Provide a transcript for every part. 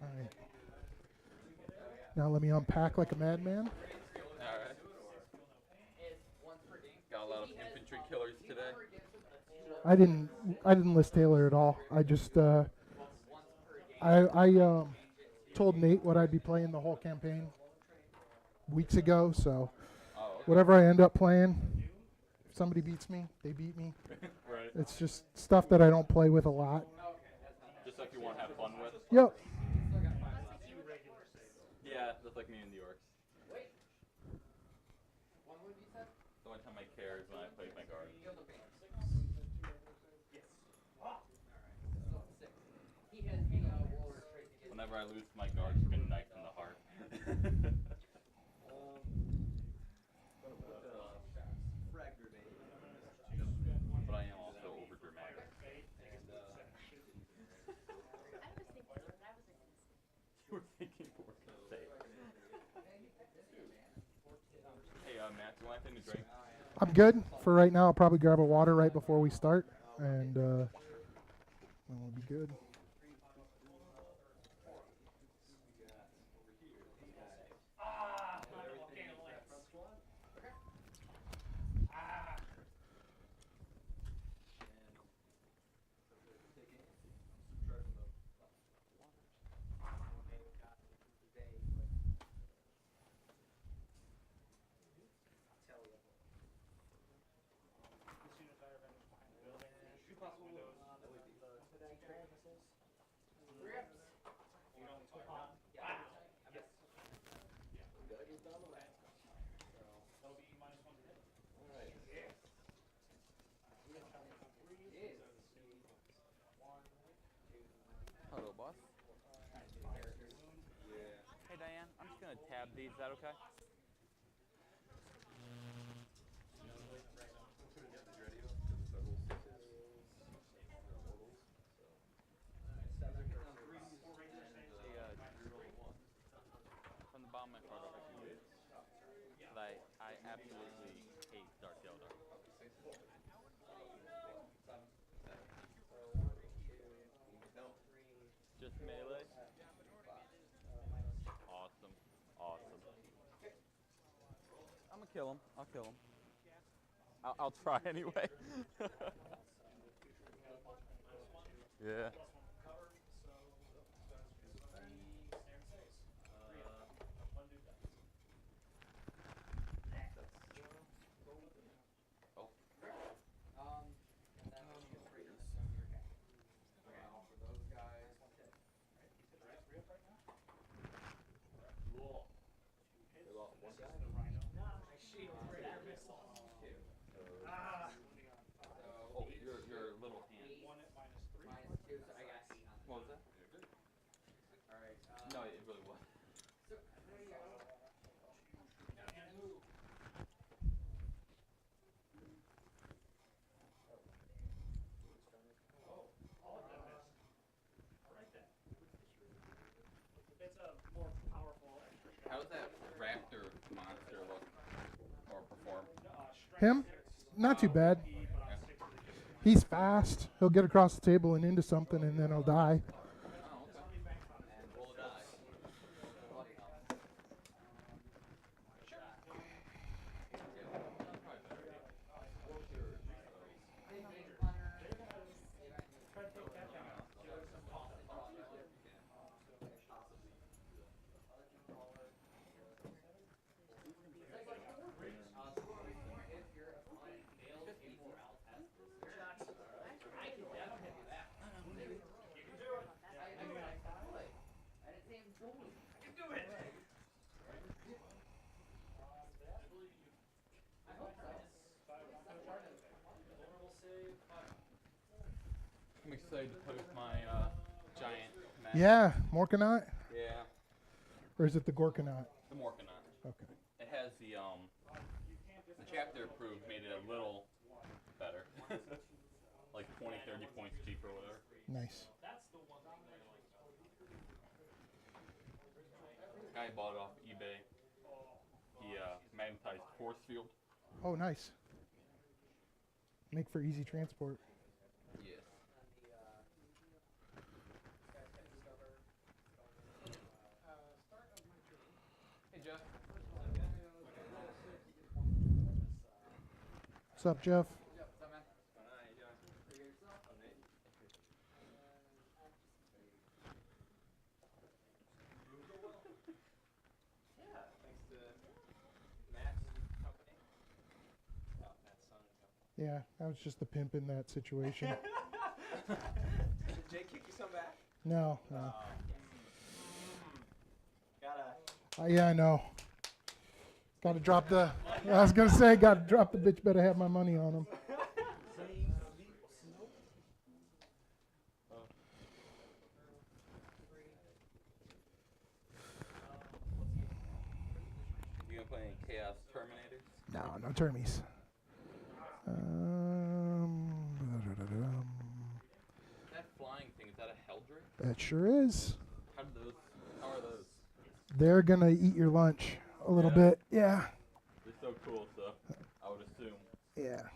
All right. Now let me unpack like a madman. All right. Got a lot of infantry killers today. I didn't list Taylor at all. I just I told Nate what I'd be playing the whole campaign weeks ago. So whatever I end up playing, if somebody beats me, they beat me. Right. It's just stuff that I don't play with a lot. Just like you want to have fun with. Yep. Yeah, that's like me in the Orcs. The only time I care is when I play my guard. Whenever I lose my guard, it's been knifed in the heart. But I am also over dramatic. You were thinking for what to say. Hey, Matt, do you want anything to drink? I'm good for right now. I'll probably grab a water right before we start, and we'll be good. Hello, boss. Hey, Diane, I'm just going to tab these. Is that okay? From the bottom of my heart, I absolutely hate Dark Eldar. Just melee? Awesome. Awesome. I'm gonna kill him. I'll kill him. I'll try anyway. Yeah. Oh, Him? Not too bad. He's fast. He'll get across the table and into something, and then he'll die. I'm excited to post my giant map. Yeah, Morkanaut? Yeah, Or is it the Gorkanaut? the Morkanaut. Okay. It has the chapter approved made it a little better. Like 20, 30 points cheaper or whatever. Nice. Guy bought it off eBay. He magnetized force field. Oh, nice. Make for easy transport. Yes. Hey Jeff. What's up, Jeff? What's up, man? How you doing? Yeah, thanks to Matt's company. Oh, Matt's son and company. Yeah, I was just the pimp in that situation. Did Jay kick you some back? No, no. Gotta. Yeah, I know. Got to drop the. I was gonna say, got to drop the bitch. Better have my money on him. You gonna play any Chaos Terminators? No, no termies. That flying thing, is that a Helldrake? That sure is. How are those? They're gonna eat your lunch a little Yeah. bit. Yeah. They're so cool, so I would assume. Yeah. I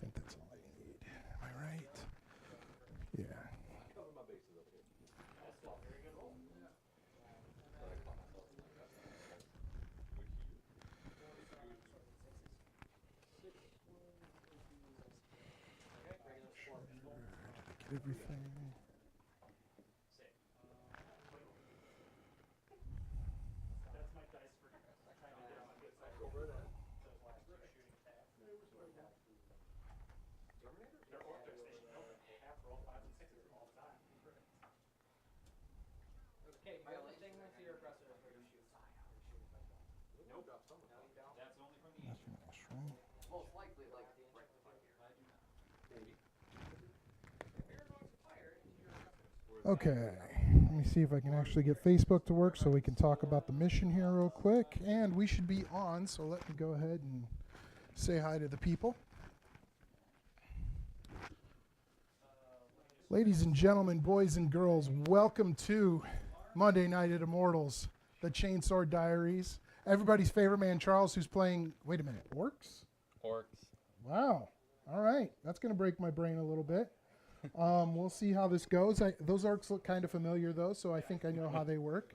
think that's all I need. Am I right? Yeah. Get everything. Nothing else, right? Okay, let me see if I can actually get Facebook to work so we can talk about the mission here real quick. And we should be on, so let me go ahead and say hi to the people. Ladies and gentlemen, boys and girls, welcome to Monday Night at Immortals, the Chainsword Diaries. Everybody's favorite man, Charles, who's playing, wait a minute, orcs? Orcs. Wow. All right. That's going to break my brain a little bit. We'll see how this goes. Those orcs look kind of familiar, though, so I think I know how they work.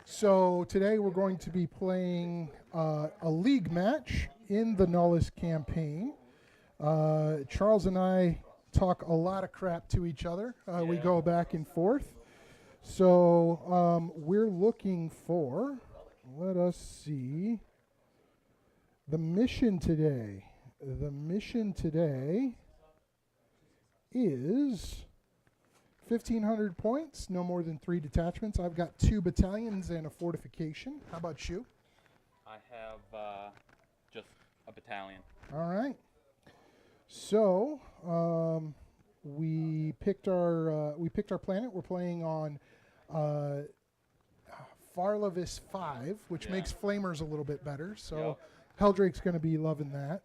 So today we're going to be playing a league match in the Nullis campaign. Charles and I talk a lot of crap to each other. We go back and forth. So we're looking for, let us see, the mission today. The mission today is 1,500 points, no more than 3 detachments. I've got 2 battalions and a fortification. How about you? I have just a battalion. All right. So we picked our planet. We're playing on Farlavis 5, which Yeah. makes flamers a little bit better. So Yep. Helldrake's going to be loving that.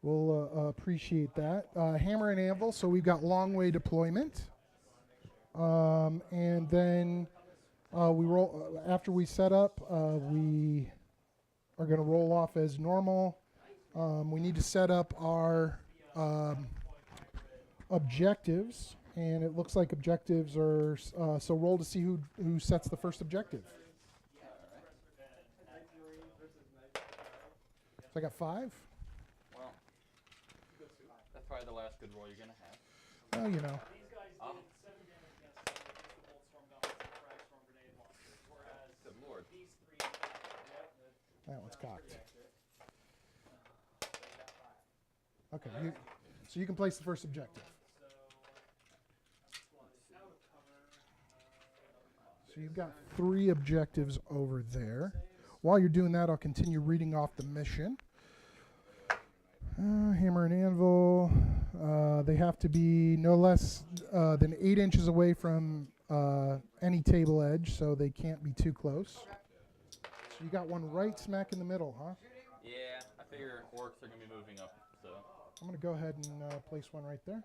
We'll appreciate that. Hammer and Anvil, so we've got long way deployment. And then We roll after we set up. We are going to roll off as normal. We need to set up our objectives, and it looks like objectives are. So roll to see who sets the first objective. So I got 5. Well, that's probably the last good roll you're gonna have. Well, you know. Good lord. That one's cocked. Okay, so you can place the first objective. So you've got 3 objectives over there. While you're doing that, I'll continue reading off the mission. Hammer and anvil. They have to be no less than 8 inches away from any table edge, so they can't be too close. So you got one right smack in the middle, huh? Yeah, I figure orcs are gonna be moving up, so. I'm going to go ahead and place one right there. I'm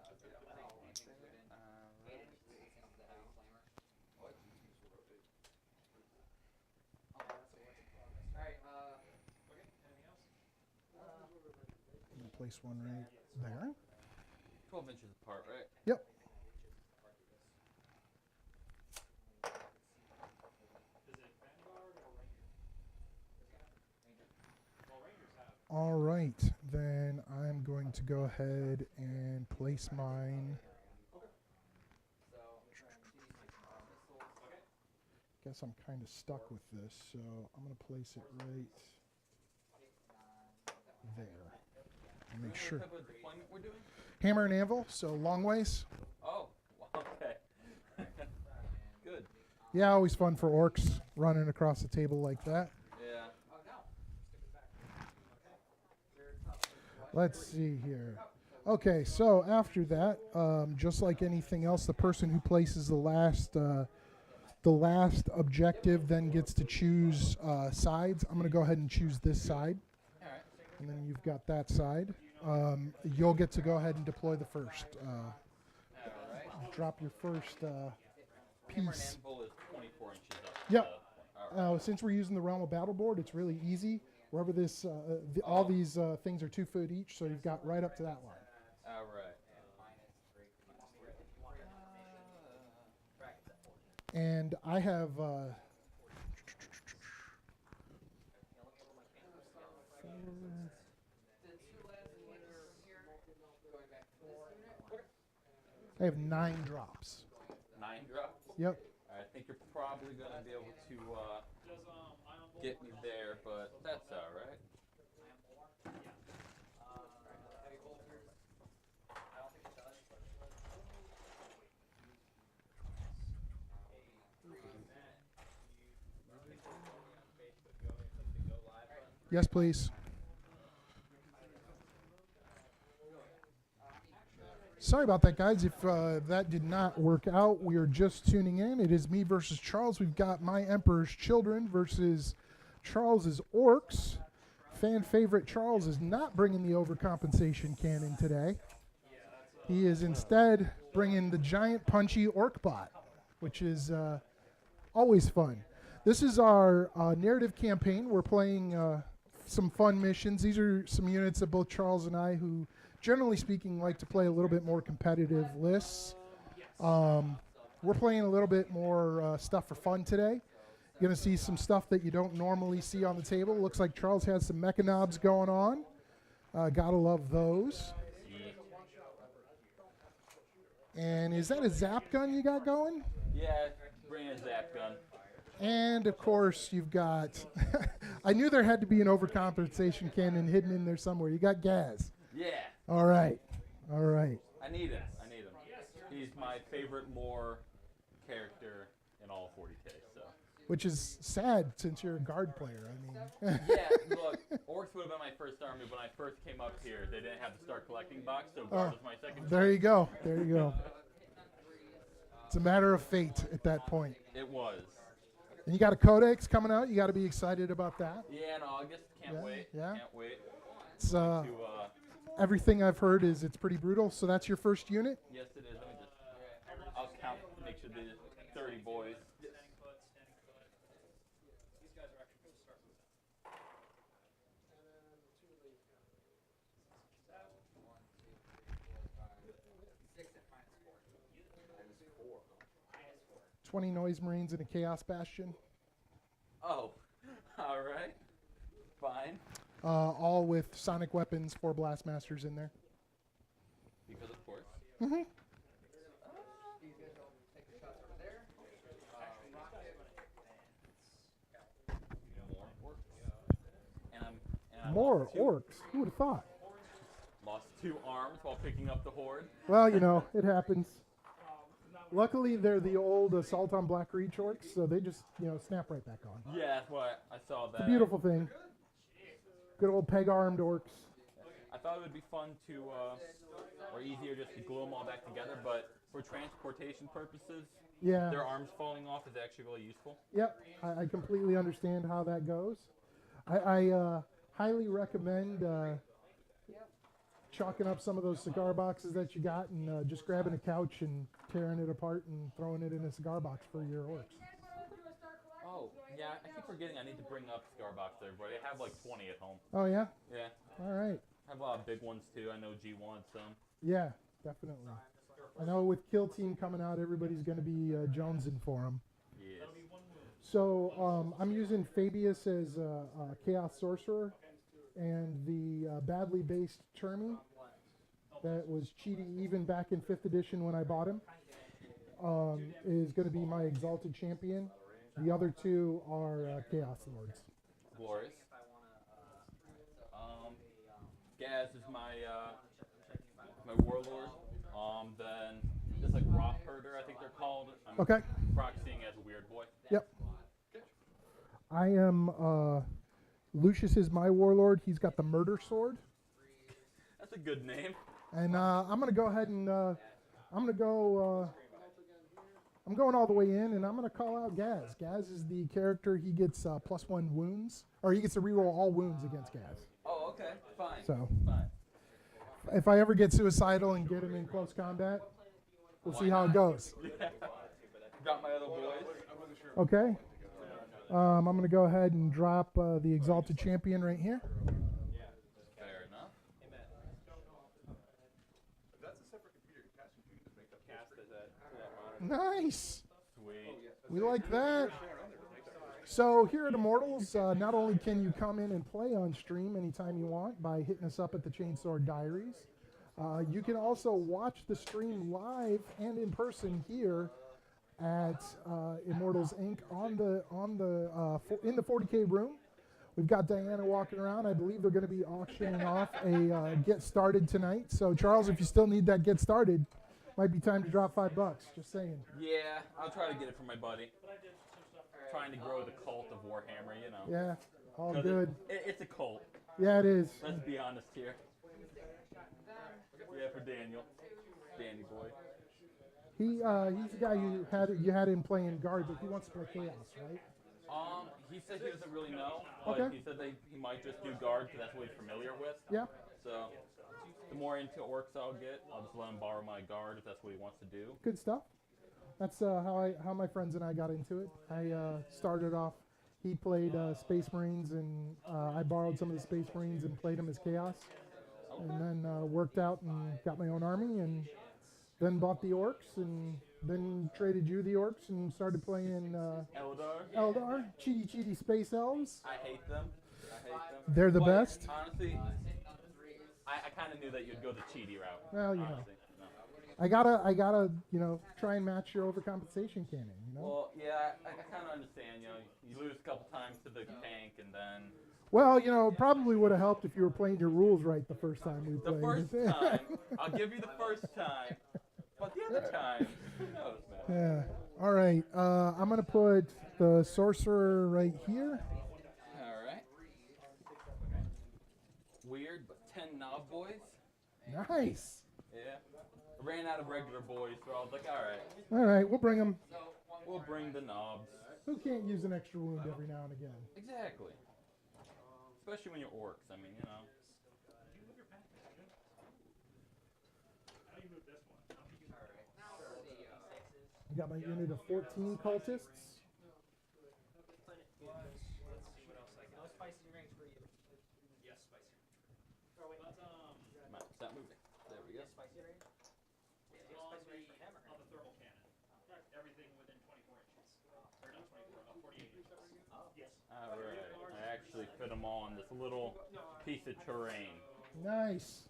going to place one right there. 12 inches apart, right? Yep. All right, then I'm going to go ahead and place mine. Guess I'm kind of stuck with this, so I'm going to place it right there. And make sure. What type of deployment we're doing? Hammer and anvil, so long ways. Oh, okay. Good. Yeah, always fun for orcs running across the table like that. Yeah. Let's see here. Okay, so after that, just like anything else, the person who places the last objective then gets to choose sides. I'm going to go ahead and choose this side, All right. and then you've got that side. You'll get to go ahead and deploy the first. All right. Drop your first Hammer and piece. anvil is 24 inches up. Yep. All right. Since we're using the Realm of Battle board, it's really easy. Wherever this, all these things are 2 foot each, so you've got right up to that line. All right. And I have I have 9 drops. 9 drops? Yep. I think you're probably going to be able to get me there, but that's all right. Yes, please. Sorry about that, guys. If that did not work out, we are just tuning in. It is me versus Charles. We've got My Emperor's Children versus Charles's Orcs. Fan favorite Charles is not bringing the overcompensation cannon today. He is instead bringing the giant punchy orc bot, which is always fun. This is our narrative campaign. We're playing some fun missions. These are some units that both Charles and I, who generally speaking like to play a little bit more competitive lists. We're playing a little bit more stuff for fun today. You're going to see some stuff that you don't normally see on the table. Looks like Charles has some mechanobs going on. Gotta love those. And is that a zap gun you got going? Yeah, bring a zap gun. And of course, you've got. I knew there had to be an overcompensation cannon hidden in there somewhere. You got gas. Yeah. All right. All right. I need him. He's my favorite more character in all 40K. So. Which is sad since you're a guard player. I mean. Yeah. Look, orcs would have been my first army when I first came up here. They didn't have the start collecting box, so guard was my second. There you go. There you go. It's a matter of fate at that point. It was. And you got a codex coming out. You got to be excited about that. Yeah, in August. Can't wait. Yeah. Can't wait. It's everything I've heard is it's pretty brutal. So that's your first unit. Yes, it is. Let me just. I'll count. Make sure there's 30 boys. 20 Noise Marines, and a Chaos Bastion. Oh, all right. Fine. All with sonic weapons, 4 Blastmasters in there. Because of course. Mm-hmm. More orcs. Who would have thought? Lost 2 arms while picking up the horde. Well, you know, it happens. Luckily, they're the old Assault on Black Reach orcs, so they just, you know, snap right back on. Yeah, that's what I saw that. It's a beautiful thing. Good old peg-armed orcs. I thought it would be fun to, or easier just to glue them all back together, but for transportation purposes, Yeah. their arms falling off is actually really useful. Yep, I completely understand how that goes. I highly recommend chalking up some of those cigar boxes that you got and just grabbing a couch and tearing it apart and throwing it in a cigar box for your orcs. Oh, yeah, I keep forgetting I need to bring up cigar box there, but I have like 20 at home. Oh, yeah? Yeah. All right. I have a lot of big ones too. I know G wants some. Yeah, definitely. I know with Kill Team coming out, everybody's going to be jonesing for them. Yes. So I'm using Fabius as a Chaos Sorcerer, and the badly based Termi that was cheaty even back in 5th edition when I bought him is going to be my Exalted Champion. The other 2 are Chaos Lords. Glorious. Gaz is my warlord. Then just like Rock Herder, I think they're called. I'm Okay. proxying as a weird boy. Yep. I am Lucius is my warlord. He's got the Murder Sword. That's a good name. And I'm going to go ahead and I'm going all the way in, and I'm going to call out Gaz. Gaz is the character. He gets +1 wounds, or he gets to reroll all wounds against Gaz. Oh, okay. Fine. So Fine. if I ever get suicidal and get him in close combat, we'll see how it goes. Yeah. Got my other boys. Okay. I'm going to go ahead and drop the Exalted Champion right here. Fair enough. Nice. Sweet. We like that. So here at Immortals, not only can you come in and play on stream anytime you want by hitting us up at the Chainsword Diaries, you can also watch the stream live and in person here at Immortals Inc. in the 40K room. We've got Diana walking around. I believe they're going to be auctioning off a Get Started tonight. So Charles, if you still need that Get Started, might be time to drop $5. Just saying. Yeah, I'll try to get it for my buddy. Trying to grow the cult of Warhammer, you know. Yeah, all 'Cause good. It's a cult. Yeah, it is. Let's be honest here. Yeah, for Daniel. Danny boy. He's the guy you had him playing guard, but he wants to play chaos, right? He said he doesn't really know, but Okay. he said he might just do guard because that's what he's familiar with. Yeah. So the more into orcs I'll get, I'll just let him borrow my guard if that's what he wants to do. Good stuff. That's how my friends and I got into it. I started off. He played Space Marines, and I borrowed some of the Space Marines and played them as chaos, and then worked out and got my own army, and then bought the orcs, and then traded you the orcs, and started playing Eldar, cheaty space elves. I hate them. They're the But best. Honestly, I kind of knew that you'd go the cheaty route. Well, you know. honestly. No. I gotta, try and match your overcompensation cannon. Well, yeah, I kind of understand. You lose a couple times to the tank, and then Well, probably would have helped if you were playing your rules right the first time we the played. first time, I'll give you the first time, but the other time, who knows, man? Yeah. All right. I'm gonna put the sorcerer right here. All right. Weird, but 10 knob boys. Nice. Yeah. I ran out of regular boys, so I was like, all right, All right, we'll bring them. we'll bring the knobs. Who can't use an extra wound every now and again? Exactly. Especially when you're orcs. I mean, I got my unit of 14 cultists. Stop moving. There we go. On the thermal cannon. Everything within 24 inches. fit them all on this little piece of terrain. Nice.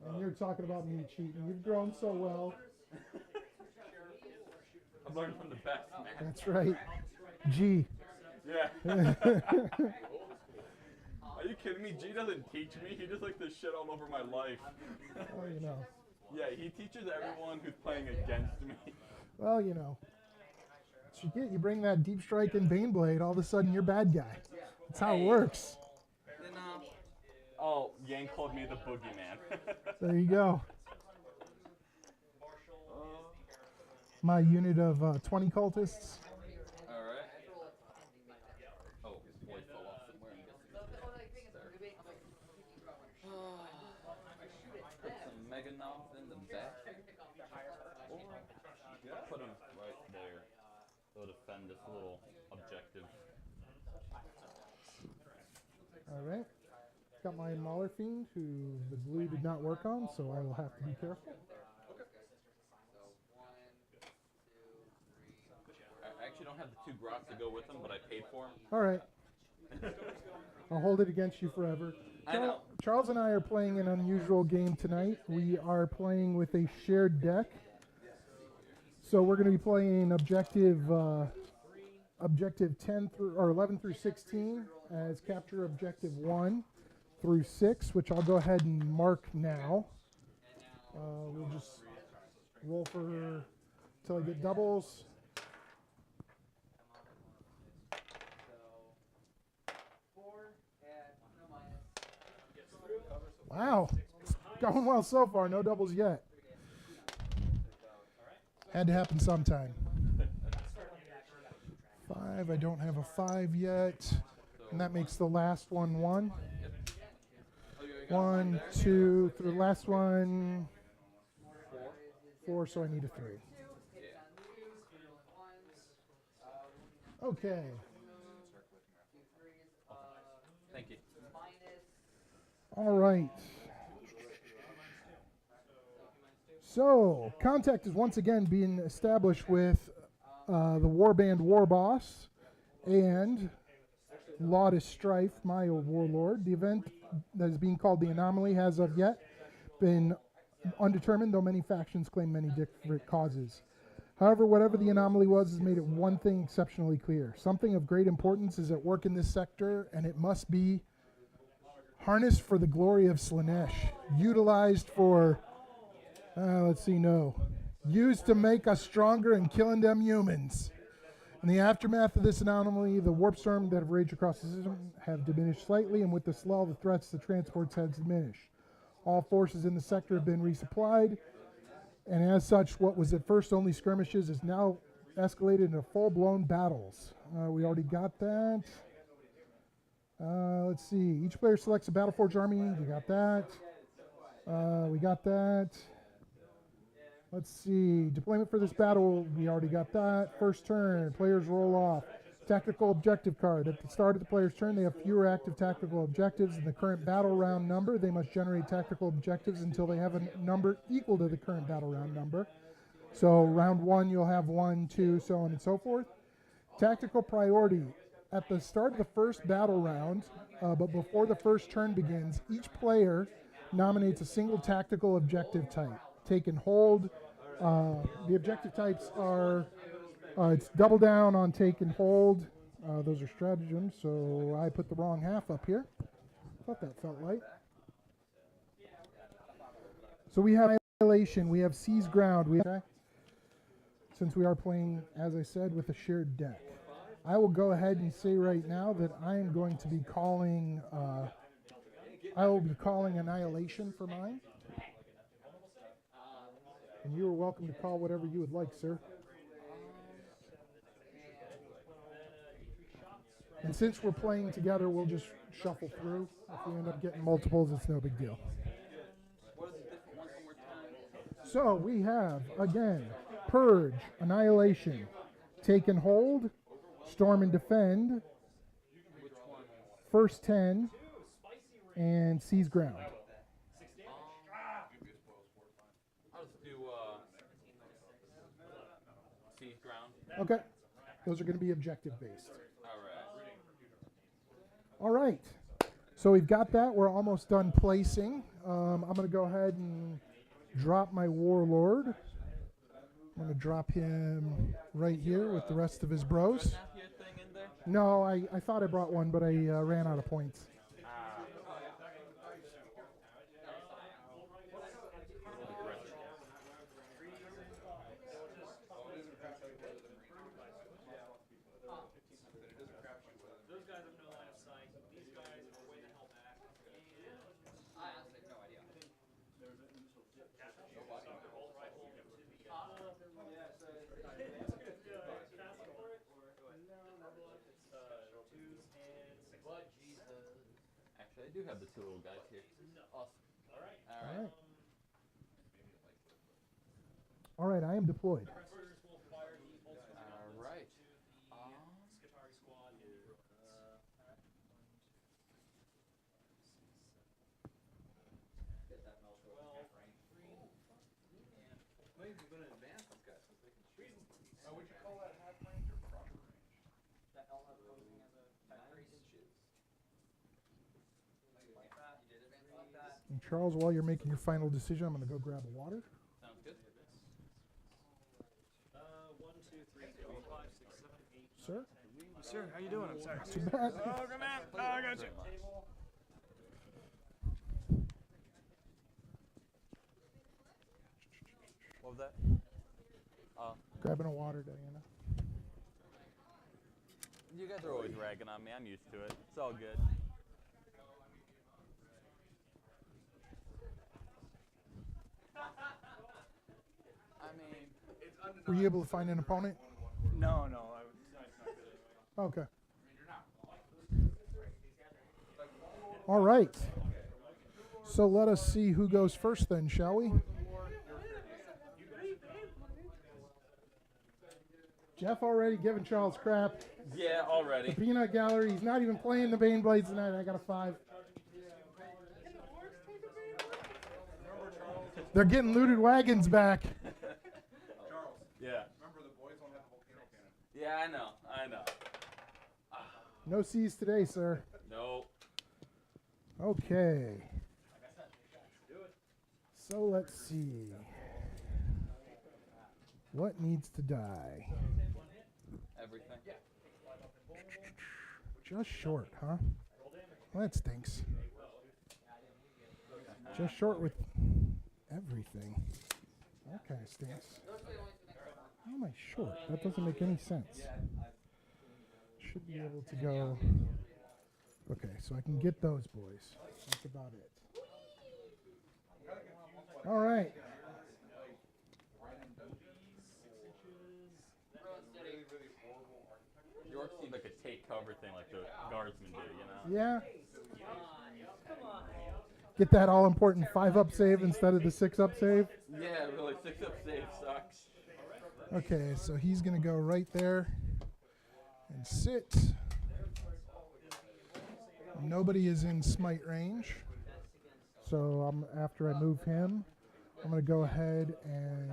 And you're talking about me cheating. You've grown so well. I've learned from the best, man. That's right. G. Yeah. Are you kidding me? G doesn't teach me. He just likes to shit all over my life. Well, you know. Yeah, he teaches everyone who's playing against me. Well, you know. What you get, you bring that deep strike and Baneblade, all of a sudden you're bad guy. That's how it works. Then, Oh, Yang called me the boogeyman. There you go. My unit of 20 cultists. Alright. Oh, his boy fell off somewhere. I'm guessing there. Put some Meganauts in the back. Put them right there. They'll defend this little objective. Alright. Got my Mauler Fiend, who the glue did not work on, so I will have to be careful. I actually don't have the 2 grots to go with them, but I paid for them. Alright. I'll hold it against you forever. I know. Charles and I are playing an unusual game tonight. We are playing with a shared deck. So we're going to be playing objective 10 through or 11 through 16 as capture objective 1 through 6, which I'll go ahead and mark now. We'll just roll for until I get doubles. Wow, it's going well so far. No doubles yet. Had to happen sometime. 5, I don't have a 5 yet. And that makes the last one 1. 1, 2, through the last one 4, so I need a 3. Okay. Thank you. All right. So, contact is once again being established with the Warband War Boss and Laudus Strife, my old warlord. The event that is being called the Anomaly has of yet been undetermined, though many factions claim many different causes. However, whatever the anomaly was has made it one thing exceptionally clear. Something of great importance is at work in this sector, and it must be harnessed for the glory of Slaanesh, utilized for, used to make us stronger and killing them humans. In the aftermath of this anomaly, the warp storm that have raged across the system have diminished slightly, and with this lull, the threats to transports has diminished. All forces in the sector have been resupplied, and as such, what was at first only skirmishes is now escalated into full-blown battles. We already got that. Let's see. Each player selects a Battleforge army. We got that. We got that. Let's see. Deployment for this battle. We already got that. First turn. Players roll off. Tactical objective card. At the start of the player's turn, they have fewer active tactical objectives than the current battle round number. They must generate tactical objectives until they have a number equal to the current battle round number. So round 1, you'll have 1, 2, so on and so forth. Tactical priority. At the start of the first battle round, but before the first turn begins, each player nominates a single tactical objective type. Take and hold. The objective types are, it's double down on take and hold. Those are stratagems, so I put the wrong half up here. Thought that felt right. So we have Annihilation, we have Seize Ground, since we are playing, as I said, with a shared deck. I will go ahead and say right now that I am going to be calling, I will be calling Annihilation for mine. And you are welcome to call whatever you would like, sir. And since we're playing together, we'll just shuffle through. If we end up getting multiples, it's no big deal. So we have, again, Purge, Annihilation, Take and Hold, Storm and Defend, First 10, and Seize Ground. I'll just do Seize Ground. Okay. Those are going to be objective based. Alright. All right. So we've got that. We're almost done placing. I'm going to go ahead and drop my warlord. I'm going to drop him right here with the rest of his bros. Thing in there? No, I thought I brought one, but I ran out of points. Those guys have no line of sight. These guys are way the hell back. I honestly have no idea. Actually, I do have the two little guys here. Awesome. All right. All right, I am deployed. All right. Scutari squad is Get that mouse over half range. maybe we're gonna advance these guys so they can shoot. Would you call that half range or proper range? That element posing as a type 9 race. inches. Like that. You did advance like that. And Charles, while you're making your final decision, I'm going to go grab a water. Sounds good. 1, 2, 3, 4, 5, 6, 7, 8. Sir? Sir, how you doing? I'm sorry. Too bad. Oh, come on. Oh, I got you. What was that? Grabbing a water, Diana. You guys are always ragging on me. I'm used to it. It's all good. I mean, Were you able to find an opponent? No, no. It's not good. Okay. All right. So let us see who goes first then, shall we? Jeff already giving Charles crap. yeah, The already. peanut gallery, he's not even playing the Bane Blades tonight. I got a 5. They're getting looted wagons back. Charles, Yeah. remember the boys don't have a volcano cannon. Yeah, I know. No C's today, sir. No. Okay. So let's see. What needs to die? Everything. Just short, huh? Well, that stinks. Just short with everything. That kind of stinks. How am I short? That doesn't make any sense. Should be able to go. Okay, so I can get those boys. That's about it. All right. York seemed like a take cover thing like the guardsmen do, Yeah. Come on. Get that all important 5-up save instead of the 6-up save. Yeah, really. 6-up save sucks. Okay, so he's going to go right there and sit. Nobody is in smite range. So after I move him, I'm going to go ahead and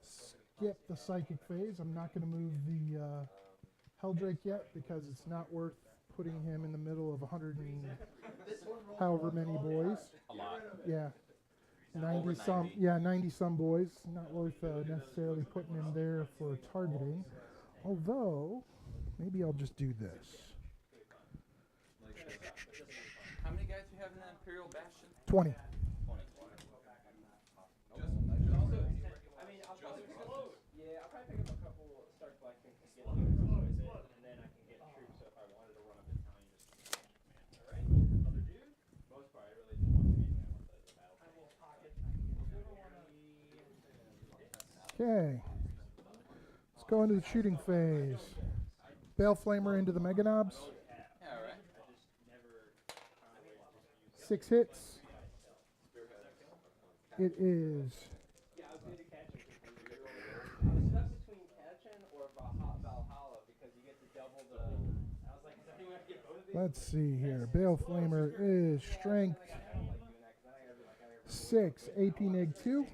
skip the psychic phase. I'm not going to move the Helldrake yet because it's not worth putting him in the middle of 100 and however many boys. A lot. Yeah. Over 90 some, 90. yeah, 90 some boys. Not worth necessarily putting him there for targeting. Although, maybe I'll just do this. How many guys do you have in that Imperial Bastion? 20. 20. I mean, I'll probably pick up a couple Stark Black things to get here, and then I can get troops. So if I wanted to run a battalion, just all right. Other dude. Most part, I really just want to be the battle. I will pocket. Okay. Let's go into the shooting phase. Bale Flamer into the Mega Knobs. Yeah, alright. 6 hits. It is Yeah, I was going to catch him. I was stuck between Katchen or Valhalla because you get to double the. I was like, is anyone going to get both of these? Let's see here. Bale Flamer is strength 6, AP neg 2.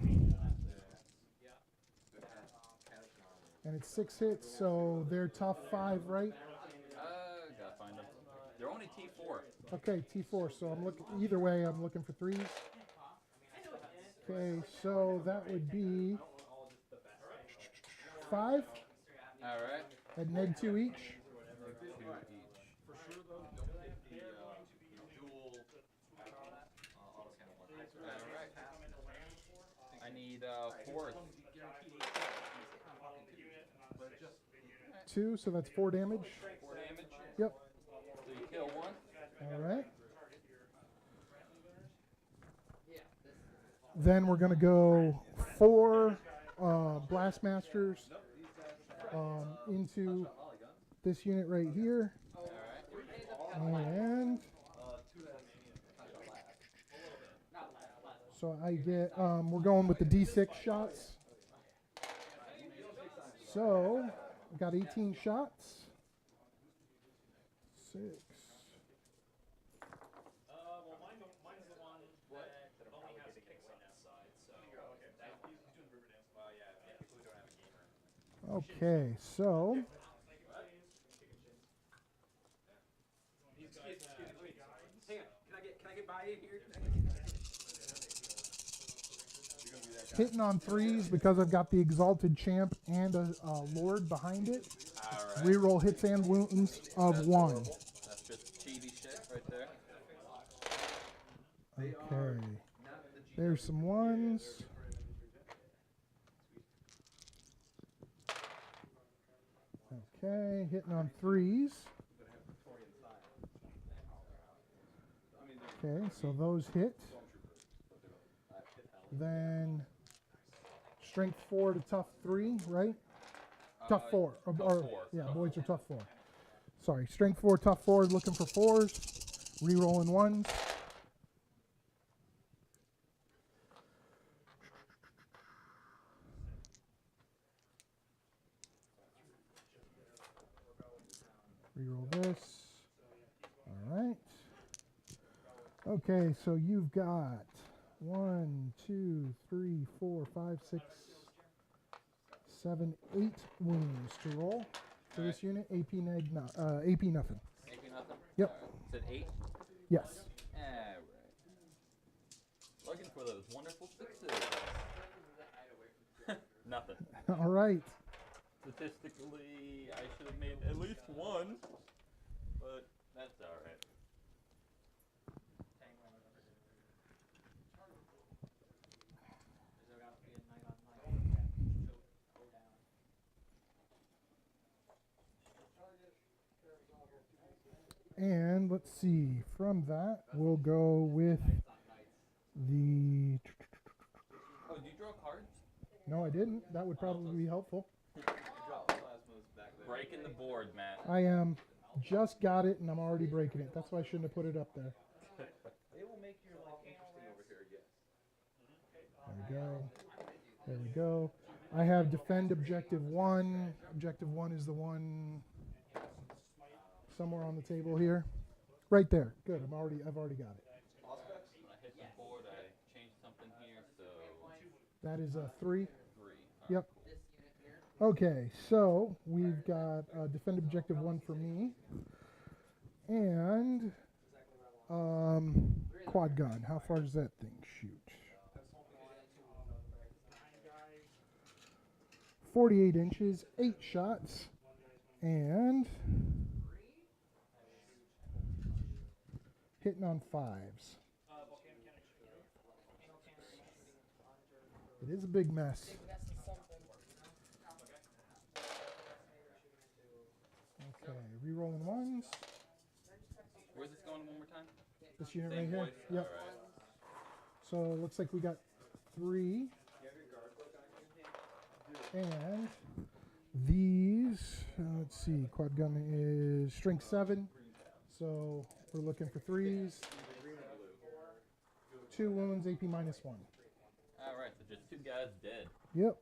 And it's 6 hits, so they're tough 5, right? Gotta find them. They're only T4. Okay, T4. So I'm looking either way. I'm looking for 3s. Okay, so that would be 5 All right. at neg 2 each. 2 each. For sure though, don't hit the dual auto-scan one. All right. I need 4s. 2, so that's 4 damage. 4 damage. Yep. So you kill 1. All right. Then we're going to go 4 Blastmasters into this unit right here. All right. And so I get, we're going with the D6 shots. So we got 18 shots. 6. Well, mine's the one that only has a kicks on that side, so. Okay, so Hang on, can I get by you here? hitting on 3s because I've got the Exalted Champ and a Lord behind it. All right. Reroll hits and wounds of 1. That's just cheaty shit right there. Okay. There's some 1s. Okay, hitting on 3s. Okay, so those hit. Then strength 4 to tough 3, right? Tough 4. Tough 4. Yeah, Tough boys are tough 4. Sorry, strength 4, tough 4, looking for 4s. Rerolling 1s. Reroll this. All right. Okay, so you've got 1, 2, 3, 4, 5, 6, 7, 8 wounds to roll for this unit. AP nothing. AP nothing? Yep. All right. Said 8? Yes. Alright. Looking for those wonderful 6s. Nothing. All right. Statistically, I should have made at least 1, but that's alright. And let's see. From that, we'll go with the. Oh, did you draw cards? No, I didn't. That would probably be helpful. Breaking the board, Matt. I just got it, and I'm already breaking it. That's why I shouldn't have put it up there. It will make your life interesting over here, yes. There we go. There we go. I have defend objective 1. Objective 1 is the one somewhere on the table here. Right there. Good. I've already got it. When I hit the board, I changed something here, so That is a 3. 3. Yep. Okay, so we've got defend objective 1 for me. And quad gun. How far does that thing shoot? 48 inches, 8 shots, and hitting on 5s. It is a big mess. Okay, re-rolling 1s. Where's this going one more time? This unit Same right here. voice? Yep. Alright. So it looks like we got 3. And these, let's see, quad gun is strength 7. So we're looking for 3s. 2 wounds, AP -1. Alright, so just 2 guys dead. Yep.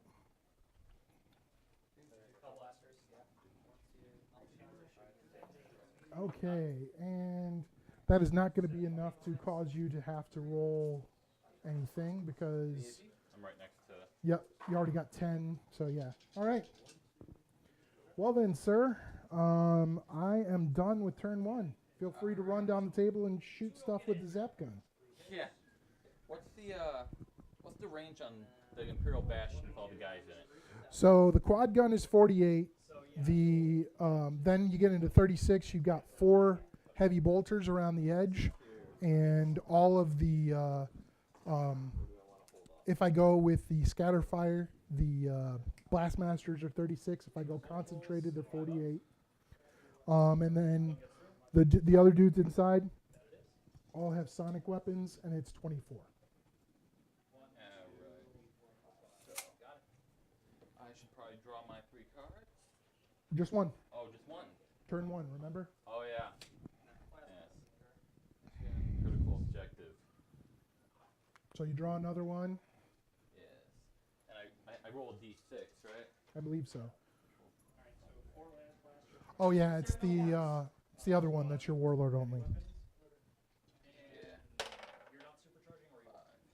Okay, and that is not going to be enough to cause you to have to roll anything because, I'm right next to. yep, you already got 10, so yeah. All right. Well then, sir, I am done with turn one. Feel free to run down the table and shoot stuff with the Zap gun. Yeah. What's the range on the Imperial Bastion with all the guys in it? So the quad gun is 48. The then you get into 36. You've got 4 heavy bolters around the edge, and all of the. If I go with the scatter fire, the blastmasters are 36. If I go concentrated, they're 48. And then the other dudes inside all have sonic weapons, and it's 24. I should probably draw my 3 cards. Just one. Oh, just one. Turn one, remember? Oh, yeah. Yes. Critical objective. So you draw another one. Yes. And I roll a d6, right? I believe so. Oh yeah, it's the other one that's your warlord only. Yeah.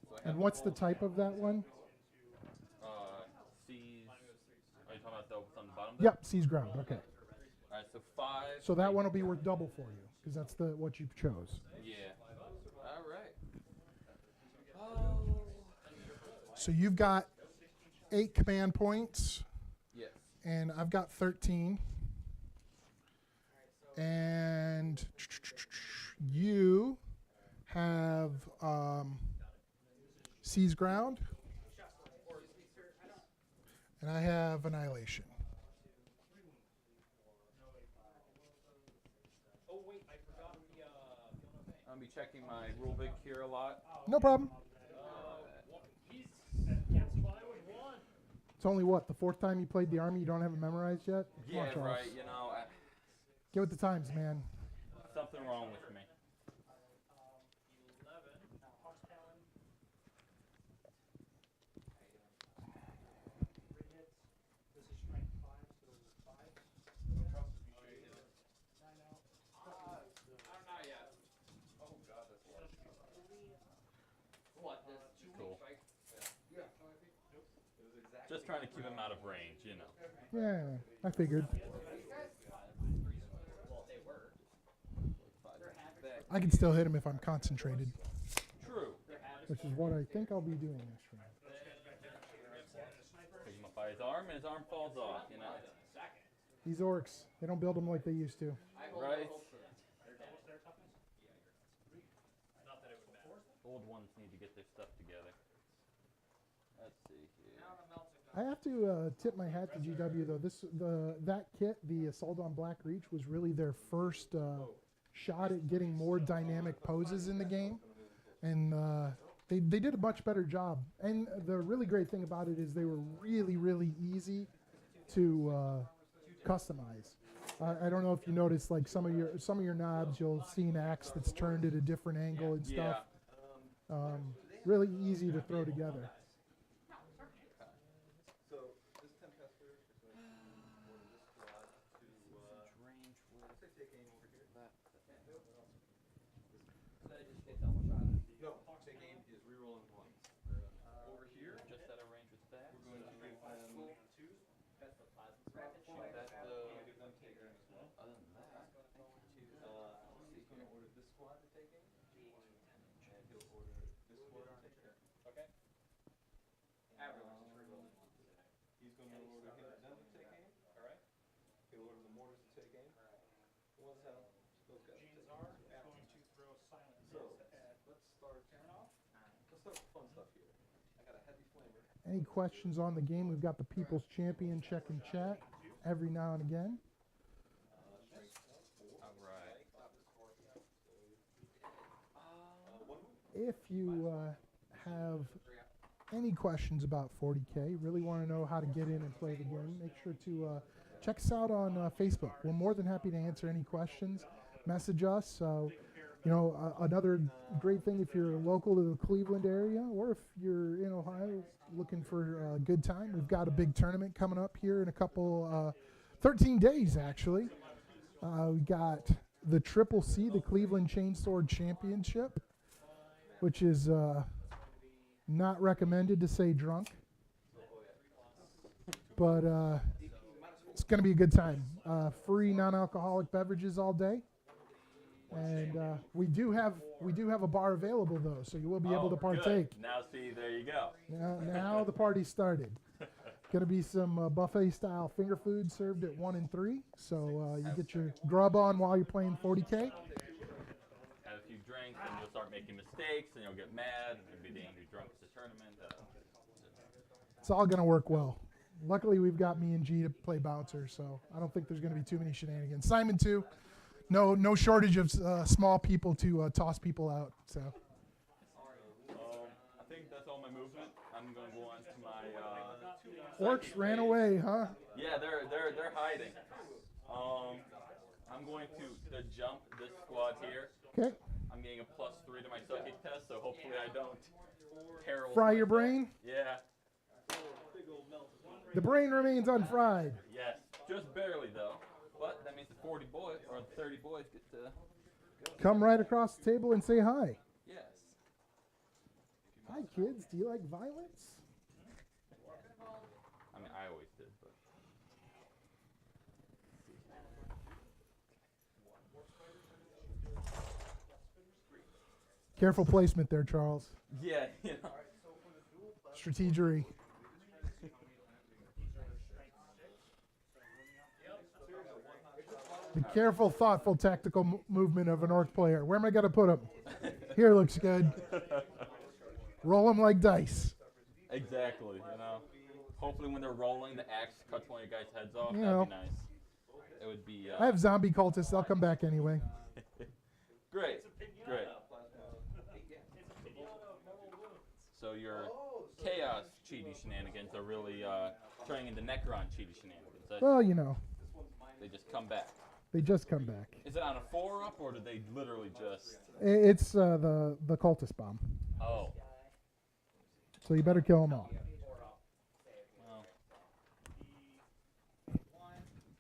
So And what's the type of that one? Seas. Are you talking about the on the bottom there? Yep, seize ground. Okay. All right, so 5. So that one will be worth double for you because that's what you chose. Yeah. All right. Oh. So you've got 8 command points, Yes. and I've got 13. And you have seize ground, and I have annihilation. I'll be checking my rule book here a lot. No problem. It's only what, the 4th time you played the army? You don't have it memorized yet? Come on, Yeah, Charles. right. You know, Get with the times, man. something wrong with me. Cool. Just trying to keep him out of range, you know. Yeah, I figured. I can still hit him if I'm concentrated, True. which is what I think I'll be doing next round. Pick him up by his arm, and his arm falls off, you know. These orcs, they don't build them like they used to. Right? Old ones need to get their stuff together. Let's see here. I have to tip my hat to GW though. That kit, the Assault on Black Reach, was really their first shot at getting more dynamic poses in the game, and they did a much better job. And the really great thing about it is they were really easy to customize. I don't know if you noticed, like some of your knobs, you'll see an axe that's turned at a different angle and stuff. Really easy to throw together. So this Tempester is going to order this squad to say take aim over here. No, take aim is rerolling ones. Over here, Just out of range with that. we're going to give them Shoot that, give them take aim as well. other than that, He's going to order this squad to take aim, and he'll order this squad to take aim. Okay. He's going to order them to take aim. All right. He'll order the mortars to take aim. We'll just have those guys take aim. So let's start. Let's start with fun stuff here. I got a heavy flamer. Any questions on the game? We've got the People's Champion checking chat every now and again. all right. If you have any questions about 40K, really want to know how to get in and play the game, make sure to check us out on Facebook. We're more than happy to answer any questions. Message us. Another great thing if you're local to the Cleveland area, or if you're in Ohio looking for a good time, we've got a big tournament coming up here in a couple, 13 days actually. We got the Triple C, the Cleveland Chainsword Championship, which is not recommended to say drunk, but It's going to be a good time. Free non-alcoholic beverages all day. And we do have a bar available though, so you will be able to partake. Good. Now see, there you go. Now the party started. Going to be some buffet style finger food served at 1 and 3, so you get your grub on while you're playing 40K. Have a few drinks, and you'll start making mistakes, and you'll get mad, and you'll be the angry drunk at the tournament. It's all going to work well. Luckily, we've got me and G to play bouncer, so I don't think there's going to be too many shenanigans. Simon too. No shortage of small people to toss people out. So. I think that's all my movement. I'm going to go on to my. Orcs ran away, huh? Yeah, they're hiding. I'm going to jump this squad here. Okay. I'm getting a +3 to my psychic test, so hopefully I don't paralyze Fry your myself. brain. Yeah. The brain remains unfried. Yes, just barely though. But that means the 40 boys or the 30 boys get to Come right across the table and say hi. yes. Hi, kids. Do you like violence? I mean, I always did, but Careful placement there, Charles. yeah, you know. Strategery. The careful, thoughtful, tactical movement of an orc player. Where am I going to put him? Here looks good. Roll them like dice. Exactly, you know. Hopefully when they're rolling, the axe cuts one of your guys' heads off. You That'd know. be nice. It would be I have zombie cultists. They'll come back anyway. great. So your chaos cheaty shenanigans are really turning into Necron cheaty shenanigans. Well, you know, They just come back. they just come back. Is it on a 4-up or do they literally just? It's the cultist bomb. Oh, So you better kill them all. well.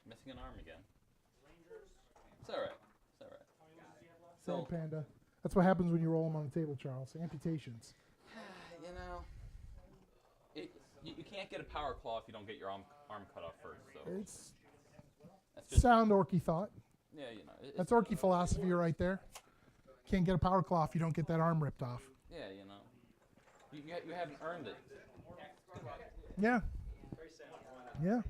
Missing an arm again. It's all right. Sad So panda. That's what happens when you roll them on the table, Charles. Amputations. you know, you can't get a power claw if you don't get your arm cut off first. So It's that's just sound orky thought. yeah, you know. It's, That's orky philosophy right there. Can't get a power claw if you don't get that arm ripped off. yeah, you know. You haven't earned it. Yeah. Yeah.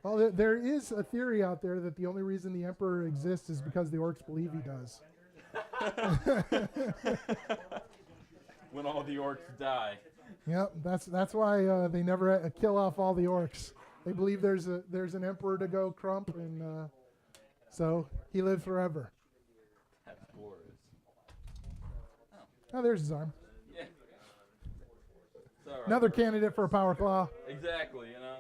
Well, there is a theory out there that the only reason the Emperor exists is because the orcs believe he does. When all the orcs die. Yep, that's why they never kill off all the orcs. They believe there's an Emperor to go crump, and so he lives forever. That's glorious. Oh, there's his arm. Yeah. It's all right. Another candidate for a power claw. Exactly, you know.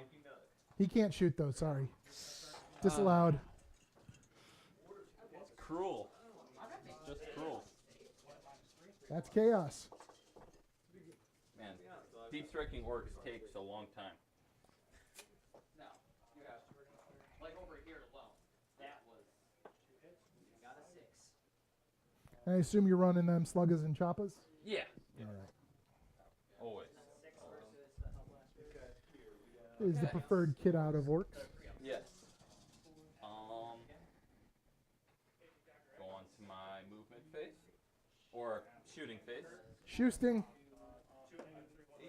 He can't shoot though. Sorry, disallowed. It's cruel. Just cruel. That's chaos. Man, deep striking orcs takes a long time. No, you have to. Like over here alone, that was. Got a 6. I assume you're running them sluggas and choppas. Yeah. All right. Always. 6 versus the help last week. Is the preferred kit out of orcs? Yes. Go on to my movement phase. Or shooting phase. Shoosting.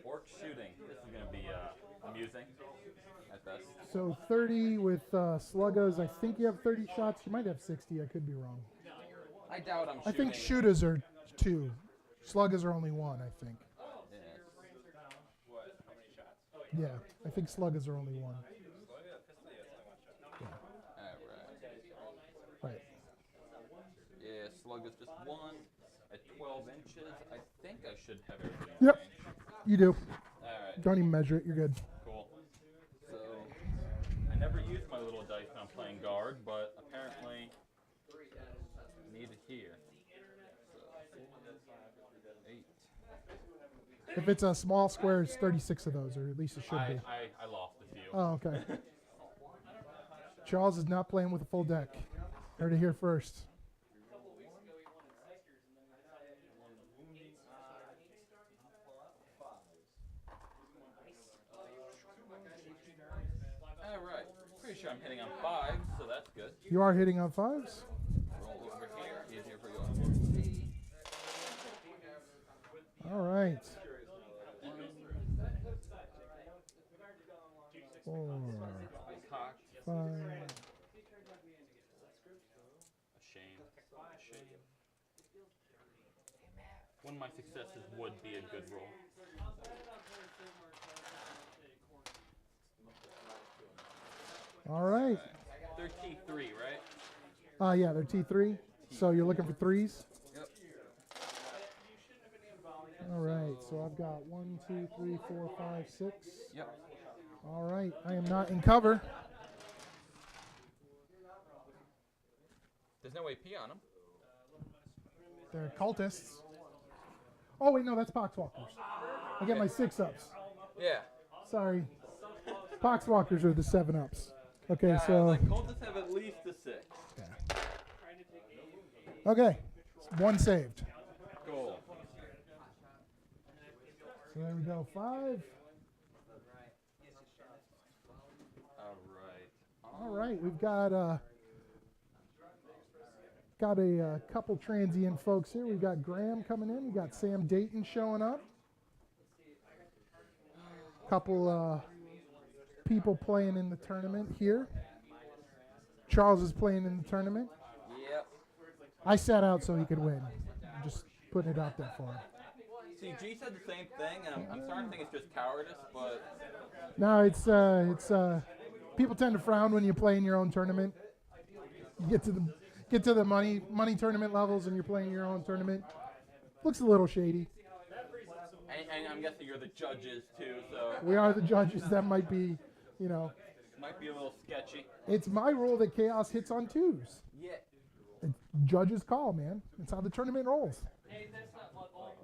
Orc shooting. This is going to be amusing at best. So 30 with sluggas. I think you have 30 shots. You might have 60. I could be wrong. I doubt I'm shooting. I think shooters are 2. Sluggas are only 1, I think. Yeah. What? How many shots? Yeah, I think sluggas are only 1. Alright. Right. Yeah, slug is just 1 at 12 inches. I think I should have everything. Yep. range. You do. Alright, Don't even measure it. You're good. cool. So, I never use my little dice when I'm playing guard, but apparently I need it here. So, 8. If it's a small square, it's 36 of those, or at least it should be. I lost a few. Oh, okay. Charles is not playing with a full deck. Heard it here first. Alright. Pretty sure I'm hitting on 5, so that's good. You are hitting on 5s. Roll over here. Easier for you all to see. All right. 4, Cocked. 5. A shame. One of my successes would be a good roll. All right. They're T3, right? Yeah, they're T3. So you're looking for 3s? Yep. All right. So I've got 1, 2, 3, 4, 5, 6. Yep. All right. I am not in cover. There's no AP on them. They're cultists. Oh, wait, no, that's Poxwalkers. I get my 6-ups. Yeah. Sorry. Poxwalkers are the 7-ups. Okay, Yeah, so. like cultists have at least a 6. Okay. 1 saved. Cool. So there we go. 5. Alright. All right. We've got a couple transient folks here. We've got Graham coming in. We've got Sam Dayton showing up. Couple people playing in the tournament here. Charles is playing in the tournament. Yep. I sat out so he could win. I'm just putting it out there for him. See, G said the same thing, and I'm starting to think it's just cowardice, but No, it's people tend to frown when you play in your own tournament. You get to the money tournament levels, and you're playing your own tournament. Looks a little shady. and I'm guessing you're the judges too, so We are the judges. That might be, might be a little sketchy. it's my rule that chaos hits on 2s. Yeah. It's judges call, man. It's how the tournament rolls. Hey, that's not Blood Bowl.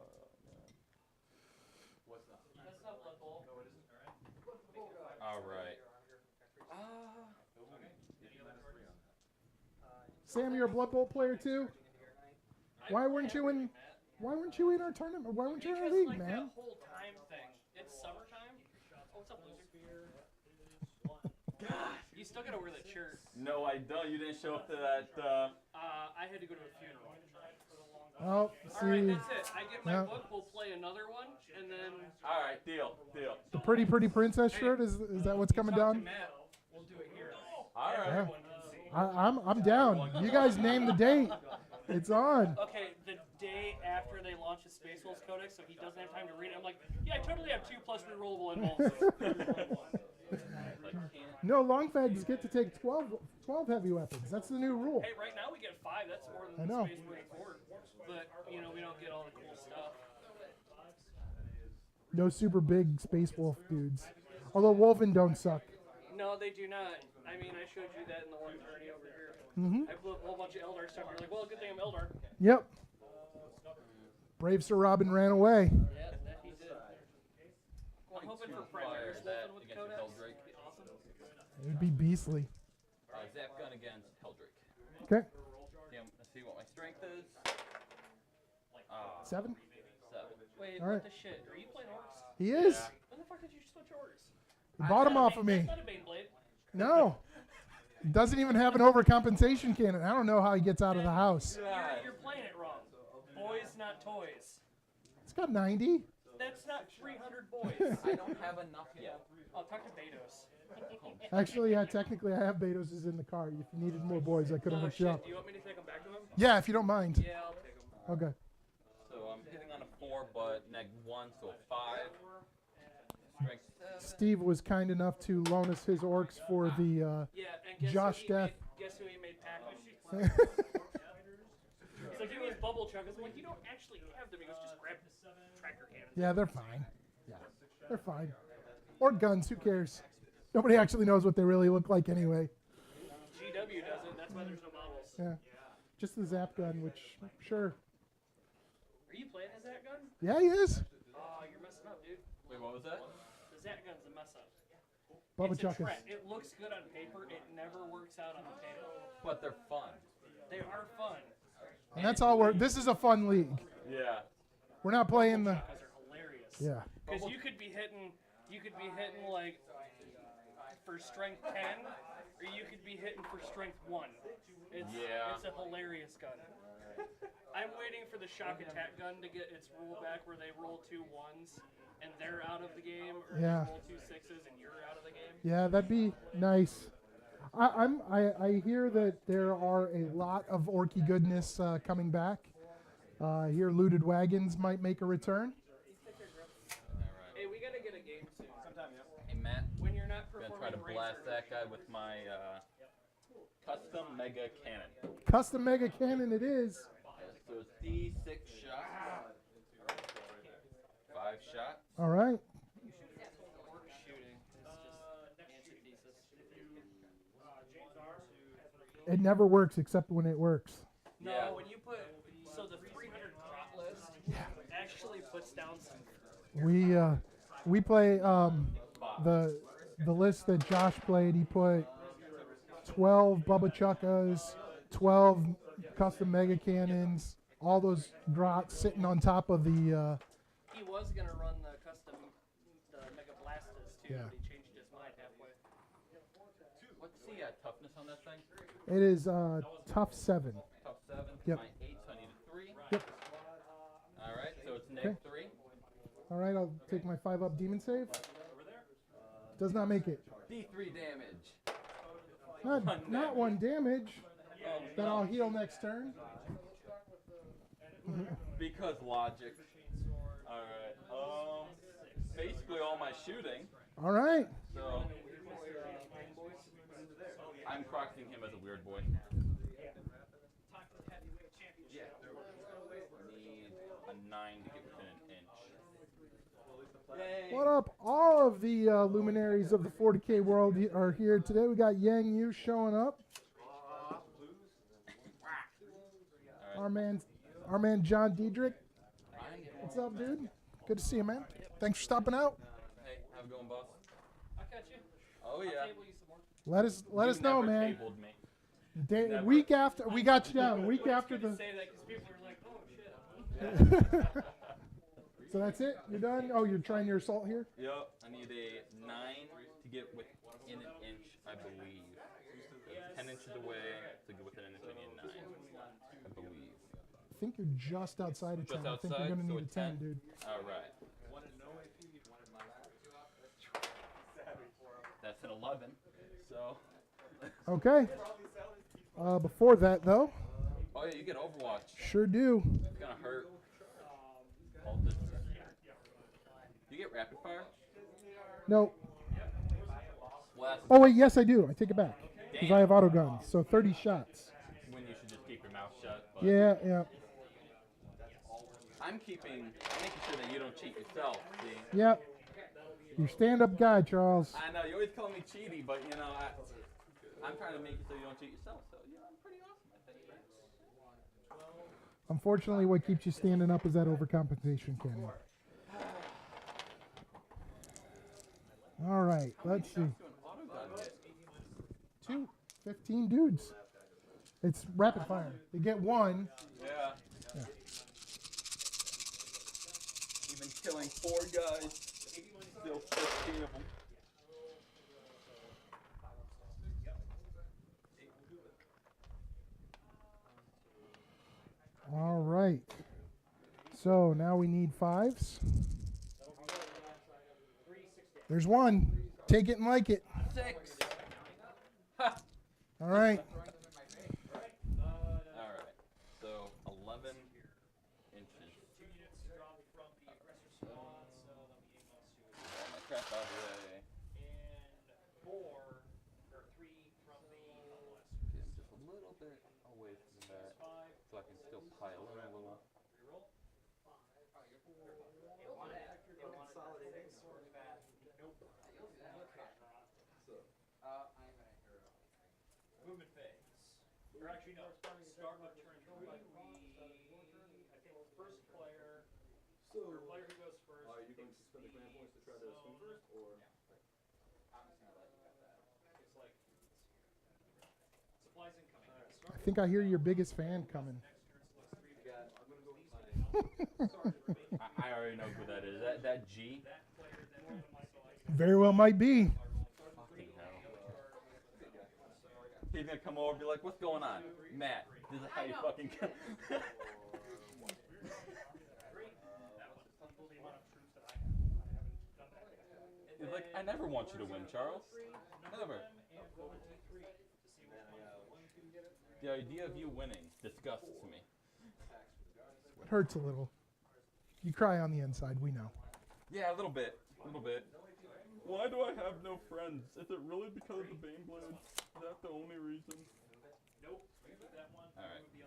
That's not Blood Bowl. All right. Sam, you're a Blood Bowl player too. Why weren't you in our tournament? Why weren't you in our league, like man? that whole time thing. It's summertime. Oh, what's up, loser? You still gotta wear that shirt. No, I don't. You didn't show up to that. I had to go to a funeral. Oh, see, Alright, that's it. I get my Yeah. book, we'll play another one, and then All right, deal. the pretty princess shirt is that what's coming talk to down? Matt. We'll do it here. All right. Yeah. Everyone can see. I'm down. You guys name the date. It's on. Okay, the day after they launch the Space Wolves Codex, so he doesn't have time to read it. I'm like, yeah, I totally have 2 plus rerollable involves. No, long fags get to take 12 heavy weapons. That's the new rule. Hey, right now we get 5. That's more than I the know. Space Marine Fort. But, we don't get all the cool stuff. No super big space wolf dudes. Although Wolfen don't suck. No, they do not. I mean, I showed you that in the one journey over here. Mm-hmm. I blew up a whole bunch of Eldar stuff. You're like, well, good thing I'm Eldar. Yep. Brave Sir Robin ran away. Yeah, that he did. I'm hoping for primary that Wolfen with the against Codex. Heldrake. That'd be awesome. It would be beastly. Zap gun against Heldrake. Okay. Yeah, let's see what my strength is. 7. 7. Wait, All what right. the shit? Are you playing orcs? He is. Yeah. When the fuck did you switch orcs? He bought him off of me. That's not a Baneblade. No. Doesn't even have an overcompensation cannon. I don't know how he gets out of the house. You're playing it wrong. Boys, not toys. It's got 90. That's not 300 boys. I don't have enough yet. Oh, talk to Betos. Actually, yeah, technically I have Betos in the car. If you needed more boys, I could have Oh hooked shit, you up. do you want me to take them back to him? Yeah, if you don't mind. Yeah, I'll take them. Okay. So I'm hitting on a 4, but neg 1, so 5. Strength 7. Steve was kind enough to loan us his orcs for the Yeah, and guess Josh who he Death. Guess who he made pack with? He's like, give me his bubble chuckers. I'm like, you don't actually have them. He goes, just grab tracker cannons. Yeah, they're fine. Yeah, they're fine. Or guns, who cares? Nobody actually knows what they really look like anyway. GW doesn't. That's why there's no models. Yeah. Just the zap gun, which, sure. Are you playing as that gun? Yeah, he is. Oh, you're messing up, dude. Wait, what was that? The Zat gun's a mess up. Bubba It's a Chuckus. trend. It looks good on paper. It never works out on the table. But they're fun. They are fun. And that's all this is a fun league. Yeah. We're not playing the, Chuckers are hilarious. yeah. Because you could be hitting like for strength 10, or you could be hitting for strength 1. It's a hilarious gun. I'm waiting for the shock attack gun to get its rule back where they roll 2 1s and they're out of the game, or Yeah. they roll 2 6s and you're out of the game. Yeah, that'd be nice. I hear that there are a lot of Orky goodness coming back. I hear Looted Wagons might make a return. Hey, we gotta get a game soon. Sometime, yeah. Hey Matt, When you're not I'm gonna performing try to blast that guy with my custom mega cannon. Custom Mega Cannon it is. So it's D6 shots. 5 shots. All right. Orc shooting is just antithesis. It never works except when it works. No, Yeah. when you put the 300 crop list actually puts down some. We play the list that Josh played. He put 12 Bubba Chuckas, 12 custom mega cannons, all those drops sitting on top of the. He was gonna run the Mega Blastus too, Yeah. but he changed his mind halfway. What's the toughness on that thing? It is tough 7. Tough 7. Yep. My 8, so I need a 3. Yep. All right, so it's negative 3. All right, I'll take my 5-up demon save. Does not make it. D3 damage. Not 1 damage. Then I'll heal next turn. Because logic. All right. Basically all my shooting. All right. So I'm crossing him as a weird boy. Need a 9 to get within an inch. Yay. What up? All of the luminaries of the 40K world are here today. We got Yang Yu showing up. Our man John Diedrich. What's up, dude? Good to see you, man. Thanks for stopping out. Hey, how's it going, boss? I'll catch you. Oh yeah. Table you some more. Let us know, Never man. tabled me. Day, week after we got you down. Week after Good to the. say that because people are like, oh shit. So that's it. You're done. Oh, you're trying your assault here. Yep. I need a 9 to get within an inch, I believe. So 10 inches away to get within an inch. I need a 9. I believe. I think you're just outside of 10. Just I think outside, you're gonna so need a it's 10, 10. dude. All right. That's an 11. So. Okay. Before that, though, Oh yeah, you get Overwatch. sure do. It's gonna hurt. Hold this. You get rapid fire? No. Last Oh wait, yes I do. I take it back because I have auto guns. So 30 shots. when you should just keep your mouth shut. But Yeah. I'm making sure that you don't cheat yourself. See? Yep. You're stand-up guy, Charles. I know you always call me cheaty, but you know I'm trying to make it so you don't cheat yourself. So yeah, I'm pretty awesome, I think. Unfortunately, what keeps you standing up is that overcompensation cannon. All right, let's see. 15 dudes. It's rapid fire. They get 1. Yeah. Even killing 4 guys, still 15 of them. All right. So now we need 5s. There's 1. Take it and like it. 6. All right. All right. So 11 inches. My crap out of the way. Getting just a little bit away from that, so I can still pile in a little. Movement phase. Or actually, no. Start of turn 3. I think first player. So, Or player who goes first. are you going to spend the grand points to try to swing first, or? It's like supplies incoming. I think I hear your biggest fan coming. I already know who that is. That G. Very well might be. Fucking hell. He's gonna come over and be like, "What's going on, Matt? This is how you fucking." He's like, "I never want you to win, Charles. Never." The idea of you winning disgusts me. It hurts a little. You cry on the inside, we know. Yeah, a little bit. A little bit. Why do I have no friends? Is it really because of the Bane Blades? Is that the only reason? Nope. That one. Alright. The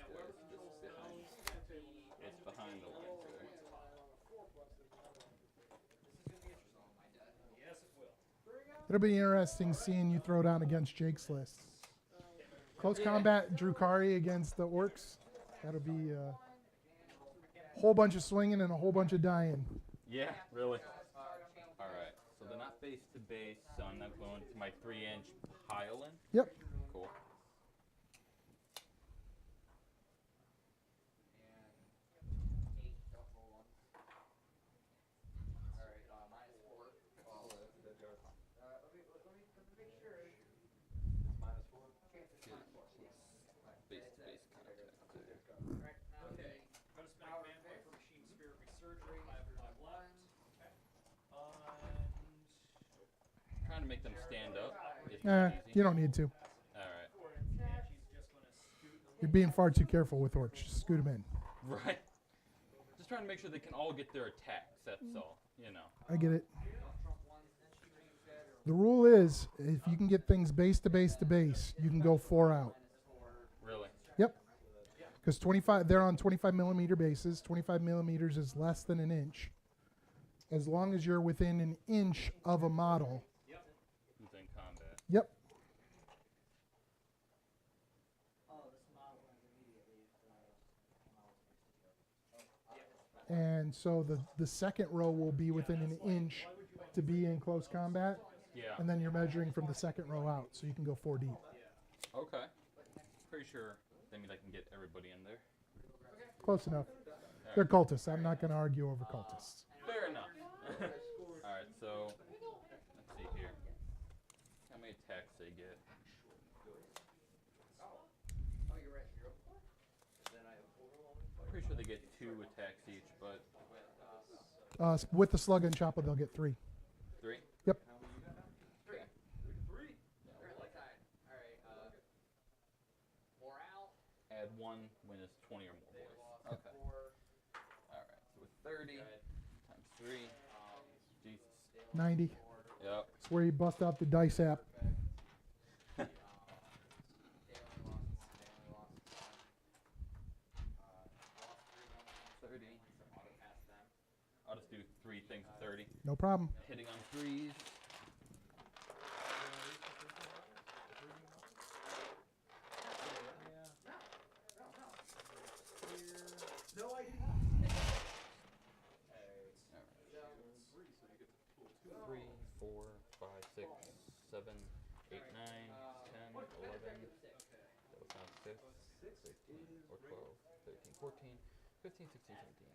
other two. It's behind the lines there. Yes, it will. It'll be interesting seeing you throw down against Jake's list. Close combat, Drukari against the orcs. That'll be a whole bunch of swinging and a whole bunch of dying. Yeah, really. Alright, so they're not base to base, so I'm not going to my 3-inch pile in. Yep. Cool. Base to base contact. Okay. Gonna spend a command point for machine spirit resurgery. 5 left. Trying to make them stand up. It's Eh, not easy. you don't need to. Alright. And she's just gonna scoot. You're being far too careful with orcs. Just scoot them in. Right. Just trying to make sure they can all get their attacks, that's all. You know. I get it. The rule is, if you can get things base to base to base, you can go 4 out. Really. Yep. Because 25, they're on 25 millimeter bases. 25 millimeters is less than an inch. As long as you're within an inch of a model. Who's in combat. Yep. And so the second row will be within an inch to be in close combat. Yeah. And then you're measuring from the second row out, so you can go 4 deep. Okay. Pretty sure that means I can get everybody in there. Close enough. They're cultists. I'm not going to argue over cultists. Fair enough. Alright, so let's see here. How many attacks they get? Pretty sure they get 2 attacks each, but With the slug and chopper, they'll get 3. 3? Yep. Okay. Add 1 when it's 20 or more boys. Okay. Alright, so with 30 times 3. Jesus. 90. Yep. It's where you bust out the dice app. 30. I'll just do 3 things 30. No problem. Hitting on 3s. Three, 4, 5, 6, 7, 8, 9, 10, 11. That was not 6, 13, or 12, 13, 14, 15, 16, 17,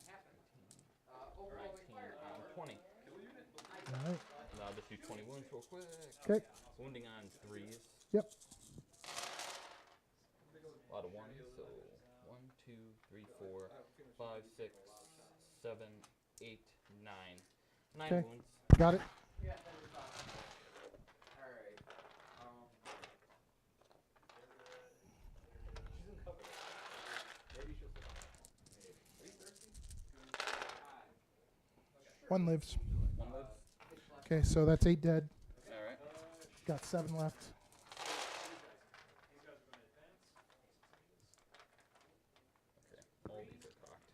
18, 19, and 20. All right. Now I'll just do 20 wounds real quick. Okay. Wounding on 3s. Yep. A lot of 1s, so 1, 2, 3, 4, 5, 6, 7, 8, 9. 9 Okay. wounds. Got it. One lives. 1 lives. Okay, so that's 8 dead. Alright. Got 7 left. Okay. All these are cocked.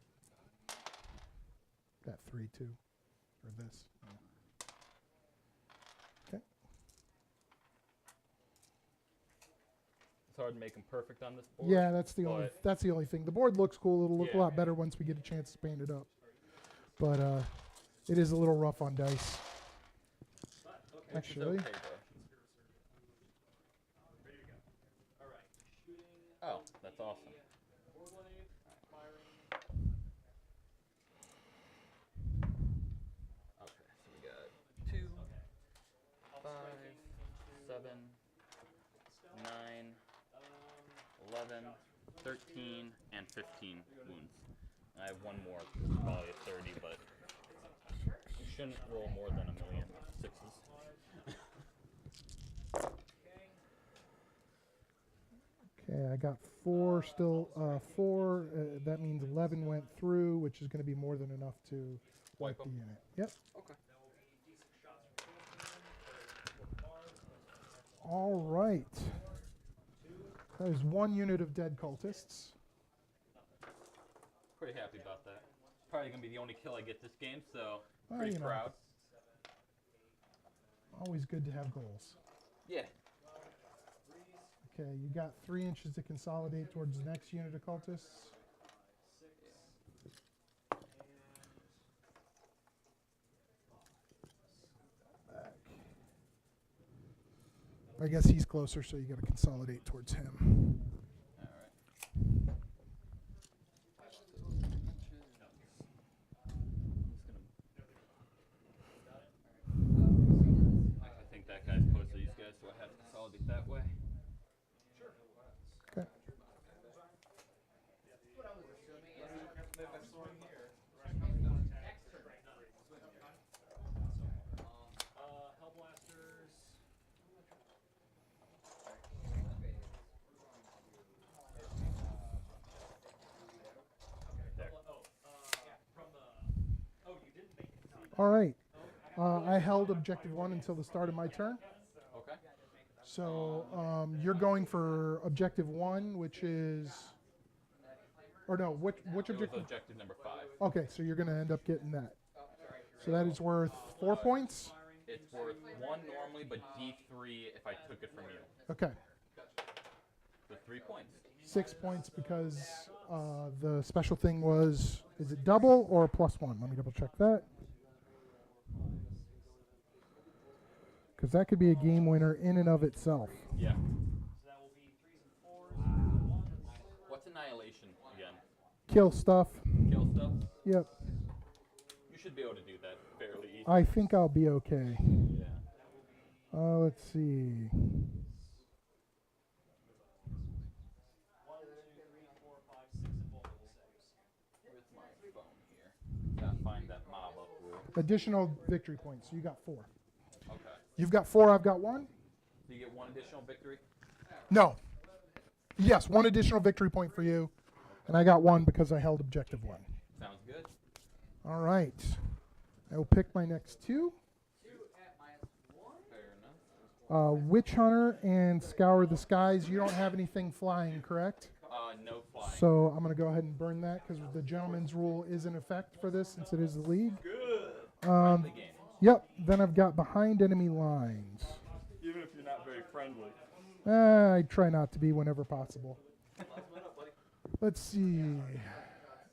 Got 3 too. Or this. Okay. It's hard to make them perfect on this board. Yeah, that's the only thing. The board looks cool. It'll look a Yeah. lot better once we get a chance to paint it up. But it is a little rough on dice. Which is Actually. okay, though. Oh, that's awesome. Okay, so we got 2, 5, 7, 11, 13, and 15 wounds. I have one more, probably a 30, but you shouldn't roll more than 1,000,000 sixes. Okay, I got 4 still. 4. That means 11 went through, which is going to be more than enough to wipe the unit. Yep. Okay. All right. That is 1 unit of dead cultists. Pretty happy about that. Probably going to be the only kill I get this game, so Well, pretty you know. proud. Always good to have goals. Yeah. Okay, you got 3 inches to consolidate towards the next unit of cultists. Back. I guess he's closer, so you got to consolidate towards him. All right. I think that guy's close to these guys, so I have to consolidate that way. Okay. Hellblasters. There. You didn't make it. All right. I held objective 1 until the start of my turn. Okay. So you're going for objective 1, which is, or no, which It was objective? objective number 5. Okay, so you're going to end up getting that. So that is worth 4 points. It's worth 1 normally, but D3 if I took it from you. Okay, So 3 points. 6 points because the special thing was, is it double or +1? Let me double check that. Because that could be a game winner in and of itself. Yeah. So that will be 3s and 4s. What's annihilation again? Kill stuff. Kill stuff? Yep. You should be able to do that fairly easily. I think I'll be okay. Yeah. Let's see. 1, 2, 3, 4, 5, 6 invulnerable saves. Where's my phone here? Gotta find that mob up rule. Additional victory points. You got 4. Okay. You've got 4, I've got 1? Do you get 1 additional victory? No. Yes, 1 additional victory point for you. And I got 1 because I held objective 1. Sounds good. All right. I will pick my next 2. Fair enough. Witch Hunter and Scour the Skies. You don't have anything flying, correct? No flying. So I'm going to go ahead and burn that because the gentleman's rule is in effect for this since it is the league. Friendly game. Yep. Then I've got Behind Enemy Lines. Even if you're not very friendly. I try not to be whenever possible. Let's see.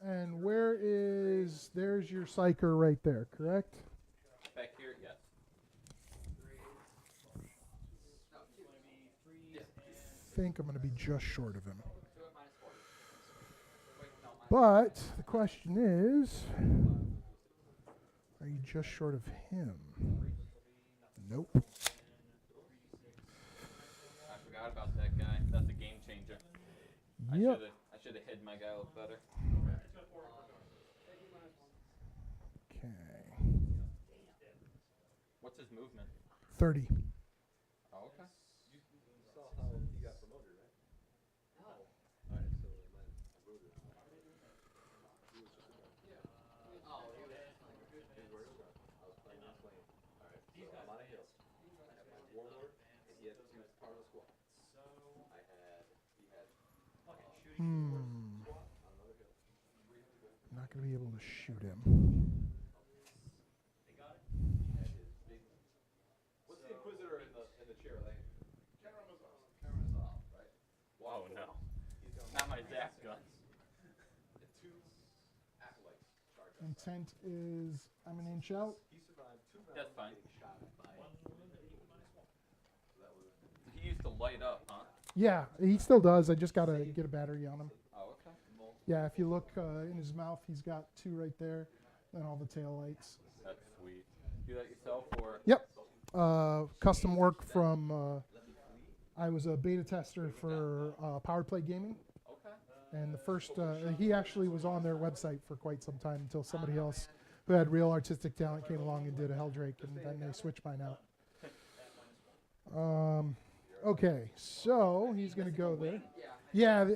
And where is, there's your Psyker right there, correct? Back here, yes. I think I'm going to be just short of him. But the question is, are you just short of him? Nope. I forgot about that guy. That's a game changer. Yep. I should have hid my guy a little better. Okay. What's his movement? 30. Oh, okay. You saw how he got promoted, right? No. Alright, so I wrote it. He was just a guy. Yeah. Where was I? I was playing this lane. Alright, so I'm on a hill. I have my warlord, and he had 2 part of the squad. He had Not going to be able to shoot him. What's the Inquisitor in the chair? Like, right? Whoa, no. Not my Zap gun. And 2 acolytes charge up. Intent is, I'm an inch out. He survived 2 rounds That's fine. getting shot by. So that was He used to light up, huh? Yeah, he still does. I just got to get a battery on him. Oh, okay. Yeah, if you look in his mouth, he's got 2 right there, and all the tail lights. That's sweet. Do that yourself or? Yep. Custom work from, I was a beta tester for Power Play Gaming. Okay. And the first, he actually was on their website for quite some time until somebody else who had real artistic talent came along and did a Helldrake, and then they switched mine out. Okay, so he's going to go there. Yeah,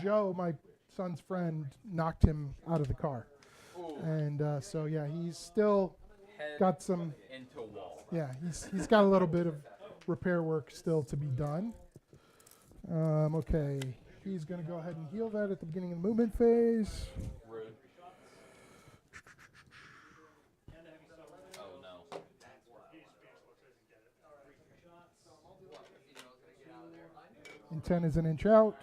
Joe, my son's friend, knocked him out of the car. Ooh. And so, yeah, he's still Head got some, into wall. yeah, he's got a little bit of repair work still to be done. Okay, he's going to go ahead and heal that at the beginning of the movement phase. Rude. Oh no. And 10 is an inch out.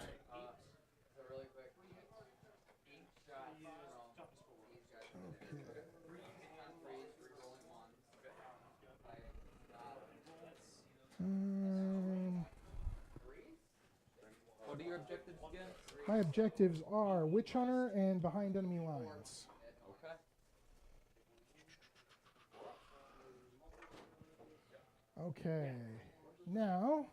What are your objectives again? My objectives are Witch Hunter and behind enemy lines. Okay. Okay, now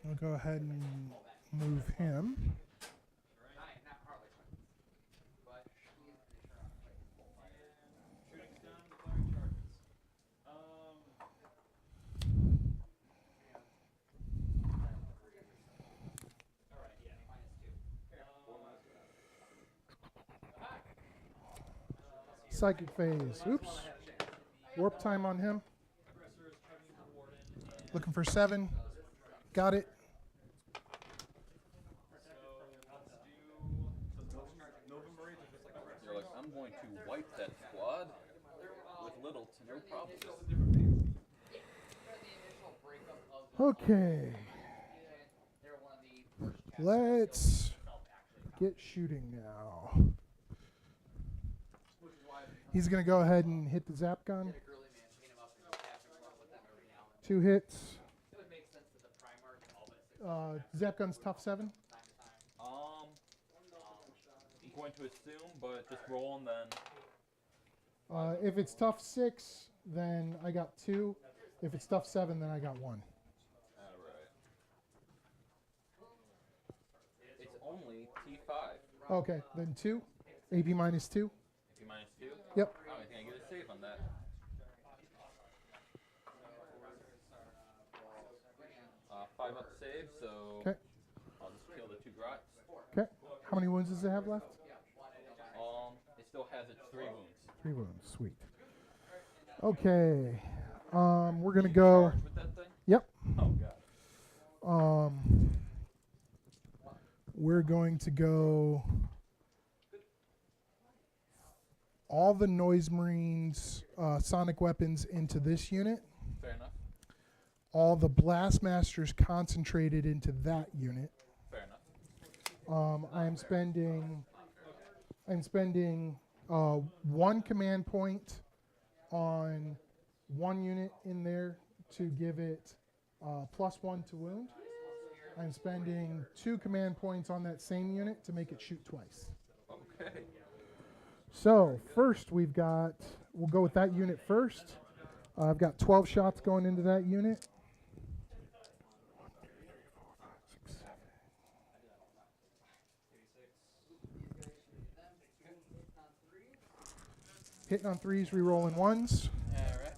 I'll go ahead and move him. Psychic phase. Oops. Warp time on him. Looking for 7. Got it. You're like, I'm going to wipe that squad with little to no problem. Okay. Let's get shooting now. He's going to go ahead and hit the zap gun. 2 hits. Zap gun's tough 7. I'm going to assume, but just roll and then. If it's tough 6, then I got 2. If it's tough 7, then I got 1. Alright. It's only T5. Okay, then 2. AP minus 2. AP minus 2? Yep. Oh, I can't get a save on that. 5 up save, so Okay. I'll just kill the 2 grots. Okay. How many wounds does it have left? It still has its 3 wounds. 3 wounds. Sweet. Okay. We're gonna go. Charge with that thing? Yep. Oh god. We're going to go all the Noise Marines sonic weapons into this unit. Fair enough. All the Blast Masters concentrated into that unit. Fair enough. I'm spending 1 command point on 1 unit in there to give it +1 to wound. I'm spending 2 command points on that same unit to make it shoot twice. Okay. So first we'll go with that unit first. I've got 12 shots going into that unit. 1, 2, 3, 4, 5, 6, 7. Hitting on 3s, re-rolling 1s. Alright.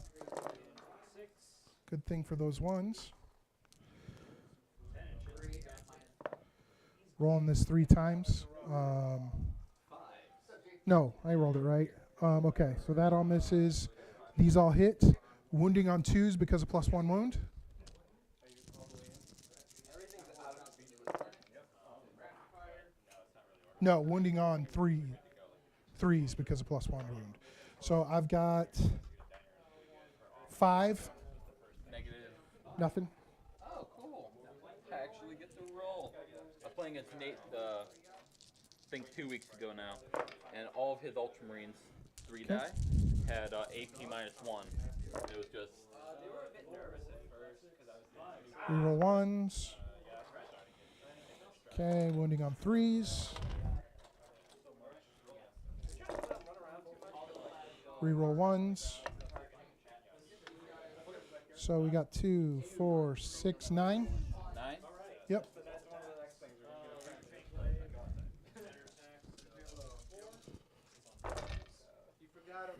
Good thing for those 1s. Rolling this 3 times. No, I rolled it right. Okay, so that all misses. These all hit. Wounding on 2s because of +1 wound. No, wounding on 3s because of +1 wound. So I've got 5. Negative. Nothing. Oh, cool. I actually get to roll. I was playing against Nate, I think 2 weeks ago now, and all of his Ultramarines, 3 die, had AP -1. It was just. They were a bit nervous at first because I was Reroll 1s. Okay, wounding on 3s. Reroll ones. So we got 2, 4, 6, 9. 9. Yep.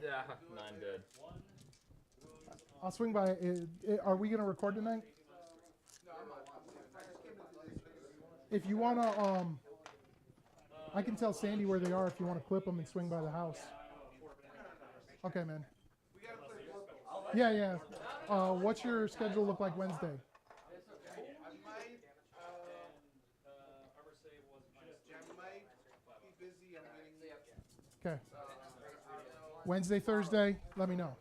Yeah, 9 dead. I'll swing by. Are we gonna record tonight? If you wanna, I can tell Sandy where they are if you want to clip them and swing by the house. Okay, man. Yeah. What's your schedule look like Wednesday? Okay. Wednesday, Thursday, let me know.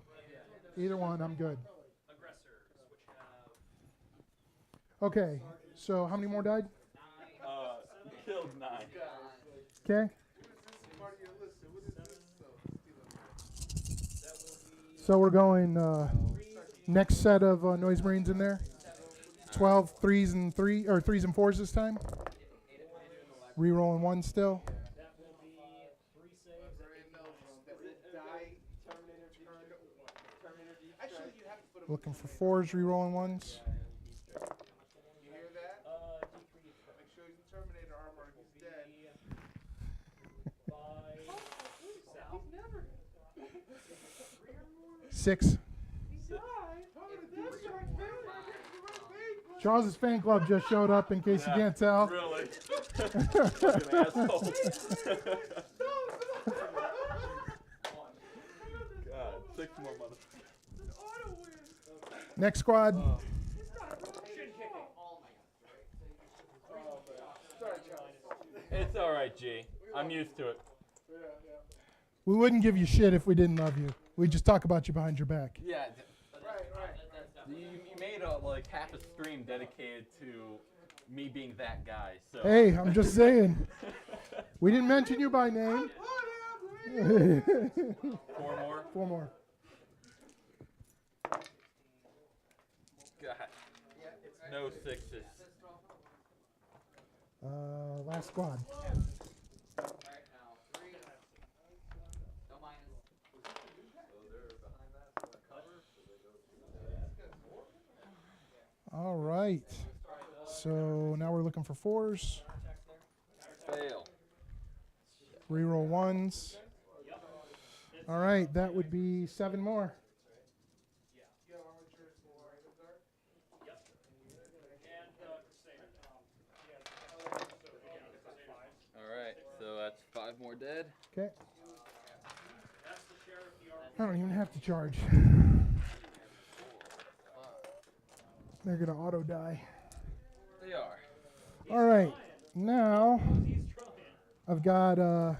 Either one, I'm good. Okay, so how many more died? Killed 9. Okay. So we're going next set of Noise Marines in there. 12 3s and 4s this time. Rerolling 1 still. Looking for 4s, rerolling 1s. You hear that? Make sure he's in Terminator armor. He's dead. 6. Charles's fan club just showed up, in case you can't tell. Really? Fucking asshole. God, 6 more motherfuckers. Next squad. It's alright, G. I'm used to it. We wouldn't give you shit if we didn't love you. We'd just talk about you behind your back. Yeah. You made like half a stream dedicated to me being that guy. So. Hey, I'm just saying. We didn't mention you by name. 4 more? 4 more. God. No 6s. Last squad. All right. So now we're looking for 4s. Fail. Reroll 1s. All right, that would be 7 more. Alright, so that's 5 more dead. Okay. I don't even have to charge. They're going to auto die. They are. All right, now I've got the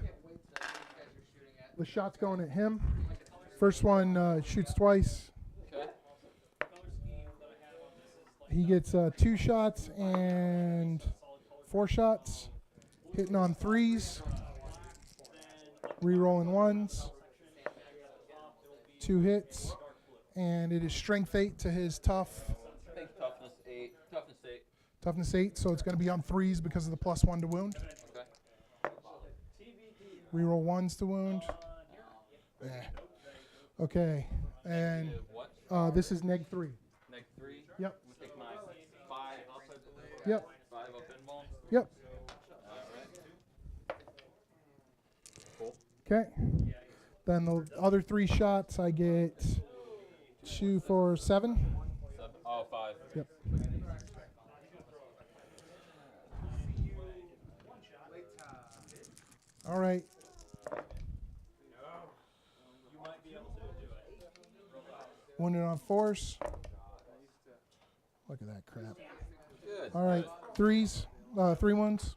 shots going at him. First one shoots twice. Okay. He gets 2 shots and 4 shots. Hitting on 3s. Rerolling 1s. 2 hits. And it is strength 8 to his tough. I think toughness 8. Toughness 8. Toughness 8, so it's going to be on 3s because of the +1 to wound. Okay. Reroll 1s to wound. Okay. And What? this is neg 3. Neg 3? Yep. I'm going to take my 5 outside the Yep. 5 up invuln. Yep. Alright. Cool. Okay. Then the other 3 shots, I get 2 for 7. 7. Oh, 5. Yep. All right. Wounded on 4s. Look at that crap. Good. All right. 3s. 3 ones.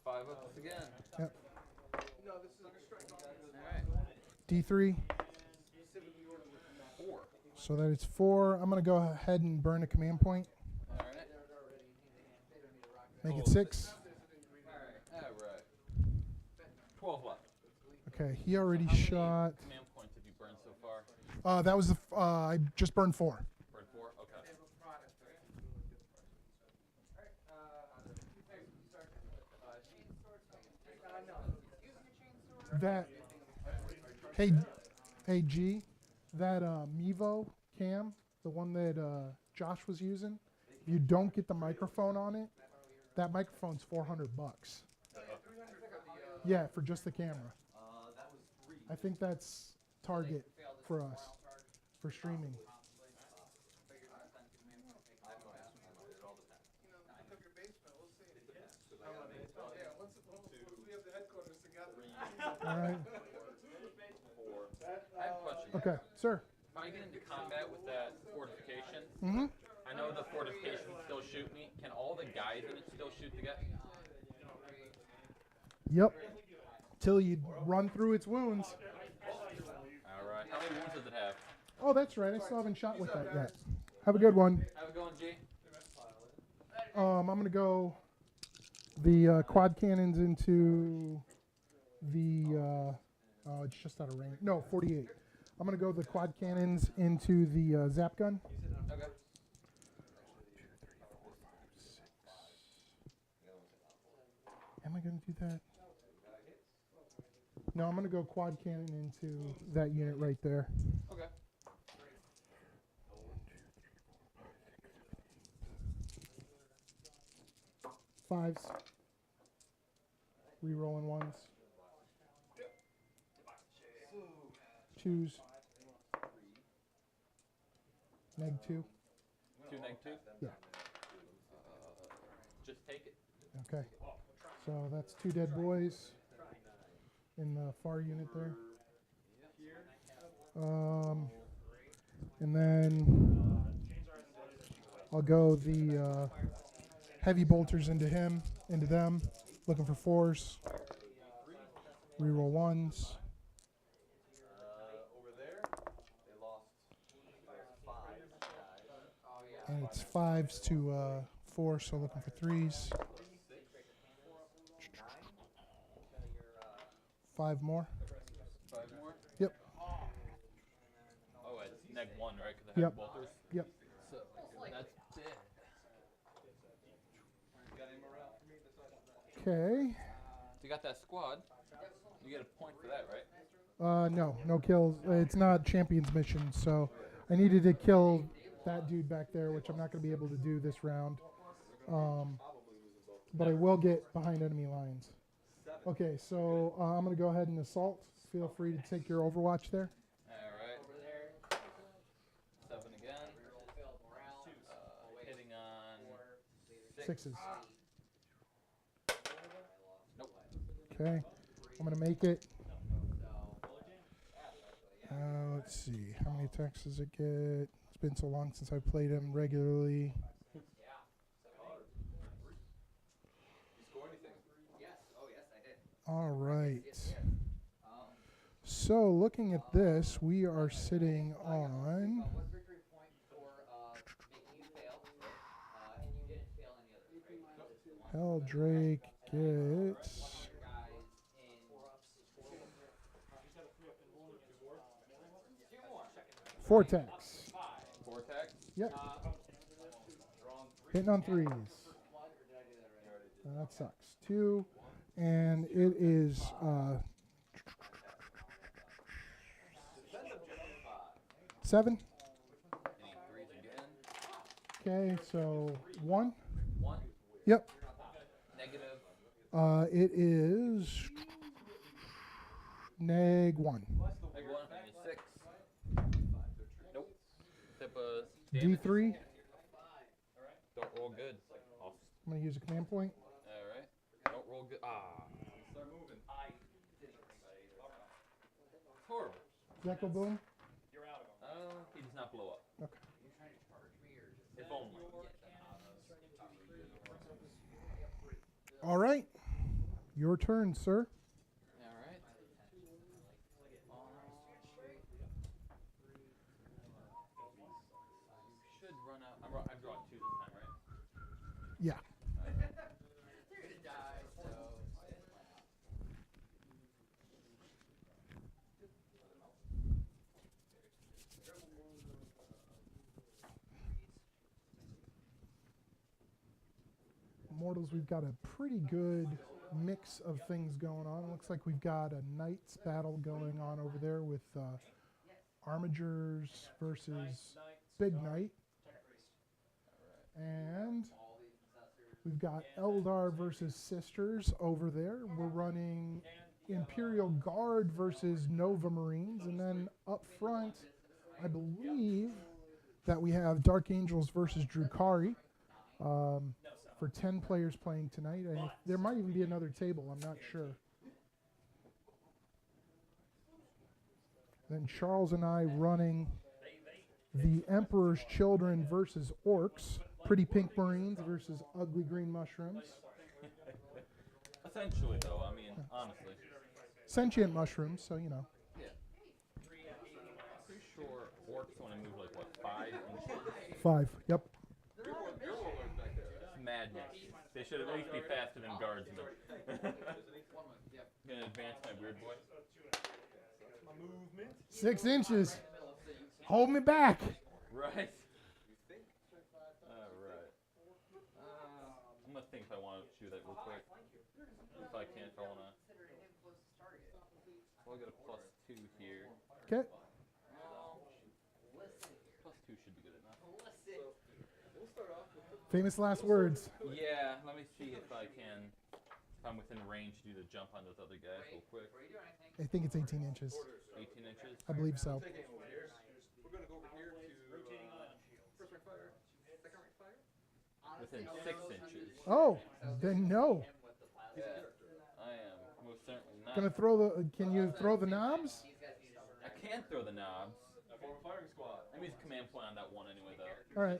5 ups again. Yep. Alright. D3. 4. So that is 4. I'm going to go ahead and burn a command point. Alright. Make it 6. Alright. 12 left. Okay. He already How many shot. command points have you burned so far? That was the. I just burned 4. Burned 4? Okay. That. Hey, Hey G, that Mevo cam, the one that Josh was using, if you don't get the microphone on it, that microphone's $400. Yeah, for just the camera. I think that's target for us for streaming. All right. I have a question. Okay, sir. If I get into combat with that fortification, Mm-hmm. I know the fortification can still shoot me. Can all the guys in it still shoot the guy? Yep. Till you run through its wounds. All right. How many wounds does it have? Oh, that's right. I still haven't shot with that yet. Have a good one. Have it going, G. I'm gonna go the quad cannons into the. Oh, it's just out of range. No, 48. I'm gonna go the quad cannons into the zap gun. Okay. 1, 2, 3, 4, 5, 6. Am I gonna do that? No, I'm gonna go quad cannon into that unit right there. Okay. 5s. Rerolling 1s. 2s. Neg 2. 2 neg 2? Yeah. Just take it. Okay. So that's 2 dead boys in the far unit there. And then I'll go the heavy bolters into them, looking for 4s. Reroll 1s. Over there, they lost 5 guys. And it's 5s to 4, so looking for 3s. 5 more. 5 more? Yep. Oh, it's neg 1, right? Because I have Yep. bolters. Yep. So that's dead. Okay. You got that squad. You get a point for that, right? No kills. It's not champion's mission, so I needed to kill that dude back there, which I'm not going to be able to do this round. But I will get behind enemy lines. Okay, so I'm going to go ahead and assault. Feel free to take your overwatch there. Alright. 7 again. Hitting on 6. 6s. Nope. Okay, I'm going to make it. Let's see, how many attacks does it get? It's been so long since I played him regularly. All right. So looking at this, we are sitting on Drake gets 4 attacks. 4 attacks? Yep. Hitting on 3s. That sucks. 2, and it is 7. Any 3s again? Okay, so 1. 1. Yep. Negative. It is neg 1. Neg 1. And 6. Nope. Except damage. D3. Don't roll good. Awesome. I'm going to use a command point. Alright. Don't roll good. Ah. Start moving. Horrible. Echo boom. He does not blow up. Okay. If only. All right. Your turn, sir. Alright. Should run out. I draw 2 this time, right? Yeah. Mortals, we've got a pretty good mix of things going on. Looks like we've got a Knights battle going on over there with Armigers versus Big Knight. And we've got Eldar versus Sisters over there. We're running Imperial Guard versus Nova Marines. And then up front, I believe that we have Dark Angels versus Drukari for 10 players playing tonight. There might even be another table. I'm not sure. Then Charles and I running the Emperor's Children versus Orcs. Pretty Pink Marines versus Ugly Green Mushrooms. Essentially, though, I mean, honestly. Sentient mushrooms, so you know. Yeah. Pretty sure orcs want to move like, what, 5 inches? 5, yep. It's madness. They should at least be faster than guardsmen. Gonna advance my weird boy. 6 inches. Hold me back. Right. Alright. I'm gonna think if I want to shoot that real quick. If I can, if I want to. Well, I got a +2 here. Okay. +2 should be good enough. Famous last words. Yeah, let me see if I can. If I'm within range to do the jump on those other guys real quick. I think it's 18 inches. 18 inches? I believe so. We're going to go over here to first rank fire, second rank fire. Within 6 inches. Oh, then no. Yeah, I am most certainly not. Gonna throw the. Can you throw the knobs? I can throw the knobs. Form a firing squad. I'm using command point on that one anyway, though. All right.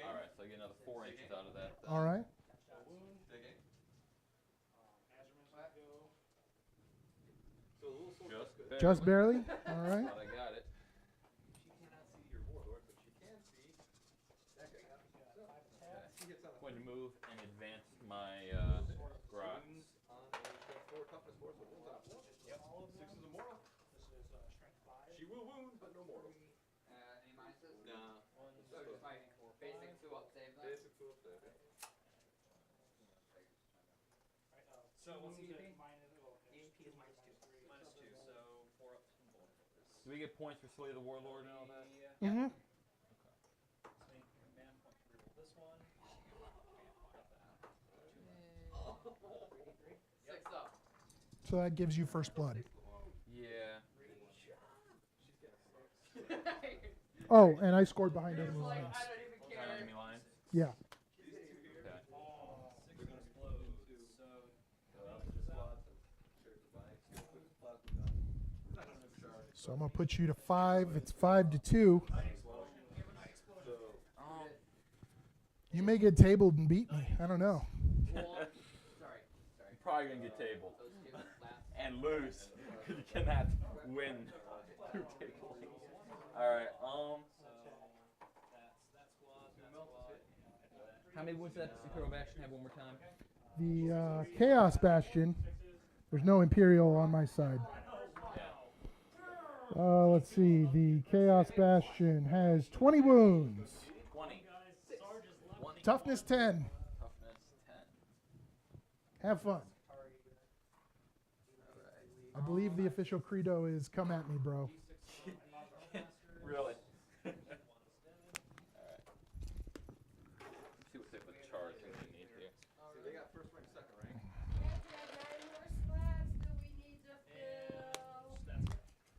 Alright, so I get another 4 inches out of that. All right. Just barely. All right. But I got it. She cannot see your warlord, but she can see that guy. He hits on I'm going to move and advance my grot. on a 4 toughness 4, so wounds on a 4. Yep. 6 is a mortal. She will wound, but no mortal. Any minuses? No. So just my basic 2 up save then? Basic 2 up there. So what's the EP? EP is -2. -2, so 4 up from bonus. Do we get points for Slay the Warlord and all that? Mm-hmm. So you can command point to reroll this one. 6 up. So that gives you first blood. Yeah. Oh, and I scored behind enemy Like, lines. I don't even Behind care. enemy lines? Yeah. Okay. 6 explodes. So I'm gonna put you to 5. It's 5 to 2. You may get tabled and beat me. I don't know. Sorry. I'm probably going to get tabled. Those 2 last. And lose. Because you cannot win through tabling. Alright, how many wounds does that Imperial Bastion have one more time? The Chaos Bastion. There's no Imperial on my side. Let's see. The Chaos Bastion has 20 wounds. 20. 20. Toughness 10. Toughness 10. Have fun. I believe the official credo is "Come at me, bro." Really? Alright. See what type of charge we need here. They got first rank, second rank.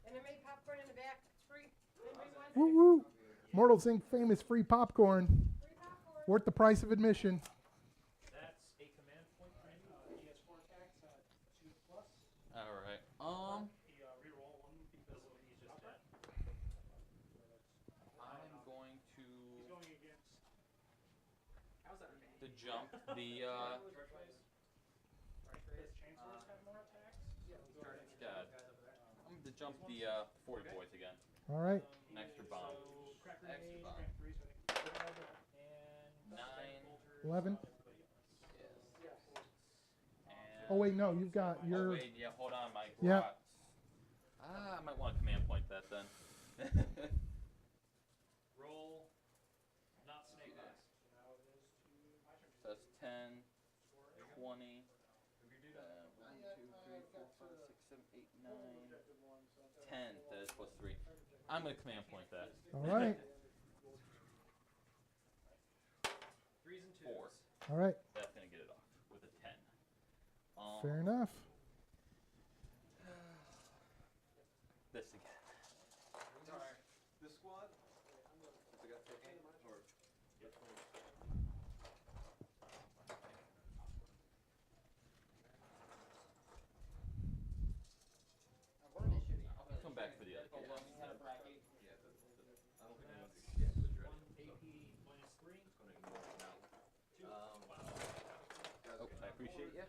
And I made popcorn in the back. It's free. Anybody want Woo woo. Mortals Inc. famous free popcorn. free popcorn? Worth the price of admission. That's a command point. He has 4 attacks, 2+. Alright. He reroll 1 because he's just dead. I'm going to He's going against. the jump the Does Chainsaws have more attacks? God. I'm going to jump the 40 boys again. All right. An extra bomb. So crack Extra grenade, bomb. strength 3, so I think and 9. 11. And Oh wait, no, you've got oh your. wait, yeah, hold on, my Yeah. grots. I might want to command point that then. roll, not snake eyes. So now it is to my turn. So that's 10, 20, 1, 2, 3, 4, 5, 6, 7, 8, 9, 10. That is +3. I'm gonna command point that. All right. 3s and 2s. 4. All right. That's gonna get it off with a 10. Fair enough. This again. Alright. This squad? Since I got taken, or which one? Where are they shooting? I'll come back for the other kid. Yeah, I don't think anyone's yeah, it's ready. AP -3. Just gonna ignore it now. Oh, I appreciate you.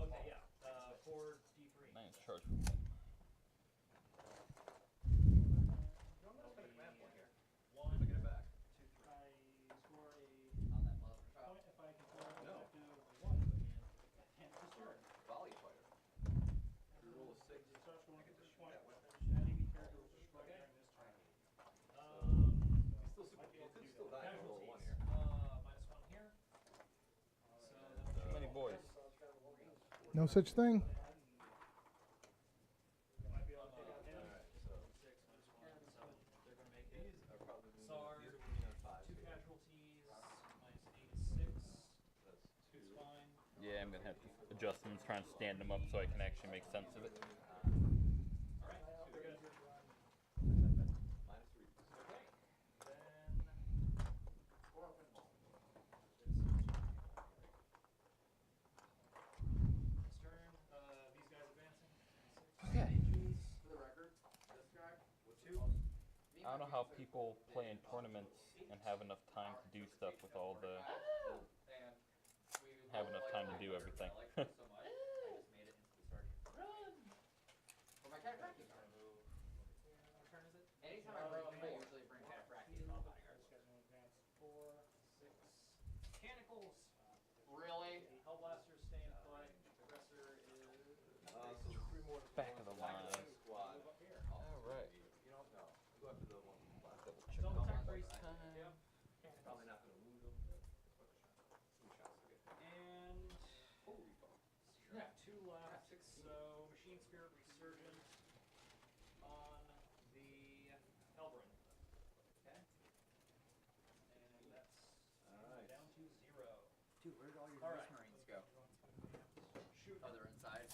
Okay, yeah. 4d3. Nice charge from him. One. Get it back. I score a On that muzzle shot. point if I control an No. effective 1 and disturb. Volley fighter. You roll a 6. Starts going at this point. that way. That enemy character will destroy during this turn. He's still super. Might be He able to could do still that. die for roll 1 Casualties. here. -1 here. So Too many boys. No such thing. might be able to take out him. Alright, so 6 -1. So they're gonna make it. these are probably SAR, these are winning on 5. 2 casualties. -8 is 6. That's 2. It's fine. Yeah, I'm gonna have to adjustments, trying to stand them up so I can actually make sense of it. Alright, they're good. -3. Okay. Then this turn, these guys advancing. Okay. For the record, this guy, What's 2. I don't know how people play in tournaments and have enough time to do stuff with all the. and we Have enough time to do everything. I like this so much. I just made it into the sergeant. For my cataphractic card. What turn is it? Anytime I bring one, I usually bring cataphractic as my bodyguard. This guy's gonna advance 4, 6. Mechanicals. Really? Hellblasters stay in play. Aggressor is. So 3 more. Back of the line. Squad. Move up here. Alright. You know, no. Go after the one from last. Double Still check. attack race time. time. Probably not gonna wound them. Two shots. Okay. And Holy fuck. yeah, 2 left. So Machine Spirit Resurgent on the Elbrin. Okay. And that's Alright. down to 0. Dude, where did all your All Ghost right. Marines go? Shoot. Oh, they're inside.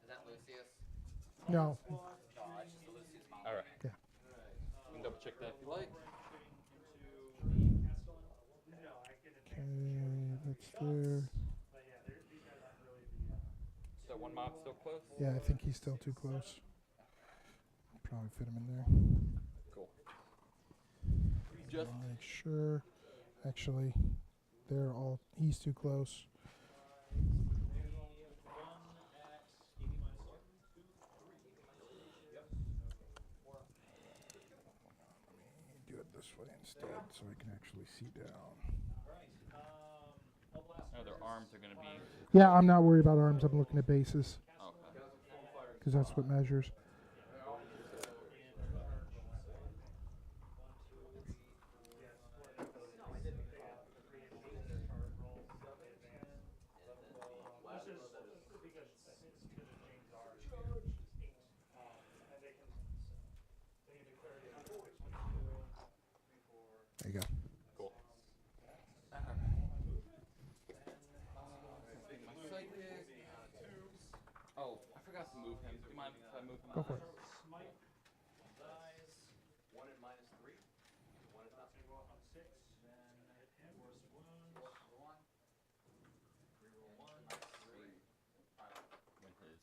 Is that Lucius? No. Squad No, it's just the Lucius model. Alright. Okay. Alright. You can double check that if you like. Shooting into the Castellan. No, I can Okay, that's there. But yeah, these guys aren't really the. Is that one mob still close? Yeah, I think he's still too close. Probably fit him in there. Cool. Just Make sure. Actually, they're all. He's too close. Do it this way instead, so I can actually see down. oh, their arms are gonna be. Yeah, I'm not worried about arms. I'm looking at bases Okay. because that's what measures. There you go. Cool. My psychic. Oh, I forgot to move him. Do you mind if I move him? Go for it. Smite dies. 1 and -3. 1 is not. Go off on 6. Then hit him. Worst wounds. One. Reroll 1. With his.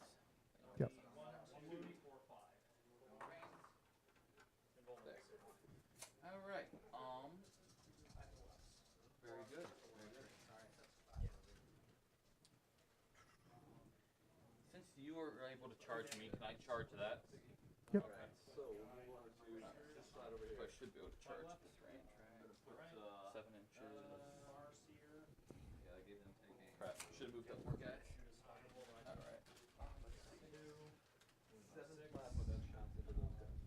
Yep. 1, 2, 4, 5. Marines. Involved. Alright. Very good. Very good. Since you were able to charge me, can I charge that? Yep. Alright, so we want to do this side over here. I should be able to charge this range, Put, right? 7 inches. Farseer. yeah, I gave them 10 Crap. Should have moved up more guys. Alright. 7 plasma gun shots into those guys.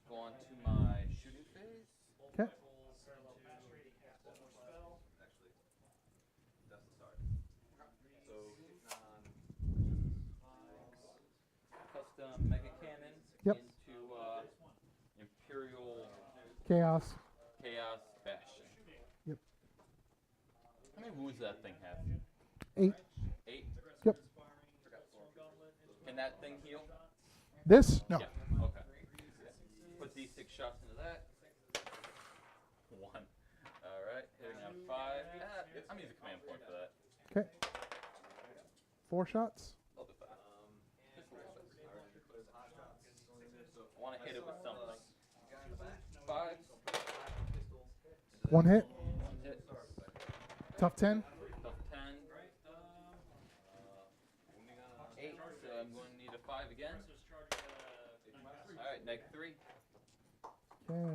Go on to my shooting phase. Chaos. Chaos Bastion. Yep. How many wounds does that thing have? 8. 8? Yep. Can that thing heal? This? No. Yeah. Okay. Put these 6 shots into that. 1. Alright, hitting on 5. I'm using command point for that. Okay. 4 shots. I'll do 5. Just a little bit. I want to hit it with something. 5. 1 hit. 1 hit. Tough 10. Tough 10. 8, so I'm going to need a 5 again. Alright, -3. Okay.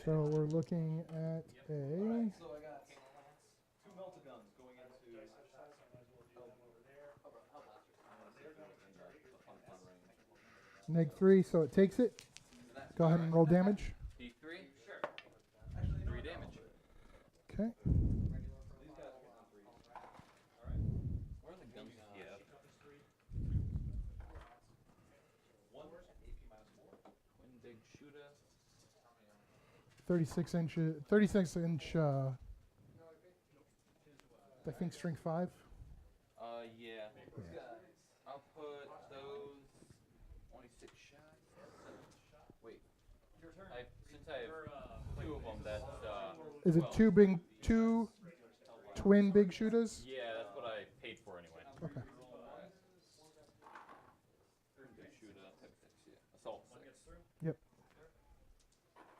So we're looking at a So I got 2 meltaguns going into -3, so it takes it. Go ahead and roll damage. D3? Sure. 3 damage. Okay. Where are the guns? Yeah. 1 AP Twin big shooter. 36-inch, I think strength 5. Yeah. I'll put those 26 shots. Wait. Since I have 2 of them, that's Is it 12. 2 twin big shooters? Yeah, that's what I paid for anyway. Okay. Big shooter, type 6, yeah. Assault 6. Yep.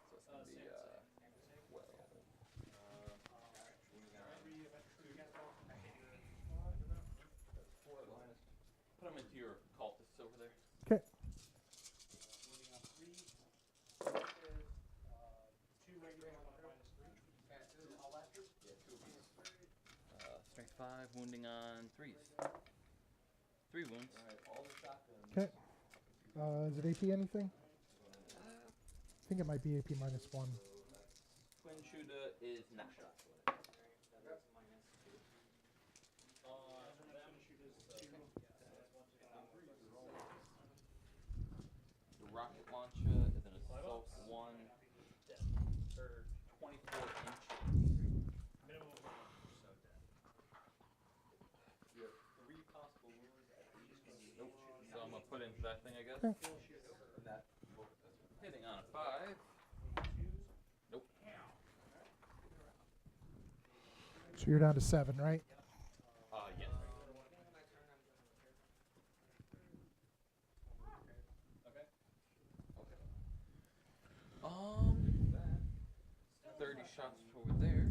So it's gonna be 12. Put them into your cultists over there. Okay. Strength 5, wounding on 3s. 3 wounds. Okay. Is it AP anything? I think it might be AP -1. Twin shooter is not. The rocket launcher is an assault 1, or 24 inches. You have 3 possible wounds at each. Nope. So I'm gonna put into that thing, I guess. Okay. And that Hitting on a 5. Nope. So you're down to 7, right? Yes. Okay. 30 shots over there.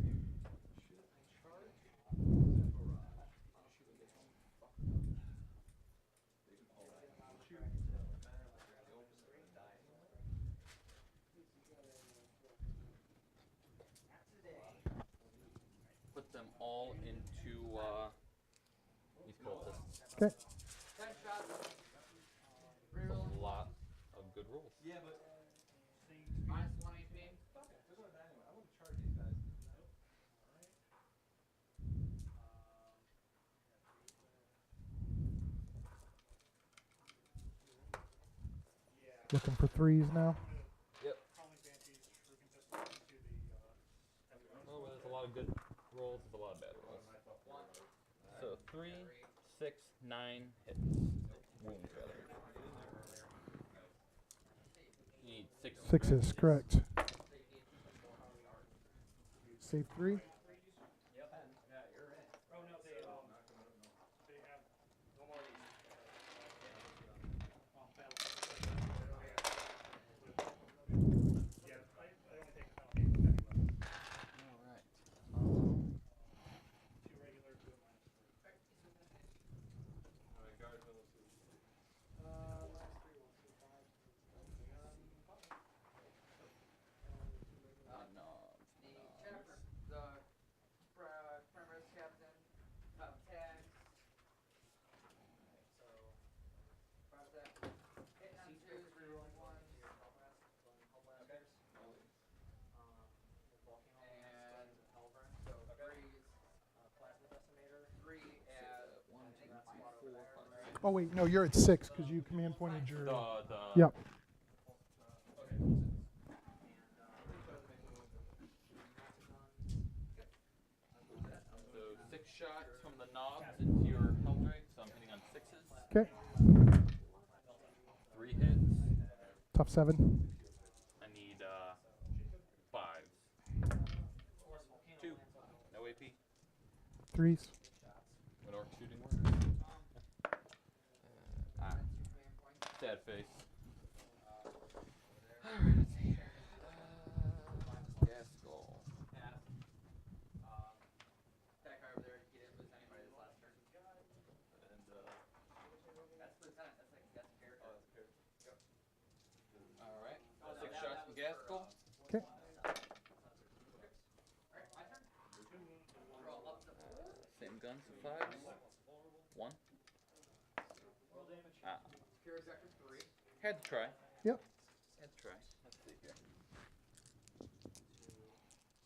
Put them all into these cultists. Okay. It's a lot of good rolls. Yeah, but -1 AP. I wouldn't charge these guys. Looking for 3s now. Yep. Oh, well, there's a lot of good rolls, there's a lot of bad rolls. So 3, 6, 9 hits. Wounds, rather. You need 6 6s, correct. Save 3. Oh no, they have no more of these. Yeah, I only take a penalty. Alright. 2 regular, 2 -3. The Primaris Captain, top tags. So, how's that? Hitting on 2s, rerolling 1s. And so 3s, plasma decimator. 3 at 1, 2, 3, 4, 5, 6. Oh, wait, no, you're at 6 because you command pointed your. The Yep. shots from the knobs into your Heldrake, so I'm hitting on 6s. Okay. 3 hits. Tough 7. I need 5s. 2. No AP. 3s. When orc shooting works. Sad face. Alright, let's see here. Gaskell. That guy over there, he didn't lose anybody this last turn. And That's lieutenant. That's a character. Yep. Alright. 6 shots from Gaskell. Okay. Alright, my turn. Roll up the Same guns, 5s. 1. Secure Executive 3. Had to try. Yep. Had to try. Let's see here.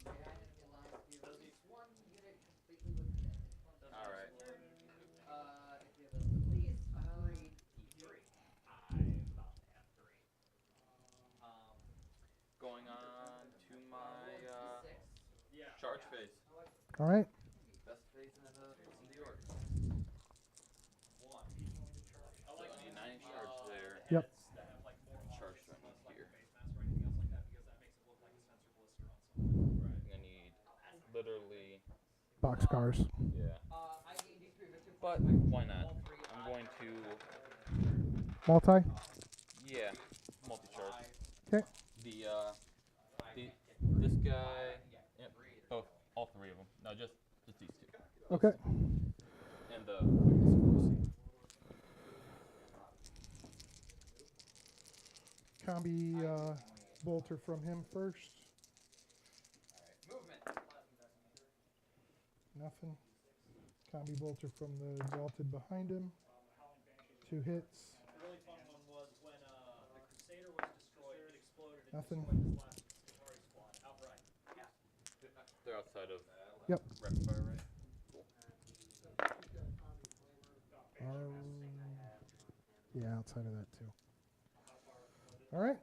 Behind enemy lines, you release 1 unit completely within damage. Alright. If you have a release, 3 Going on to my 6. charge phase. All right. Best phase in the org. So I need 9 charge there. Yep. Charge threat here. I'm gonna need literally, Boxcars. yeah. I gain D3 victim. But why not? I'm going to, Multi. yeah, multi-charge. Okay. This guy, yep, both, all 3 of them. No, just these 2. Okay. And the Combi bolter from him first. Movement. Nothing. Combi bolter from the vaulted behind him. 2 hits. The really fun one was when the Crusader was destroyed, it exploded and Nothing. destroyed this last Centauri squad outright. they're outside of Yep. rapid fire, right? Cool. Yeah, outside of that too. All right.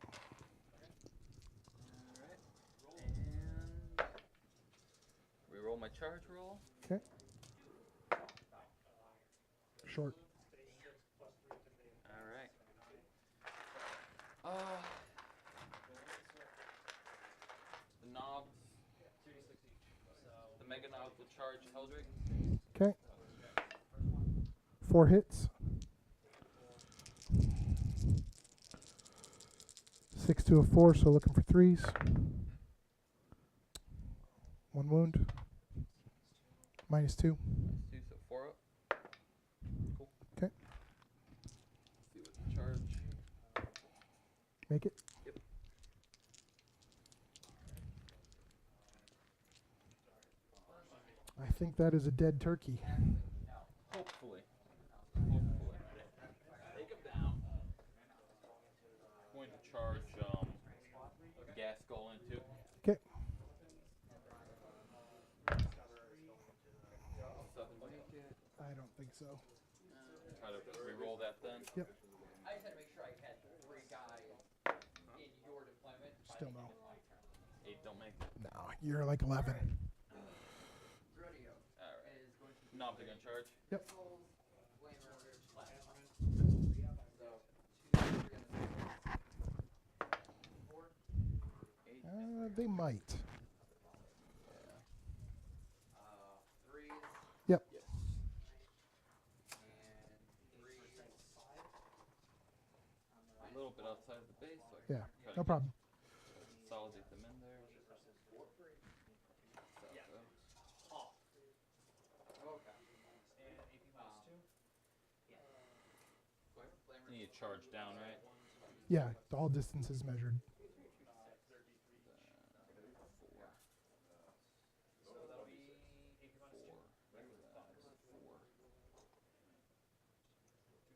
And re-roll my charge roll. Okay. Short. All right. The knobs. The mega knobs will charge Heldrake. Okay. 4 hits. 6 to a 4, so looking for 3s. 1 wound. -2. 2, so 4 up. Cool. Okay. See what the charge. Make it. Yep. I think that is a dead turkey. Hopefully. Hopefully. Take him down. Going to charge Gaskell into. Okay. 7 make it. I don't think so. Try to re-roll that then. Yep. I just had to make sure I had 3 guys in your deployment. Still no. 8 don't make it. No, you're like 11. Rodeo Alright. is going to Knobs are gonna charge. Yep. Flamer slash. So 2, 3 on the 4. They might. 3s. Yep. Yes. And 3, 6. A little bit outside of the base, so I can Yeah. try No to problem. consolidate them in there. Okay. And AP -2. I need to charge down, right? Yeah, all distances measured. 4. So that'll be AP -2. 4.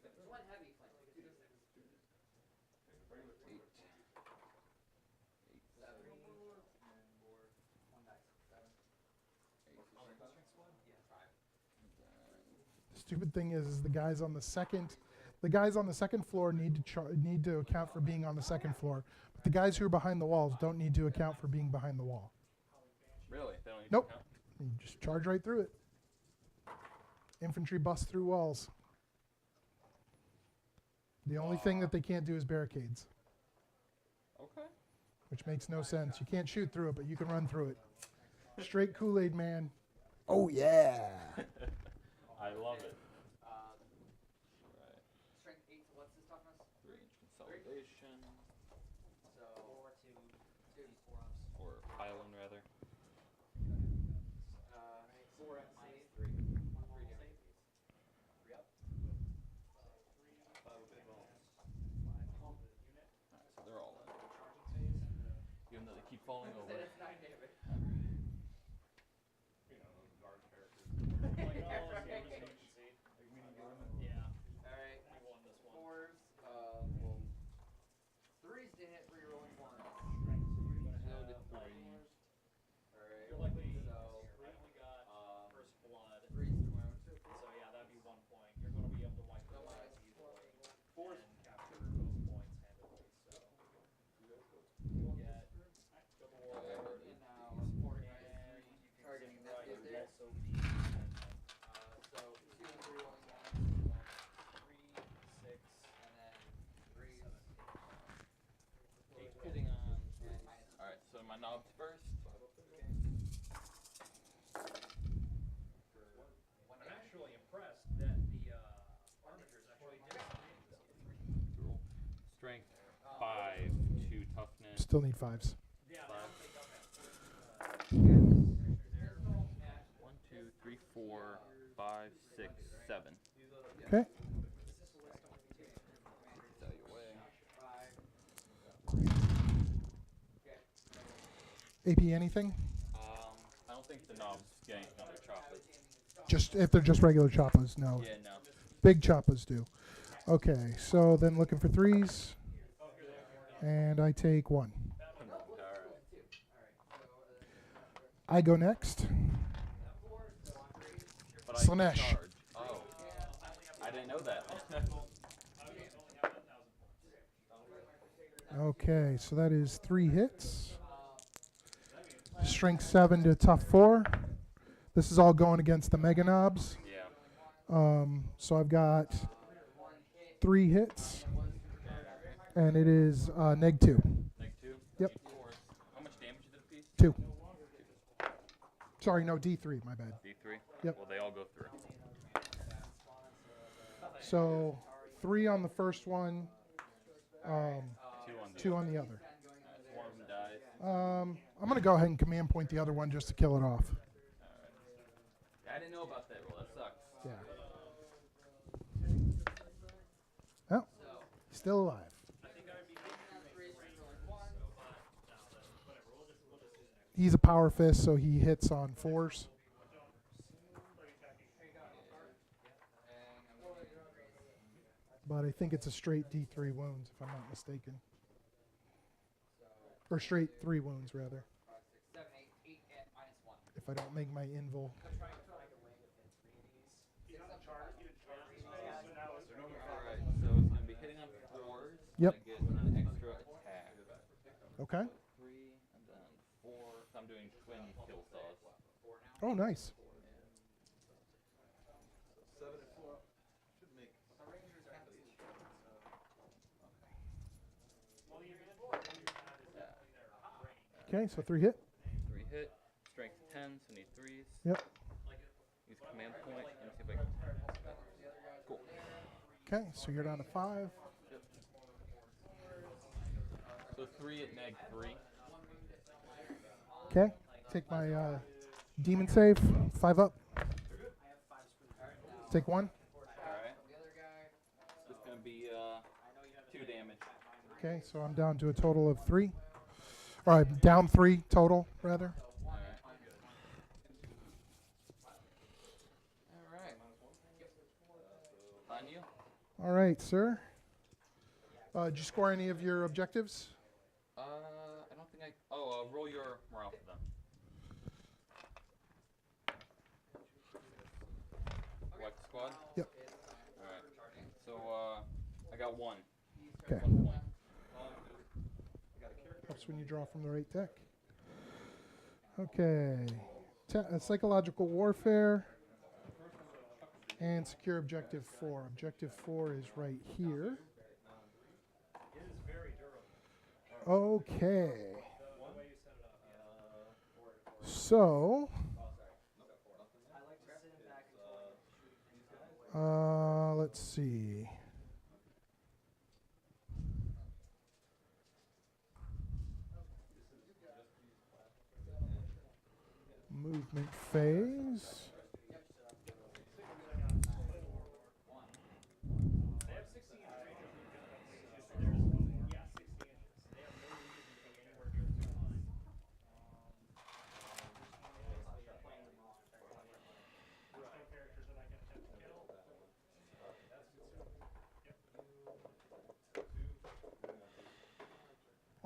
There's 1 heavy flank. 2 to 6. 8. 7. 1 dice. 7. 8. Yeah, 5. Stupid thing is the guys on the second floor need to account for being on the second floor. But the guys who are behind the walls don't need to account for being behind the wall. Really? They don't need Nope. to count? You just charge right through it. Alright. Infantry bust through walls. The only thing that they can't do is barricades, Okay. which makes no sense. You can't shoot through it, but you can run through it. Straight Kool-Aid man. Oh, yeah. I love it. Right. Right. Strength 8, so what's his toughness? 3-inch consolidation. So 4 to 2 4-ups. Or island, rather. 4 at minus 3. 3 damage apiece. 3 up. 5 big bones. Alright, so they're all in. Even though they keep falling over. That's 9 damage. Alright. 4s. Well, 3s to hit for your rolling 1. No to 3. Alright. You're likely, So, we only got first blood. 3s to my own 2. So yeah, that'd be 1 point. You're going to be able to wipe those out easily. 4s. And capture those points handily. So you'll get double war. And now, 4 guys. Targeting this Right, dude you'll there. also be So, 2 and 3 rolling 1. 3, 6, And then 3s. Hitting on. And minus Alright, so my knobs first. I'm actually impressed that the arbiters actually did something this year. Roll. Strength 5 to toughness. Still need 5s. Yeah, 1, 2, 3, 4, 5, 6, 7. Okay. Get out of your way. AP anything? I don't think the knobs get anything on their choppers. Just if they're just regular choppas, no. Yeah, no. Big choppas do. Okay, so then looking for 3s. And I take 1. Alright. I go next. But Slanesh. I charge. Oh. I didn't know that. Okay, so that is 3 hits. Strength 7 to tough 4. This is all going against the mega knobs. Yeah. So I've got 3 hits, and it is neg 2. Neg 2? Yep. How much damage did it piece? 2. Sorry, no, D3, my bad. D3? Yep. Well, they all go through. So 3 on the first one, 2 on the 2 on the other. Alright, so one of them dies. I'm going to go ahead and command point the other one just to kill it off. Alright. Yeah, I didn't know about that roll. That sucks. Yeah. Oh, still alive. He's a power fist, so he hits on 4s. But I think it's a straight D3 wounds, if I'm not mistaken. Or straight 3 wounds, rather. 7, 8 at minus 1. If I don't make my invul. Alright, so it's going to be hitting on 4s. Yep. I get an extra attack. Okay. 3 and then 4. So I'm doing twin kill saws. Oh, nice. 7 and 4 should make. Okay, so 3 hit. 3 hit. Strength 10, so need 3s. Yep. Use command point. Let me see if I can. Cool. Okay, so you're down to 5. So 3 at neg 3. Okay, take my demon save. 5 up. Take 1. Alright. So it's going to be 2 damage. Okay, so I'm down to a total of 3. Or I'm down 3 total, rather. Alright. Alright. On you. All right, sir. Did you score any of your objectives? I don't think I. Oh, roll your morale for them. Wipe the squad? Yep. Alright. So, I got 1. Okay. 1 point. Helps when you draw from the right deck. Okay. Psychological warfare. And secure objective 4. Objective 4 is right here. Okay. So, let's see. Movement phase.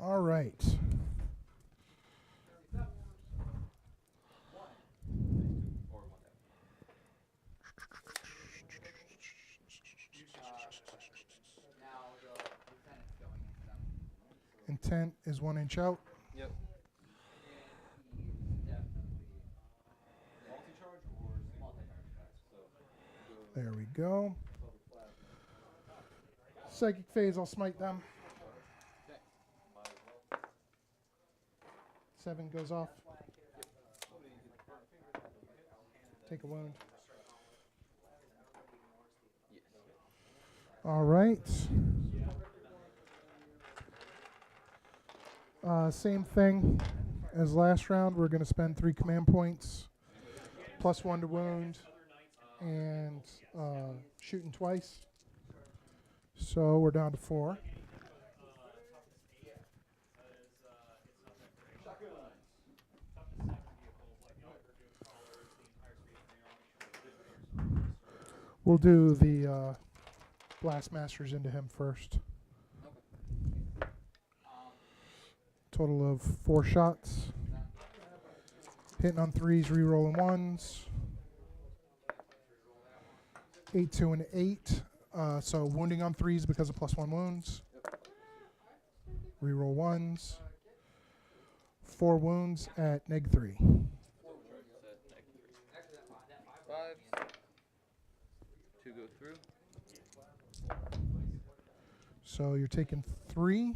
All right. Now the lieutenant's going into them. Intent is 1 inch out. Yep. And he's definitely Multi-charge or multi-charge? There we go. Psychic phase, I'll smite them. 7 goes off. Take a wound. All right. Same thing as last round. We're going to spend 3 command points, +1 to wound, and shooting twice. So we're down to 4. We'll do the blast masters into him first. Total of 4 shots. Hitting on 3s, rerolling 1s. 8, 2, and 8. So wounding on 3s because of +1 wounds. Reroll 1s. 4 wounds at -3. 5. 2 go through. So you're taking 3.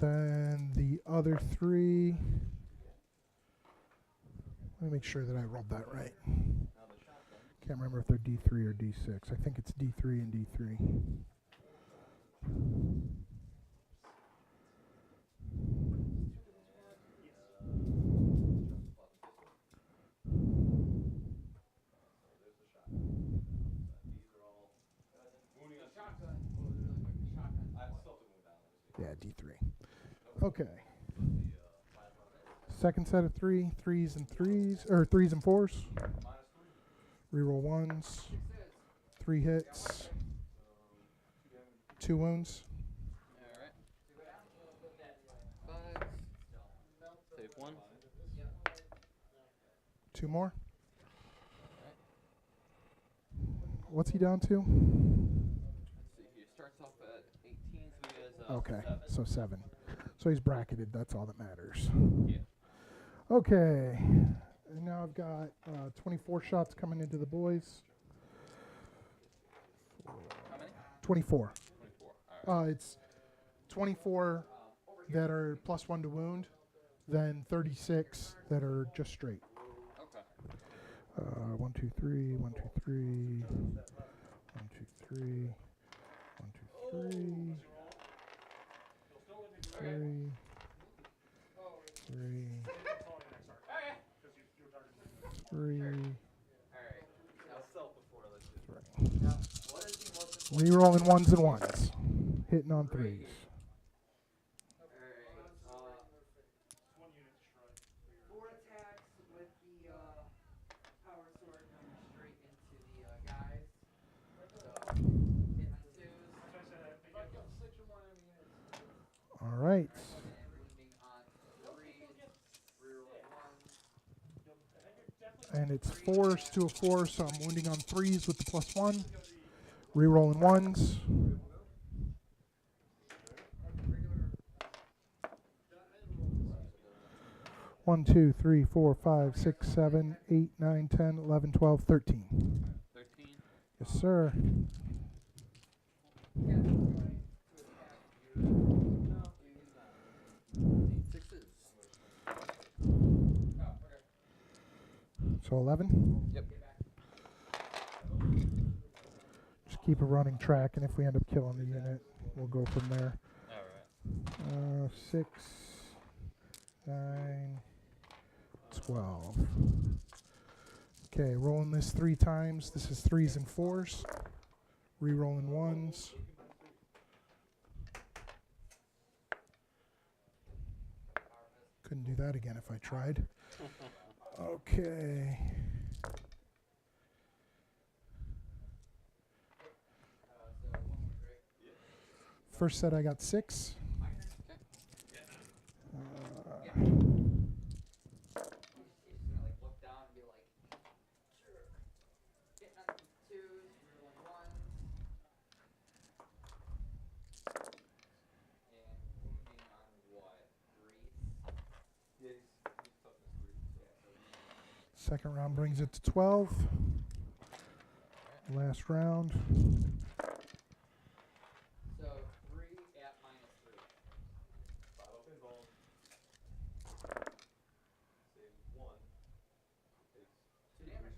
Then the other 3. Let me make sure that I rolled that right. Can't remember if they're D3 or D6. I think it's D3 and D3. Yeah, D3. Okay. Second set of 3, 3s and 3s, or 3s and 4s. Reroll 1s. 3 hits. 2 wounds. Alright. 5. Save 1. 2 more. What's he down to? Let's see, he starts off at 18, so he has Okay, 7. so 7. So he's bracketed. That's all that matters. Yeah. Okay. And now I've got 24 shots coming into the boys. How many? 24. 24. Alright. It's 24 that are +1 to wound, then 36 that are just straight. Okay. 1, 2, 3, 1, 2, 3, 1, 2, 3, 1, 2, 3, 3, 3, 3. Rerolling 1s and 1s. Hitting on 3s. Four attacks with the power sword going straight into the guys. So hitting on 2s. All right. And wounding on 3s. Reroll 1s. And it's 4s to a 4, so I'm wounding on 3s with the +1. Rerolling 1s. 1, 2, 3, 4, 5, 6, 7, 8, 9, 10, 11, 12, 13. 13. Yes, sir. Sixes. So 11. Yep. Just keep a running track, and if we end up killing the unit, we'll go from there. All right. 6, 9, 12. Okay, rolling this 3 times. This is 3s and 4s. Re-rolling 1s. Couldn't do that again if I tried. Okay. First set I got 6. Look down and be like, sure. Getting on some twos, reeling ones. And wounding on what? 3s? Second round brings it to 12. Last round. So 3 at -3. Two damage.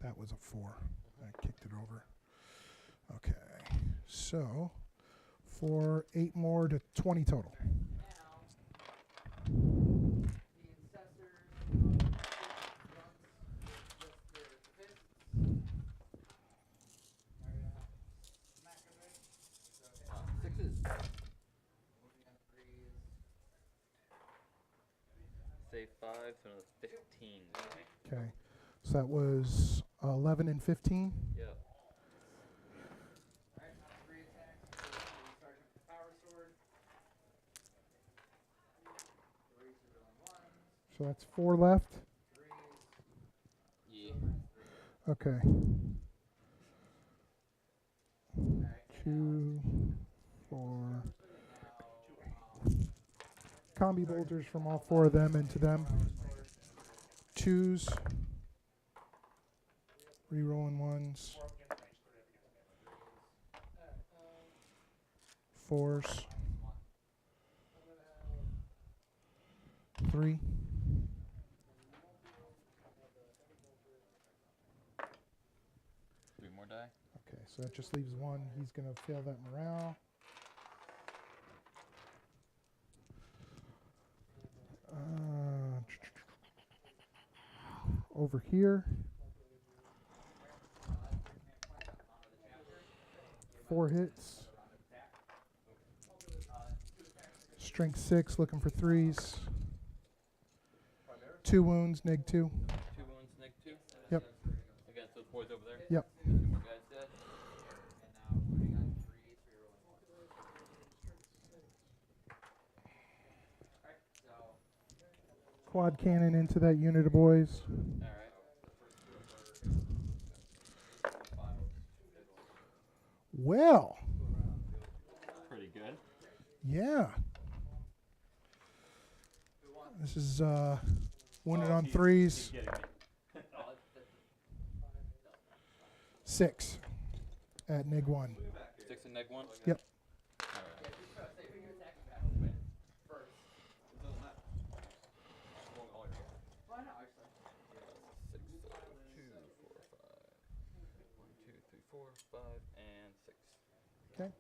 That was a 4. I kicked it over. Okay. So, 4, 8 more to 20 total. Now, the incessors of grunts with just their fists are gonna smack a bit. So Sixes. moving on 3s. Say 5, so another 15. Okay. So that was 11 and 15. Yep. Alright, 3 attacks. Sergeant with power sword. 3s reeling ones. So that's 4 left. 3s. Yeah. Okay. Alright, 2, 4. now, Combi bolters from all 4 of them into them. 2s. Rerolling 1s. 4s. 3. Three more die. Okay, so that just leaves 1. He's going to fail that morale. Over here. 4 hits. Strength 6, looking for 3s. 2 wounds, neg 2. 2 wounds, neg 2. Yep. Against those boys over there. Yep. 2 more guys dead. and now moving on 3s, rerolling ones. Alright, so Quad cannon into that unit of boys. All right. Well, Pretty good. yeah. This is wounded on He's 3s. getting me. 6 at neg 1. 6 and neg 1. Yep. All right. yeah, just try to say if we can attack him back with first. Why not? Actually. 6, 2, 4, 5. 1, 2, 3, 4, 5, and 6. Okay.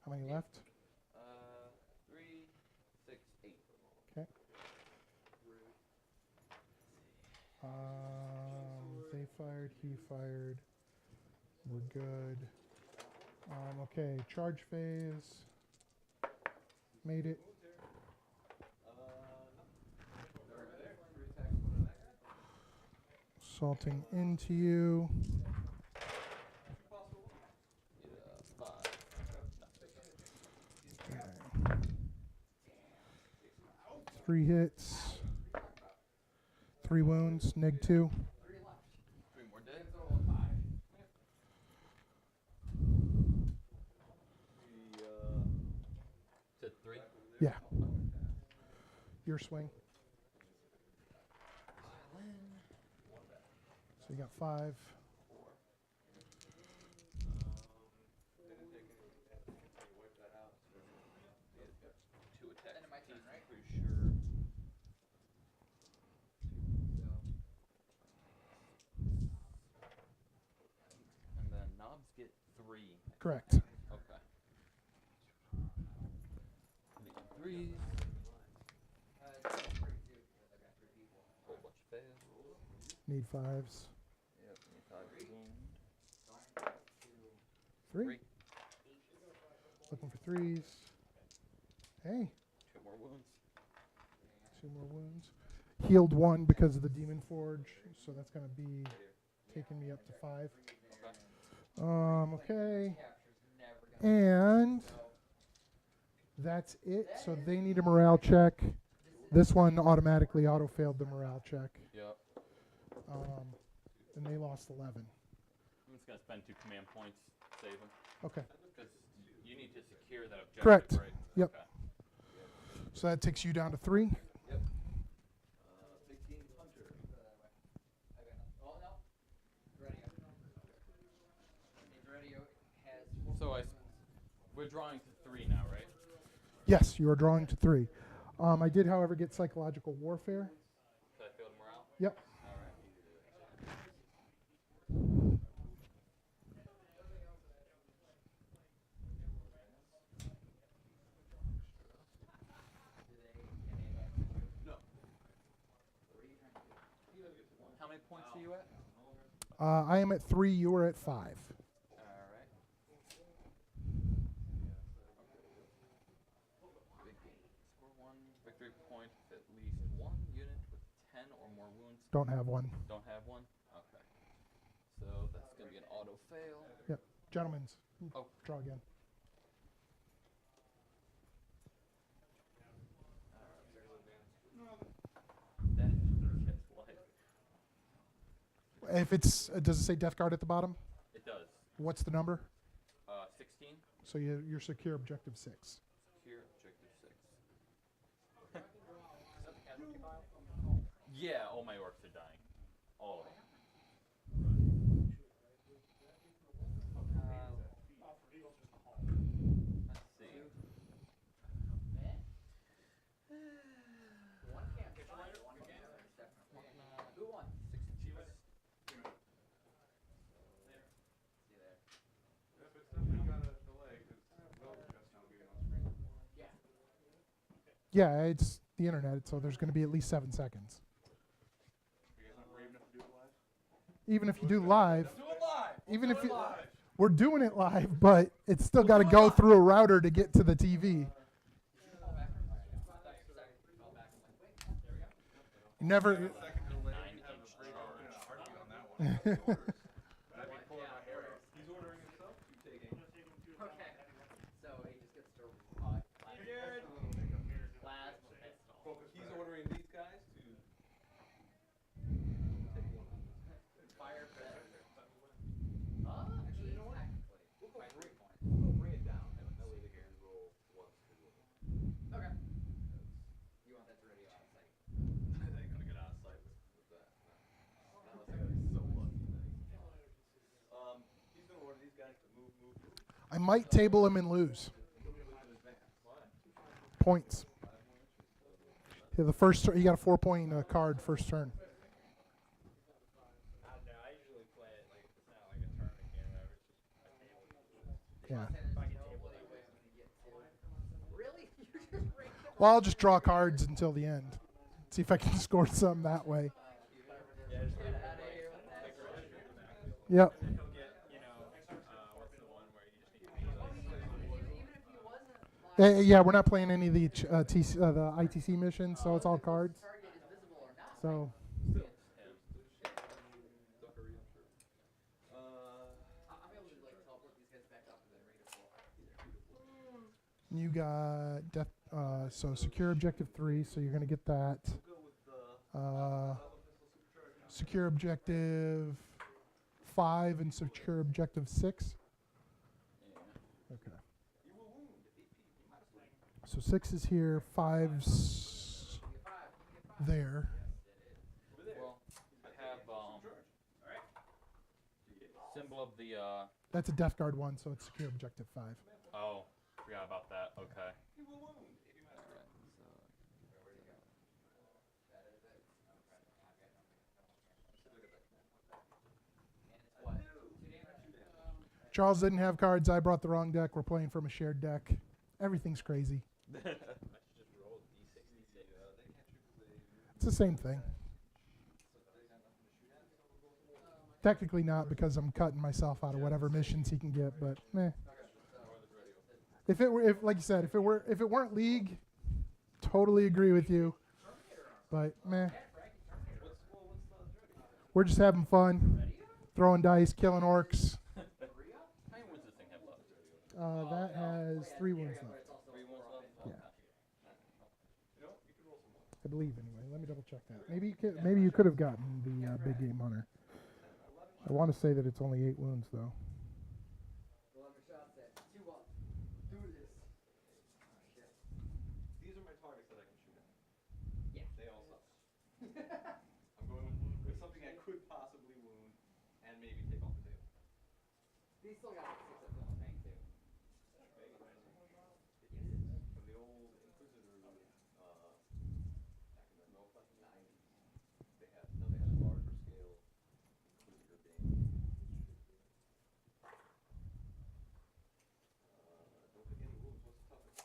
How many left? 3, 6, 8. Okay. They fired, he fired. We're good. Okay, charge phase. Made it. Salting into you. Yeah, 5. Okay. 3 hits. 3 wounds, neg 2. 3 more dead. Said 3. Yeah. Your swing. So you got 5. Two attacks. End of my turn, right? Pretty sure. And then knobs get 3. Correct. Okay. The 3s. It's pretty too, because I got 3 people. Whole bunch of fails. Need 5s. Yep. 5 wound. 3. Looking for 3s. Hey, 2 more wounds. 2 more wounds. Healed 1 because of the Demon Forge, so that's going to be taking me up to 5. Okay. And that's it. So they need a morale check. This one automatically auto-failed the morale check. Yep. And they lost 11. I'm just gonna spend 2 command points, save them, Okay. because you need to secure that objective, Correct. right? Yep. Okay. So that takes you down to 3. Yep. Big King Hunter. Oh, no. Radio. His radio has So we're drawing to 3 now, right? Yes, you are drawing to 3. I did, however, get psychological warfare. So I failed morale. Yep. All right. How many points are you at? I am at 3. You are at 5. All right. Big game. Score 1 victory point with at least 1 unit with 10 or more wounds. Don't have one. Don't have one? Okay. So that's going to be an auto fail. Yep. Gentlemen's. Oh. Draw again. That gets life. If it's, does it say Death Guard at the bottom? It does. What's the number? 16. So you're secure objective 6. Secure objective 6. Yeah, all my orcs are dying. All of them. Let's see. one can't fish, one can't fish, definitely. Who won? 6 achievers. Yeah, it's the internet, so there's going to be at least 7 seconds. Even if you do live, even if you, we're doing it live, but it's still got to go through a router to get to the TV. Never. 9-inch charge. Okay. So he just gets to last pistol. He's ordering these guys to take one. Fire better. Actually, technically. By 3 points. We'll bring it down. That way they can roll once. Okay. You want that radio out of sight. They're gonna get out of sight with that. That was so lucky. He's gonna order these guys to move. I might table him and lose points. Yeah, the first you got a 4-point card first turn. I don't know. I usually play it like it's not like a tournament game. Whatever. It's just a table. Yeah. If I get table that way, Really? You just ranked up? Well, I'll just draw cards until the end. See if I can score some that way. yeah, just Get out of here with that. Yep. And he'll get, what's the one where you just need to be Even if he wasn't live, Yeah, we're not playing any of the the ITC missions, so it's all cards. target is visible or not. So I'm able to like teleport these guys back up and then redeploy. you got so secure objective 3, so you're gonna get that. Secure objective 5 and secure objective 6. Okay. So 6 is here, 5's there. Well, I have model of the, That's a Death Guard 1, so it's secure objective 5. oh, forgot about that, okay. Charles didn't have cards. I brought the wrong deck. We're playing from a shared deck. Everything's crazy. It's the same thing. Technically not, because I'm cutting myself out of whatever missions he can get, but meh. If like you said, if it weren't League, totally agree with you. But meh. We're just having fun, throwing dice, killing orcs. How many wounds does this thing have left? That has 3 wounds left. 3 wounds left? Yeah. Okay. I believe anyway. Let me double check that. Maybe you could have gotten the big game hunter. I want to say that it's only 8 wounds though. These are my targets that I can shoot at. Yeah. They all suck. I'm going with something I could possibly wound and maybe take off the table. These still got like 6 of them on the bank too. From the old Inquisitor, back in the 90s, they had a larger scale Inquisitor game. Don't take any wounds. What's the toughest?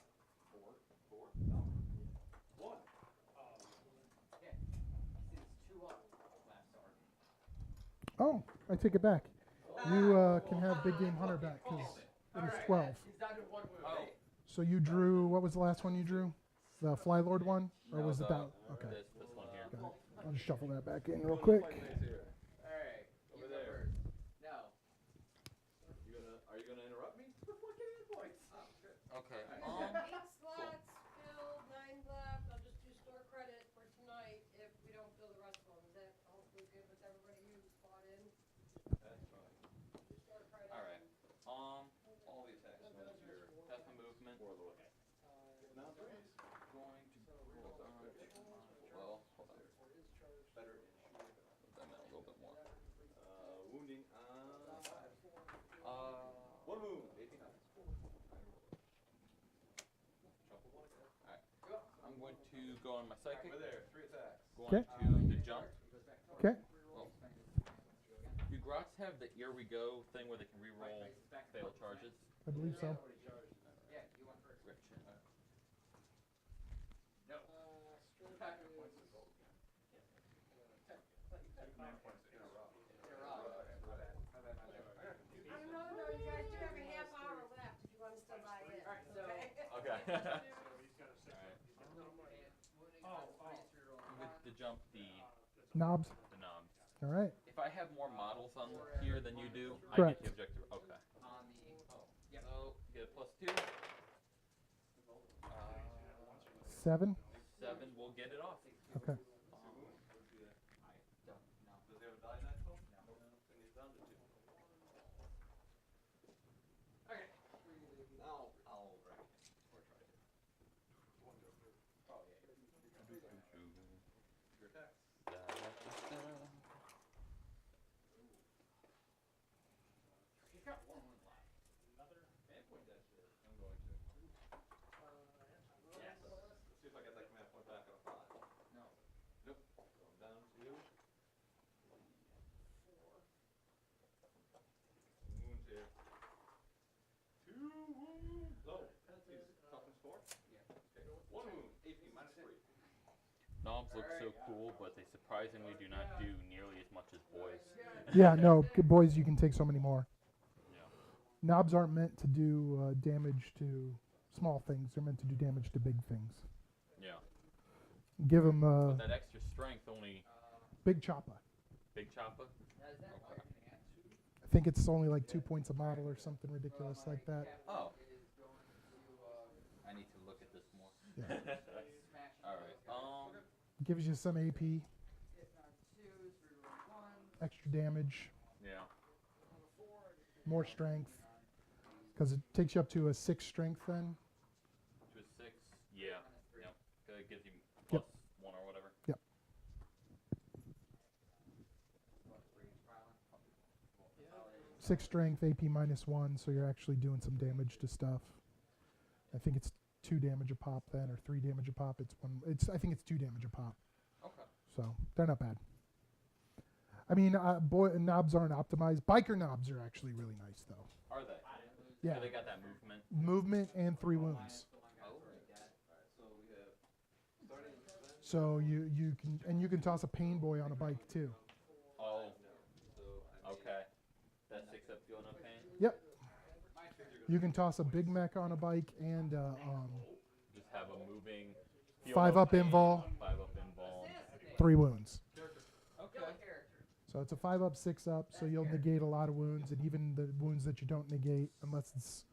4? 4? No. 1. Yeah. See, it's 2 up last start. Oh, I take it back. You can have big game hunter back because it was 12. He's down to 1 wound. Oh. So you drew. What was the last one you drew? The Fly Lord one, or was it that? Okay. This one here. Got it. I'll just shuffle that back in real quick. Alright. Over there. No. Are you gonna interrupt me? The fucking hit points. Okay. 8 slots filled, 9 left. I'll just do store credit for tonight if we don't fill the rest of them. Is that hopefully good with everybody who's bought in? That's fine. Do store credit. All right. All the attacks. That's my movement. Four of the way. Now, Going to well, hold on. better in shooting. That meant a little bit more. Wounding on 1 wound. 18. Alright. I'm going to go on my psychic. Over there. 3 attacks. Going Okay. to the jump. Okay. Well, do Grots have the here we go thing where they can reroll failed charges? I believe so. Yeah, you want first. Rich. No. No, you guys do have a half hour left if you want to still buy in. Okay. Alright. With the jump, the Knobs. knobs. All right. If I have more models on here than you do, I Correct. get the objective. Okay. On the So get a +2. 7. 7 will get it off. Okay. Does he have a die knife? No. Then he's down to 2. Okay. Now I'll wreck it. Or try to. Oh yeah. Your attacks. He's got 1 wound left. Command point that shit. I'm going to. Yes. Let's see if I get that command point back on a 5. No. Nope. Going down to 4. Wounds here. 2 wounds. Oh, he's toughness 4? Yeah. Okay. 1 wound. AP -3. Knobs look so cool, but they surprisingly do not do nearly as much as boys. Yeah. No, boys, you can take so many more. Yeah. Knobs aren't meant to do damage to small things. They're meant to do damage to big things. Yeah. Give them But that extra strength only big choppa. big chopper. Okay. I think it's only like 2 points a model or something ridiculous like that. Oh. I need to look at this more. Yeah. All right. Gives you some AP, extra damage, Yeah. more strength, because it takes you up to a 6 strength then. To a 6. Yeah. Yep. 'Cause it gives you Yep. +1 or whatever. Yep. 6 strength, AP -1, so you're actually doing some damage to stuff. I think it's 2 damage a pop then, or 3 damage a pop. I think it's 2 damage a pop. Okay. So they're not bad. I mean, knobs aren't optimized. Biker knobs are actually really nice though. Are they? Yeah. So they got that movement. Movement and 3 wounds. Oh. So you can toss a pain boy on a bike too. Oh. Okay. That 6 up fuel no pain. Yep. You can toss a big mech on a bike and Just have a moving. Feel 5 no up pain, invol, 5 up invol. 3 wounds. Okay. So it's a 5 up, 6 up. So you'll negate a lot of wounds, and even the wounds that you don't negate, unless it's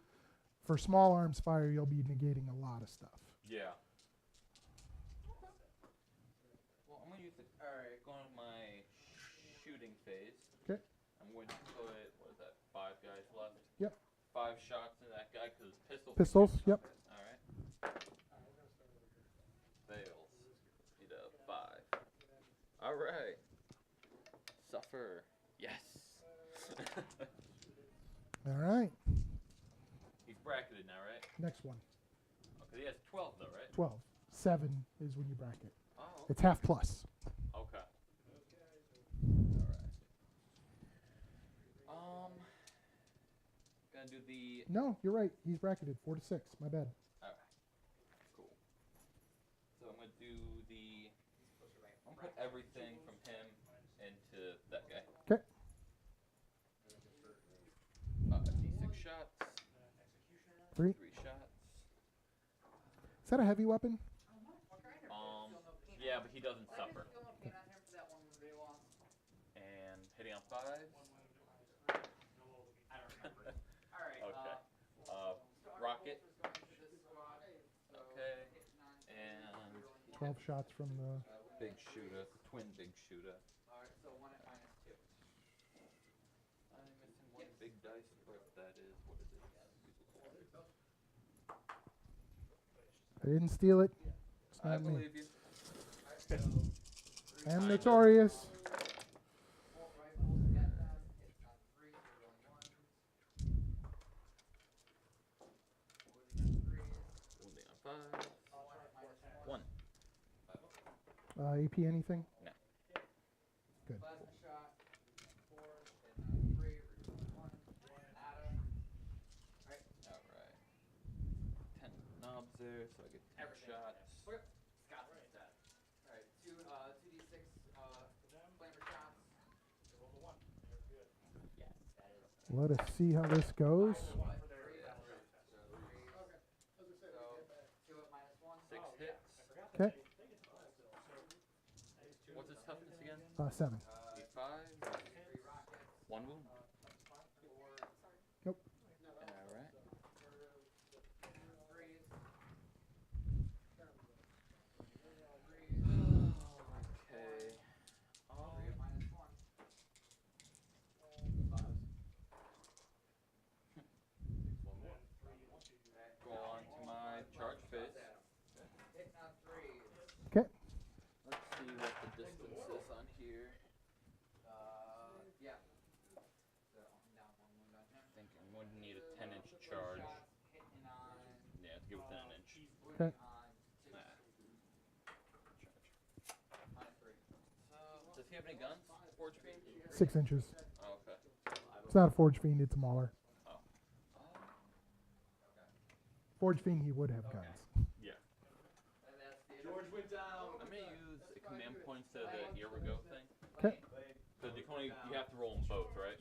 for small arms fire, you'll be negating a lot of stuff. Yeah. Well, I'm gonna use the. Alright, going to my shooting phase. Okay. I'm going to put, what is that, 5 guys left? Yep. 5 shots in that guy because pistols. Pistols. Yep. Alright. Fails. Need a 5. Alright. Suffer. Yes. All right. He's bracketed now, right? Next one. Okay, he has 12 though, right? 12. 7 is when you bracket. Oh. It's half plus. Okay. Alright. Gonna do the. No, you're right. He's bracketed 4 to 6. My bad. Alright. Cool. So I'm gonna do the. I'm gonna put everything from him into that guy. Okay. D6 shots. 3. 3 shots. Is that a heavy weapon? Yeah, but he doesn't suffer. And hitting on 5. Okay. Rocket. Okay. And 12 shots from the. big shooter, twin big shooter. Alright, so 1 at -2. I'm missing 1 big dice, but that is what it is. I didn't steal it. It's I not me. believe you. I am notorious. Wounding on 5. 1. AP anything? No. Good. Plasma shot, 4, and 3, reduce 1, nada. Alright, Alright. 10 knobs there, so I get 10 shots. okay. Scott's dead. Alright, 2d6 flamer shots. Let us see how this goes. So, 2 at -1. 6 hits. Okay. What's his toughness again? 7. 5. 1 wound. Nope. Alright. Okay. Go on to my charge phase. Hitting on 3s. Okay. Let's see what the distance is on here. Yeah. So, down 1 wound on him. I think I'm going to need a 10-inch charge. Hitting on Yeah, to get within an inch. Okay. on 2. Nah. Charge. On a 3. Does he have any guns? Forge Fiend? 6 inches. Oh, okay. It's not a Forge Fiend, it's a Mauler. Oh. Forge Fiend, he would have guns. Yeah. And that's the George went down. I'm going to use a command point to the here we go thing. Okay. So you have to roll them both, right?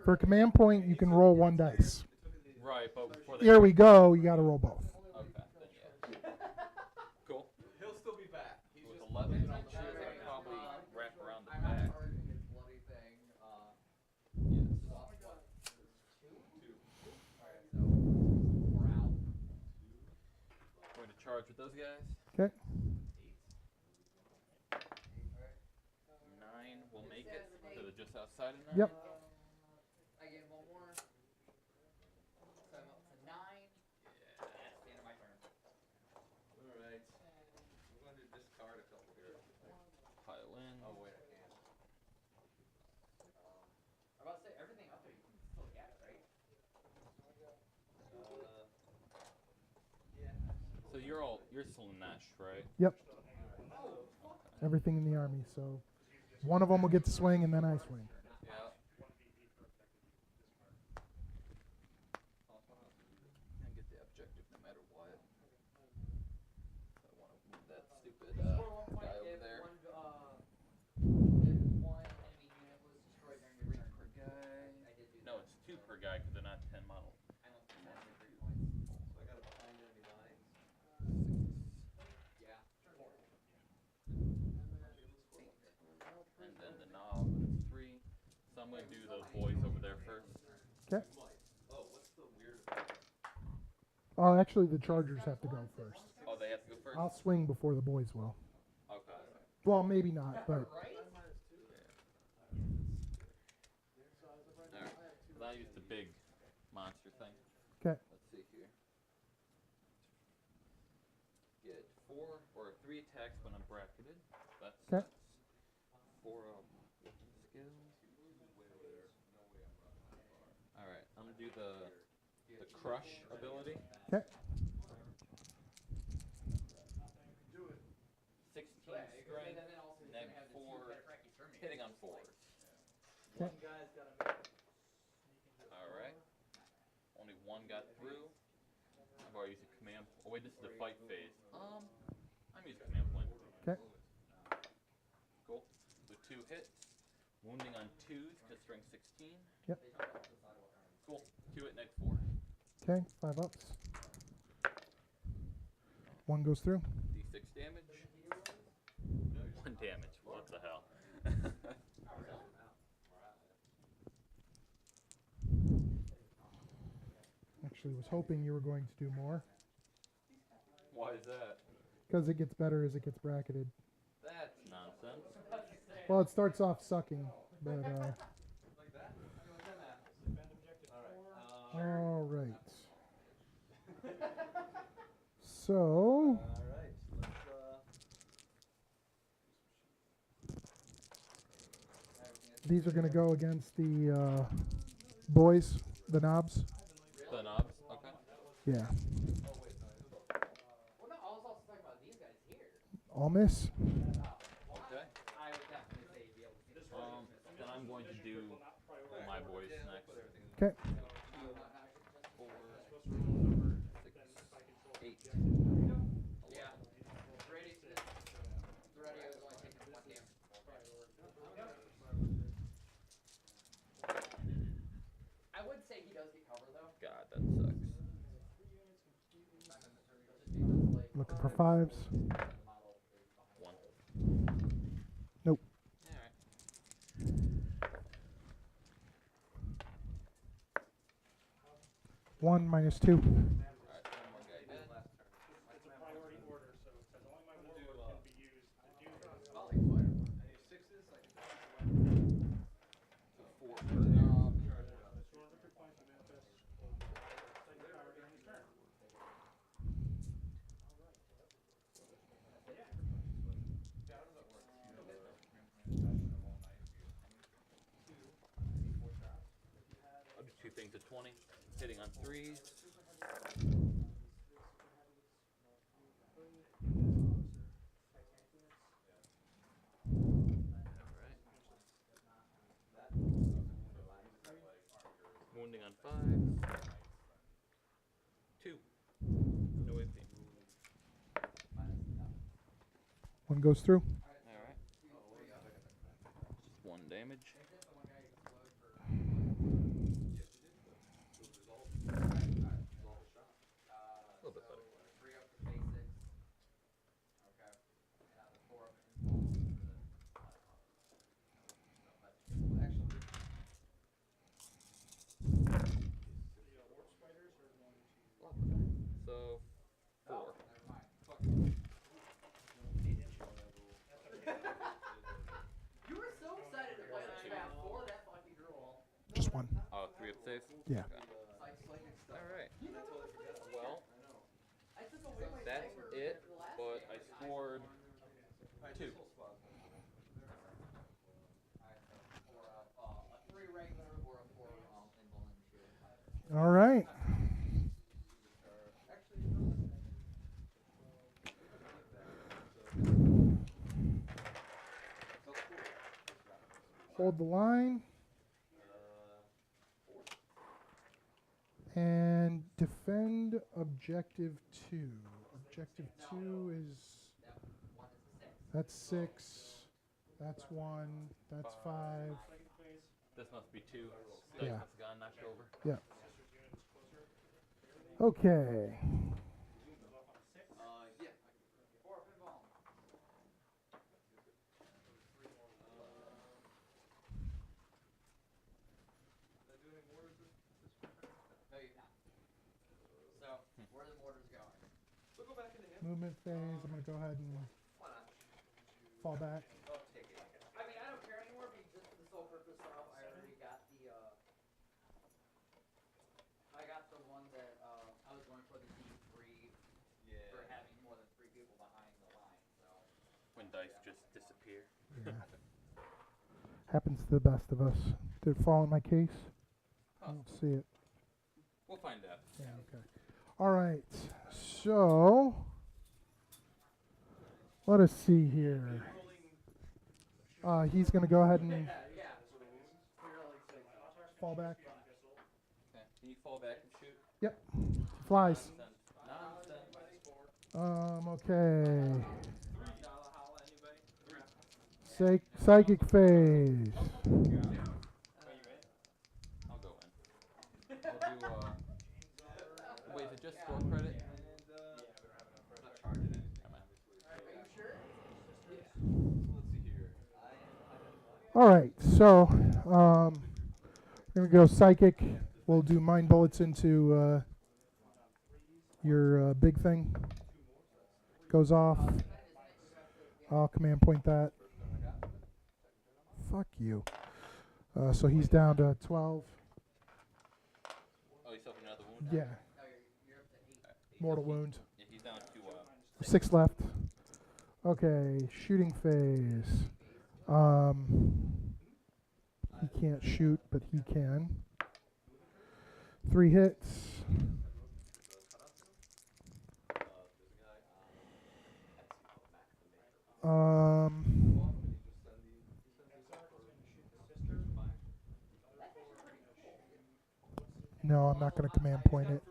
For command point, you can roll 1 dice. Right, but before they. Here we go, you gotta roll both. Okay, then yeah. Cool. He'll still be back. He's With just 11 inches, I can probably wrap around the I'm not back. charging his bloody thing. Yes. Lost what? 2? 2. Alright, so 4 out. Going to charge with those guys. Okay. 9 will make it to the just outside of 9. Yep. I gain 1 more. So I'm up to 9. Yeah. That's the end of my turn. Alright. I'm going to discard a couple here. Pile in. Oh, wait, I can't. I'm about to say everything up there you can still you're Slanesh, right? Yep. Everything in the army. So one of them will get to swing, and then I swing. Yeah. And get the objective no matter what. I want to move that stupid guy over there. If one enemy unit was destroyed during your turn. Per guy. No, it's 2 per guy because they're not 10 model. I don't think that's 3 points. So I got a behind enemy lines. Yeah. And then the knob is 3. So I'm going to do those boys over there first. Okay. Oh, what's the weird? Oh, actually, the Chargers have to go first. Oh, they have to go first? I'll swing before the boys will. Okay. Well, maybe not, but Alright. So I'll use the big monster thing. okay. Let's see here. Get 4 or 3 attacks when I'm bracketed. That's 'Kay. 4 weapon skills. Alright, I'm gonna do the crush ability. Okay. 16 strength, neg 4, hitting on 4s. Okay. Alright. Only 1 got through. I've already used a command. Oh wait, this is the fight phase. I'm using command point. Okay. Cool. With 2 hits. Wounding on 2s to strength 16. Yep. Cool. 2 hit neg 4. Okay. 5 ups. 1 goes through. D6 damage. 1 damage. What the hell? Actually, was hoping you were going to do more Why is that? because it gets better as it gets bracketed. That's nonsense. Well, it starts off sucking, but Like that? How do you like them apples? all right. So Alright, let's these are going to go against the boys, the knobs. The knobs? Okay. Yeah. Well, no, I was also talking about these guys here. All miss. Okay. I would definitely say you'd be able to see this. Then I'm going to do my boys next. Okay. 4, 6, 8. Yeah. Ready to ready, I was only taking 1 damage. I would say he does get cover though. God, that sucks. Looking for 5s. 1. Nope. Alright. 1 minus 2. Alright, 1 more guy dead. It's a priority order, so it says only my warlord can be used to do this. Volley fire. Any 6s? I can So 4 for the knob. Restore liquid points to manifest second power during his turn. I'll do 2 things at 20. Hitting on 3s. Wounding on 5s. 2. No AP. 1 goes through. Alright. Just 1 damage. A little bit better. 3 up to basics. Okay. And the 4 up to influence. So 4. You were so excited to play that map for that fucking girl. Just 1. Oh, 3 up safe? Yeah. Alright. Well, I took away my that's sniper it, for the last but game. I scored 2. Or a 3 regular or a 4 invuln shield. All right. Hold the line. And defend objective 2. Objective 2 is... That's 6. That's 1. That's 5. This must be 2. Yeah. Dice must have gotten knocked over. Yeah. Okay. Yeah. No, you're not. So, where are the mortars going? So go back into him. Movement phase. I'm going to go ahead and Why not? fall back. Oh, take it. I mean, I don't care anymore because just for the sole purpose of I already got the I got the one that I was going for the D3 Yeah. for having more than 3 people behind the line. So When dice just disappear. Happens to the best of us. Did it fall in my case? I don't see it. We'll find out. Yeah, okay. All right. So, let us see here. He's going to go ahead and fall back. Okay. Can you fall back and shoot? Yep. Flies. Nonsense. Okay. Psychic phase. I'll go in. I'll do, wait, is it just store credit? Let's see here. All right. So, we're going to go psychic. We'll do mind bullets into your big thing. Goes off. I'll command point that. Fuck you. So he's down to 12. Oh, you suffered another wound? Yeah. Mortal wound. Yeah, he's down to 6 left. Okay, shooting phase. He can't shoot, but he can. 3 hits. No, I'm not going to command point it.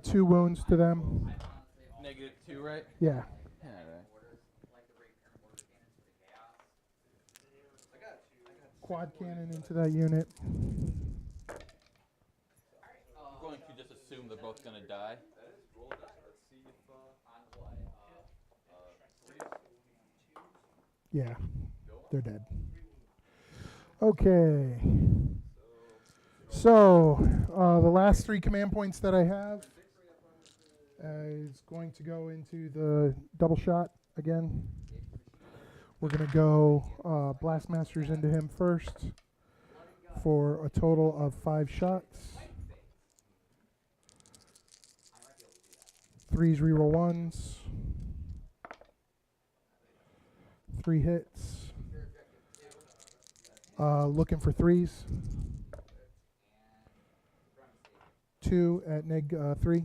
2 wounds to them. -2, right? Yeah. Alright. Quad cannon into that unit. I'm going to just assume they're both going to die. Let's see if Yeah, they're dead. Okay. So, the last 3 command points that I have is going to go into the double shot again. We're going to go Blastmasters into him first for a total of 5 shots. 3s reroll 1s. 3 hits. Looking for 3s. 2 at neg 3.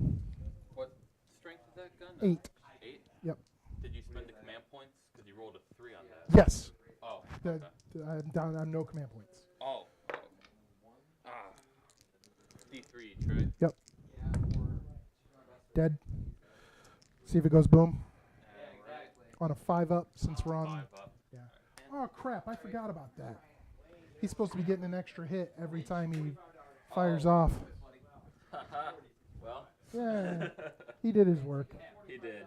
What strength is that gun? 8. 8? Yep. Did you spend the command points? Because you rolled a 3 on that. Yes. Oh. The, I'm down. I'm no command points. Oh. Ah. D3 each, right? Yep. Dead. See if it goes boom. On a 5-up since we're on. 5 up. Yeah. Oh crap! I forgot about that. He's supposed to be getting an extra hit every time he fires off. Haha. Well. Yeah. He did his work. He did.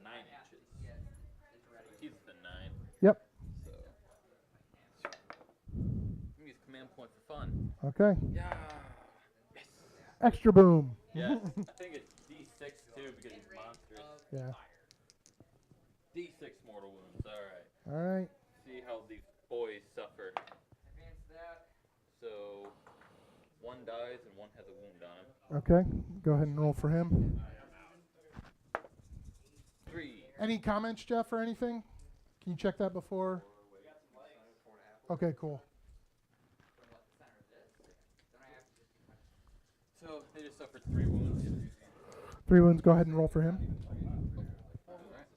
9 inches. He's the 9. Yep. So. Use command point for fun. Okay. Yeah. Yes. Extra boom. Yes. I think it's D6 too because he's monsters. Yeah. D6 mortal wounds. All right. All right. See how these boys suffer. So, 1 dies and 1 has a wound on him. Okay. Go ahead and roll for him. 3. Any comments, Jeff, or anything? Can you check that before? Okay. Cool. So they just suffered 3 wounds. 3 wounds. Go ahead and roll for him. Alright.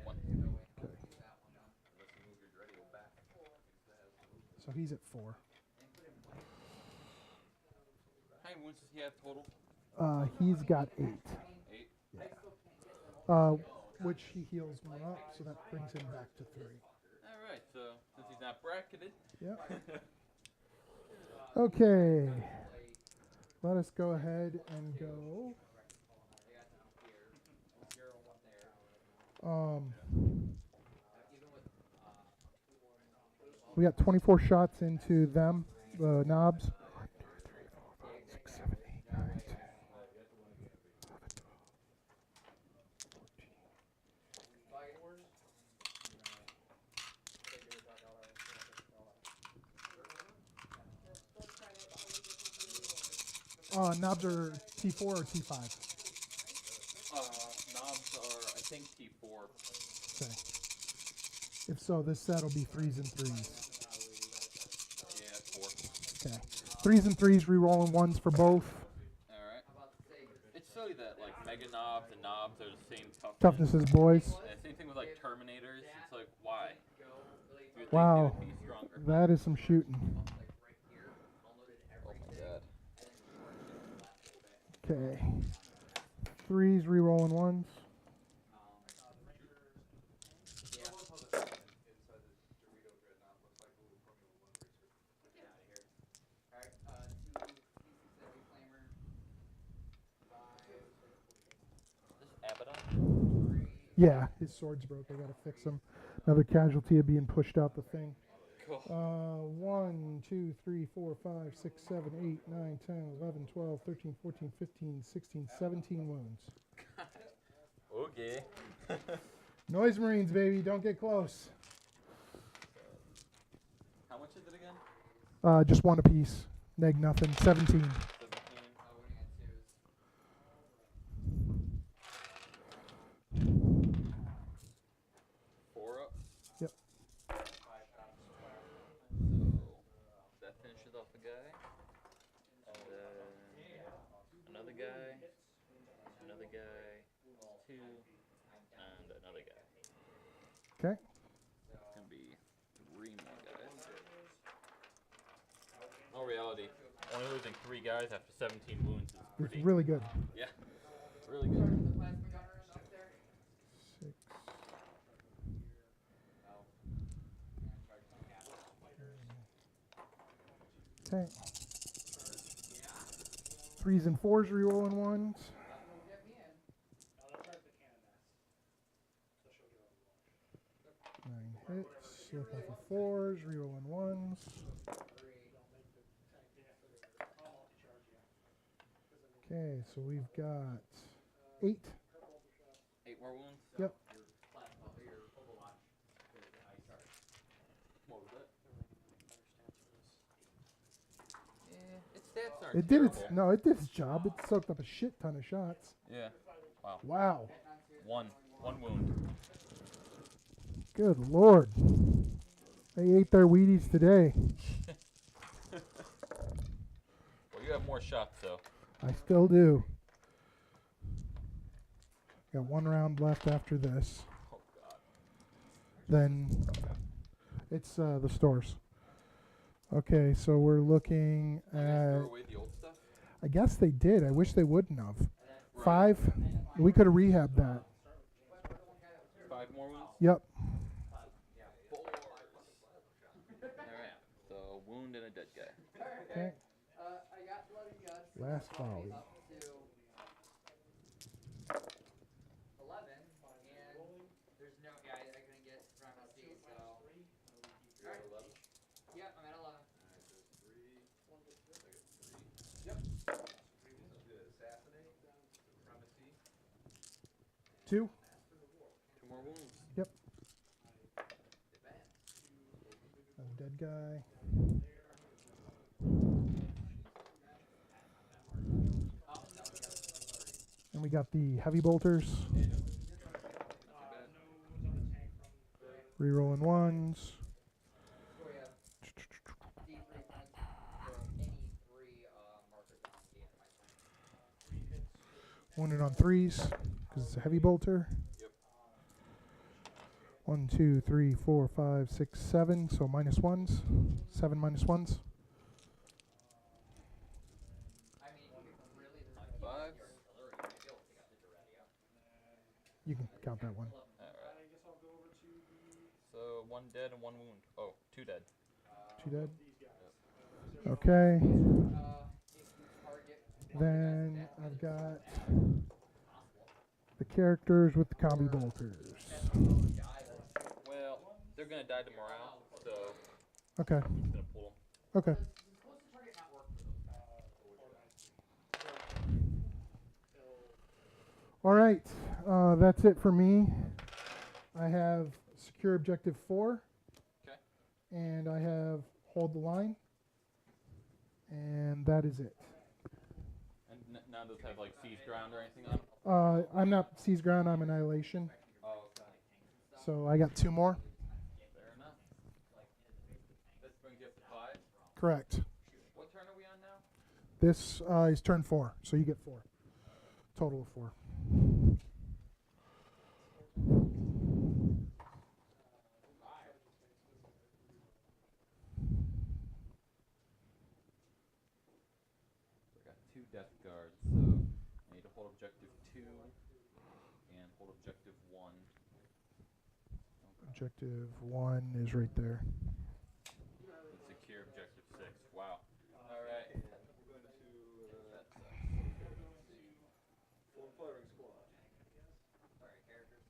1. so he's at 4. How many wounds does he have total? He's got 8. 8. Yeah. Which he heals 1 up, so that brings him back to 3. All right. So since he's not bracketed. Yep. Okay. Let us go ahead and go. We got 24 shots into them, the knobs. 1, 2, 3, 4, 5, 6, 7, 8, 9, 10, 11, 12, 13. Knobs are T4 or T5? Knobs are, I think, T4. Okay. If so, this set will be 3s and 3s. Yeah, 4. Okay. 3s and 3s, re-rolling 1s for both. Alright. It's silly that like mega knobs and knobs are the same Toughness as boys. Yeah, same thing with like Terminators. It's like, why? You would Wow. think they would be stronger. That is some shooting. Oh my god. Okay. 3s, re-rolling 1s. Yeah, his sword's broke. I gotta fix him. Another casualty of being pushed out the thing. Cool. 1, 2, 3, 4, 5, 6, 7, 8, 9, 10, 11, 12, 13, 14, 15, 16, 17 wounds. Okay. Noise Marines, baby. Don't get close. How much is it again? Just 1 apiece. Neg nothing. 17. 17. 4 up. Yep. So that finishes off the guy. And then another guy. Another guy. 2. And another guy. Okay. It's gonna be 3 more guys. No reality. Only losing 3 guys after 17 wounds is It's pretty. really good. Yeah. Really good. 6. Okay. 3s and 4s, re-rolling 1s. Oh, that's right, the cannon mass. So she'll get 9 hits. Looking for 4s, re-rolling 1s. Okay, so we've got 8. 8 more wounds? Yep. What was that? Its stats aren't It did its terrible. it did its job. It soaked up a shit ton of shots. Yeah. Wow. Wow. 1 wound. Good lord. They ate their Wheaties today. Well, you have more shots, though. I still do. Got 1 round left after this. Oh, God. Then it's the stores. Okay, so we're looking Did you guys at. throw away the old stuff? I guess they did. I wish they wouldn't have. Right. 5. We could have rehabbed that. 5 more wounds? Yep. Alright. So, a wound and a dead guy. Okay. I got bloody guts. Last volley. Up to 11, and there's no guy I couldn't get primacy, so. You're at 11? Yep, I'm at 11. Alright, there's 3. I got 3. Yep. Sounds good. Assassinate, supremacy. 2. 2 more wounds. Yep. Advance. A dead guy. And we got the heavy bolters. Rerolling 1s. So we have D3 points for any 3 markers on the end of my turn. Wounded on 3s, because it's a heavy bolter. Yep. 1, 2, 3, 4, 5, 6, 7. So minus ones. 7 minus ones. I mean, really, Five. You can count that one. Alright. So 1 dead and 1 wound. Oh, 2 dead. 2 dead. Okay. target. Then I've got the characters with the combi bolters. Well, they're gonna die to morale, so Okay. I'm just gonna pull them. Okay. All right. That's it for me. I have secure objective 4. Okay. And I have hold the line. And that is it. And none of those have like seized ground or anything on them? I'm not seize ground, I'm annihilation. Oh, okay. So I got 2 more. Fair enough. This brings you up to 5. Correct. What turn are we on now? This is turn 4, so you get 4. Total of 4. I got 2 death guards, so I need to hold objective 2 and hold objective 1. Objective 1 is right there. And secure objective 6. Wow. Alright. We're going to full firing squad. Sorry, characters.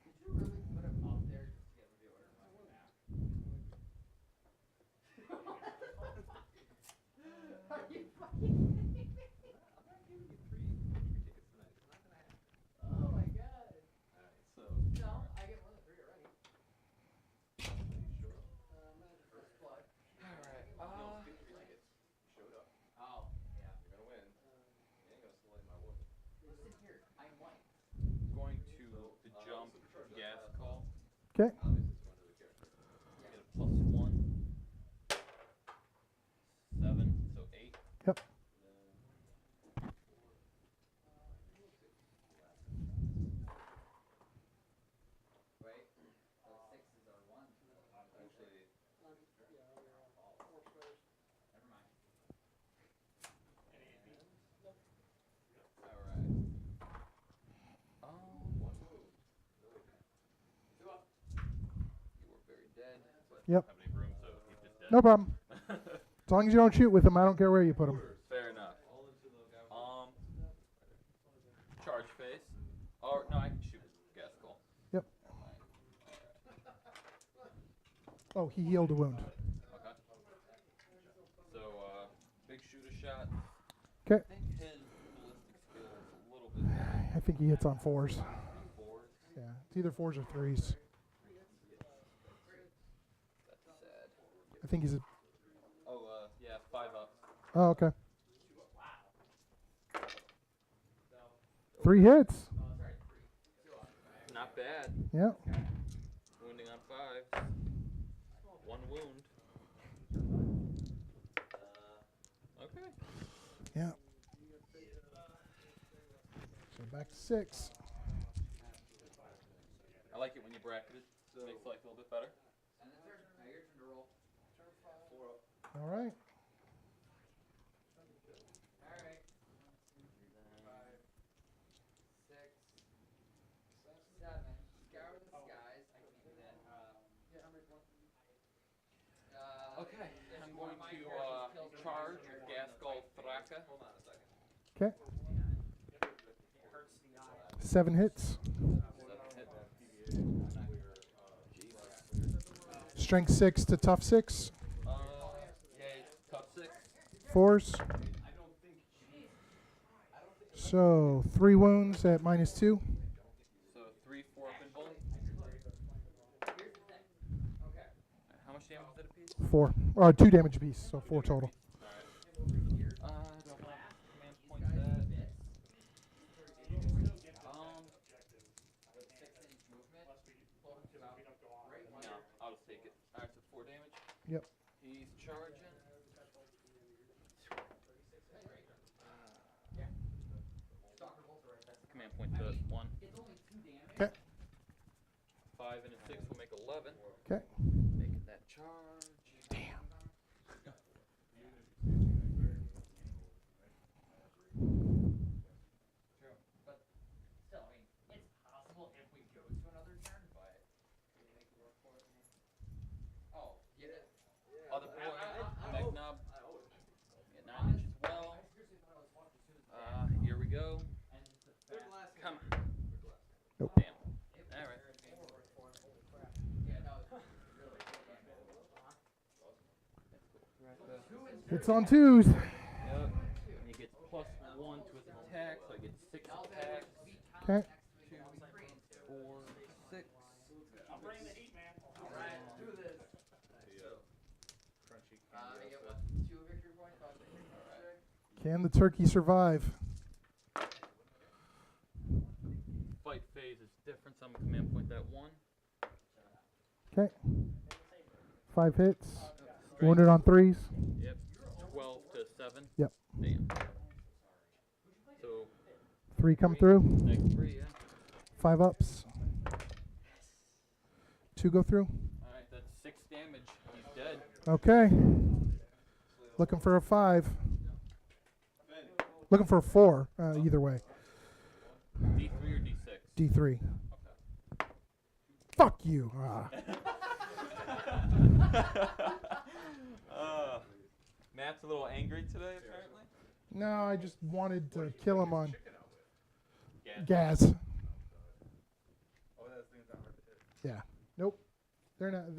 Did you really put him up there just to get him to order money back? Are you fucking kidding me? I'm not giving you free tickets tonight. It's not gonna happen. Oh my god. Alright, so No, I get more than 3 already. sure. Manager first blood. Alright. No, get 3 tickets. You showed up. Oh, yeah. You're gonna win. You ain't gonna slay my woman. Listen here, I am white. Going to the jump gas call. Okay. Obviously, it's one to the character. Get a +1. 7, so 8. Yep. Wait, those 6s are 1s. Actually, Never mind. Alright. one move. You were very dead. Yep. How many rooms, so he's just dead. No problem. As long as you don't shoot with them, I don't care where you put them. Fair enough. All into the guy. Charge phase. Or no, I can shoot gas call. Yep. Oh, he healed a wound. Okay. So big shooter shot. Okay. I think his ballistic skill is a little bit better. I think he hits on 4s. 4s. Yeah. It's either 4s or 3s. That's sad. I think he's a... Oh, yeah, 5 up. Oh, okay. 3 hits. Not bad. Yeah. Wounding on 5s. 1 wound. Okay. Yeah. So back to 6. I like it when you bracket it. Makes life a little bit better. And then now your turn to roll. 4 up. All right. Alright. 5, 6, 7. Scour the skies. I can't do that. Okay, if I'm one going of my to characters kills one of charge yours, you're gas going call Thraka. Hold on a second. Okay. It hurts the eye. 7 hits. 7 hit. Strength 6 to tough 6. Yeah, tough 6. 4s. So 3 wounds at -2. So 3, 4 up in bullet. Here's the thing. Okay. How much damage is that a piece? 4. 2 damage apiece, so 4 total. Alright. Don't want command point that. No, I'll just take it. Alright, so 4 damage. Yep. He's charging. Command point to 1. Okay. 5 and a 6 will make 11. Okay. Making that charge. Damn. Still, I mean, it's possible if we go to another turn, but we make it work for it. Oh, get it. Other boy, Magnub. Get 9 inches well. Here we go. Come on. Nope. Damn. Alright. Yeah, no, it's really It's on 2s. Yep. And he gets +1 to his attack, so I get 6 attacks. Okay. 2, 4, 6. I'm bringing the heat, man. Alright, let's do this. I get what, 2 victory points? Alright. Can the turkey survive? Fight phase is different, so I'm gonna command point that 1. Okay. 5 hits. Strength. Wounded on 3s. Yep. 12 to 7. Yep. Damn. So 3 come through. next 3, yeah. 5 ups. 2 go through. Alright, that's 6 damage. He's dead. Okay. Looking for a 5. Looking for a 4. Either way. D3 or D6? D3. Okay. Fuck you. Matt's a little angry today, apparently. No, I just wanted to kill him on Yeah. gas. Yeah. Nope. They're not.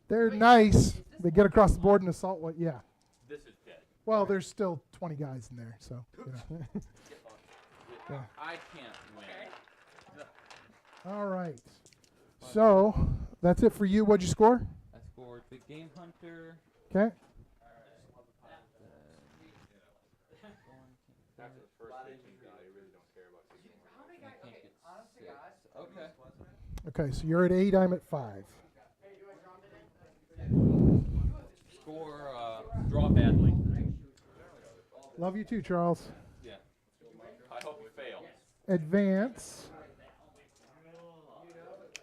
They're nice. They get across the board and assault. What? Yeah. This is dead. Well, there's still 20 guys in there, so. You know. Yeah. I can't win. All right. So that's it for you. What'd you score? I scored Big Game Hunter. Okay. After the first 15 guy, you really don't care about taking How many guys? can't Okay, get honestly, 6. guys. Okay. Okay. So you're at 8. I'm at 5. Score, draw badly. Love you too, Charles. Yeah. I hope you fail. Advance.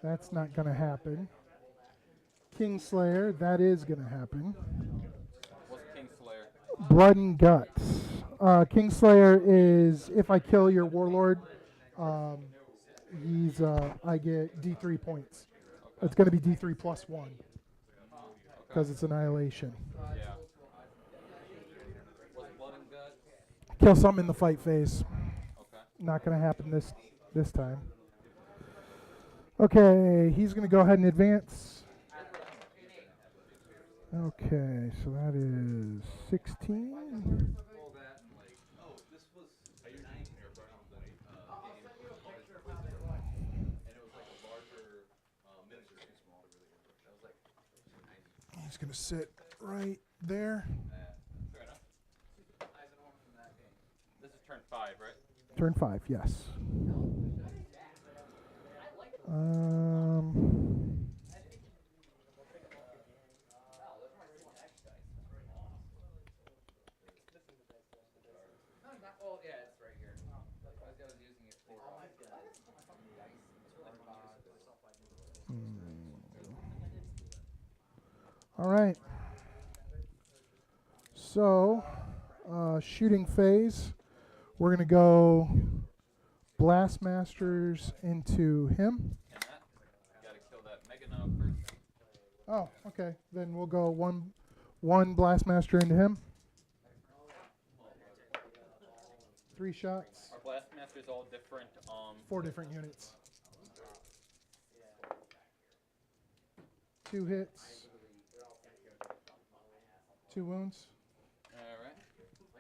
That's not going to happen. Kingslayer. That is going to happen. What's Kingslayer? Blood and Guts. Kingslayer is if I kill your warlord, he's I get D3 points. It's going to be D3 plus 1 because it's annihilation. Yeah. What's Blood and Guts? Kill something in the fight phase. Okay. Not going to happen this time. Okay, he's going to go ahead and advance. Okay, so that is 16. all that, like, oh, this was 9 here or something. Game, and it was like a larger miniature, too small to really get. That was like 90. He's going to sit right there. Fair enough. This is turn 5, right? Turn 5, yes. Oh, yeah, it's right here. I was using it for. All right. So, shooting phase. We're going to go Blastmasters into him. And that, gotta kill that Mega Knob first. Oh, okay. Then we'll go one Blastmaster into him. 3 shots. Our Blastmaster's all different, 4 different units. 2 hits. 2 wounds. Alright.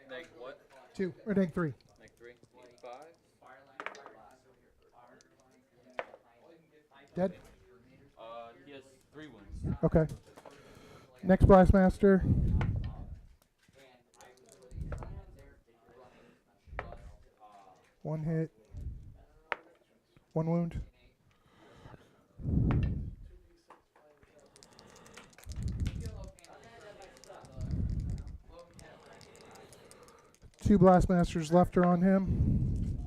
Neg what? 2. Or neg 3. Neg 3. 5. Dead? He has 3 wounds. Okay. Next Blastmaster. One hit. One wound. Two Blastmasters left are on him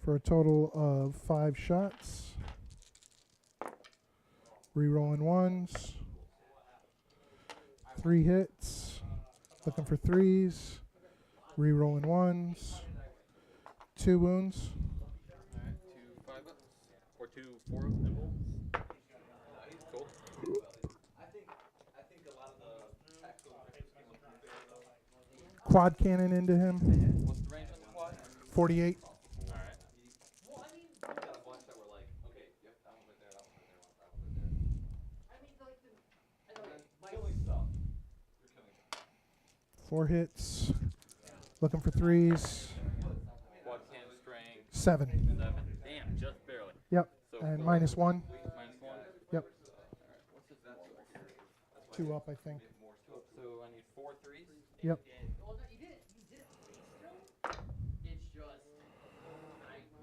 for a total of 5 shots. Rerolling ones. 3 hits. Looking for 3s. Rerolling ones. 2 wounds. Alright, 2 5-ups. Or 2 4 nibbles. Cool. I think a lot of the tactical objectives came up pretty fair though. Quad cannon into him. What's the range on the quad? 48. Alright. You got a bunch that were like, okay, yep, that one right there, that one right there, that one right there. I mean, like the. And then killing stuff. You're killing stuff. 4 hits. Looking for 3s. Quad cannon strength 7. 7. Damn, just barely. Yep. So And cool. -1. Minus 1. Yep. Alright, what's this roll? 2 up, I think. So I need 4 3s. Yep. Well, no, you didn't. You did it still. It's just.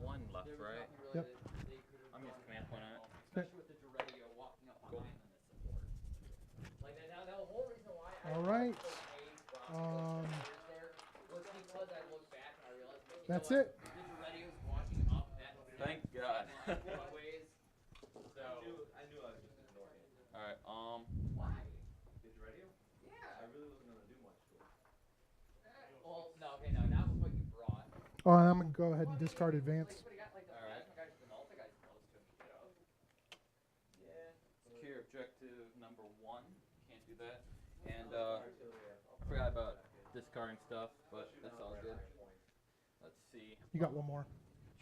1 left, There was right? nothing really Yep. that they could have I'm just command point on it. especially with the Duretio walking up Cool. behind them as support. Like that, the whole reason why I All right. was there was because I looked back and I realized you know That's what? it. The Duretio's walking up that Thank God. ways. So I knew I was just ignoring it. Alright, why? Did you radio? Yeah. I really wasn't gonna do much to it. Well, no, okay, no, that was what you brought. Oh, and I'm going to go ahead and discard advance. Like, what do you got? Like the Alright. plasma guys, the Nalta guys close to him, you know? yeah. Secure objective number 1. Can't do that. And forgot about discarding stuff, but that's all good. Let's see. You got one more.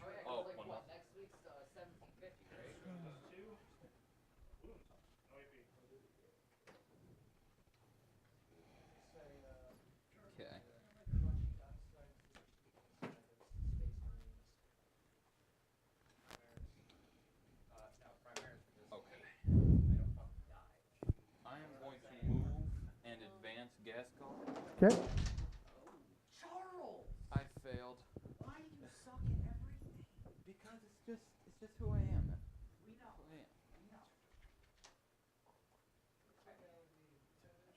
Oh yeah, 'cause Oh, like one what? more. Next week's 1750, right? 2 wounds. No AP. Okay. Okay. I am going to move and advance gas call. Okay. Charles, I failed why do you suck at everything? because it's just who I am. We know. Who I am. We know.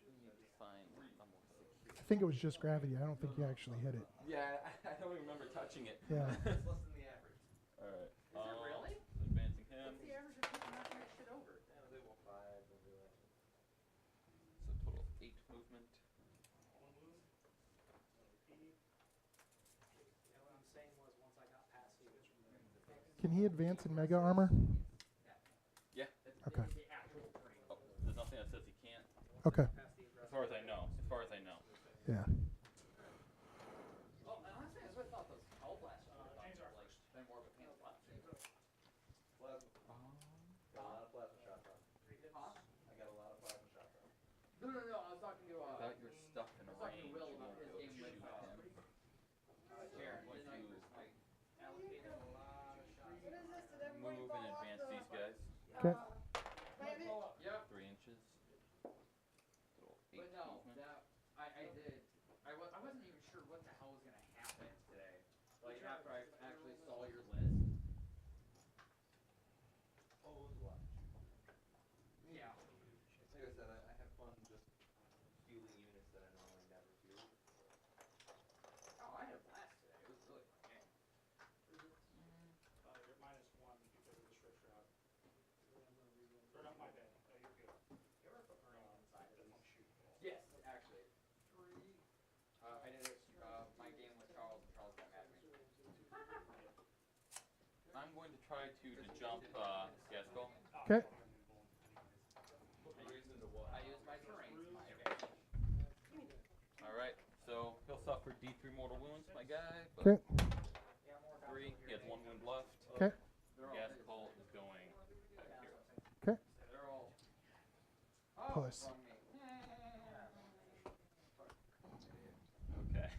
We need to find a more secure. I think it was just gravity. I don't think you actually hit it. Yeah, I don't remember touching it. Yeah. It's less than the average. Alright. Is it really? Advancing him. What's the average of people knocking that shit over? Yeah, they will 5, they'll do that. So total of 8 movement. 1 wound. No AP. Yeah, what I'm saying was once I got past the Can he advance in mega armor? Yeah. Okay. The actual frame. Oh, there's nothing that says he can't. Okay. As far as I know. As far as I know. Yeah. Oh, and honestly, that's what I thought those Hell Blasts were about. Chains are Like, they're more of a pain in the butt. Plasma. Got a lot of plasma shots on. Huh? I got a lot of plasma shots on. No, I was talking to, Without your stuff in a I was talking to range, Will you about won't his be able to game shoot with, him. Jared. Going And I to like, allocated a lot of shots. What is this? Did everybody move fall and off advance the, these guys. Okay. planet? Yep. 3 inches. Total 8 But no, movement. that I did. I wasn't even sure what the hell was gonna happen today. Like after I actually saw your list. Oh, it was a lot. Yeah. Like I said, I have fun just fielding units that I normally never field. Oh, I had a blast today. It was a really fun game. You're -1 because of the short shroud. Or not my bad. No, you're good. You ever put Marines inside of these? Shoot. Yes, actually. I did it. My game with Charles, and Charles got mad at me. I'm going to try to jump Gaskell. Okay. I used my terrains. My advantage. Alright, so he'll suffer D3 mortal wounds, my guy. But Okay. 3, he has 1 wound left. Okay. Gaskell is going back here. Okay. They're all. Plus. From me. Okay.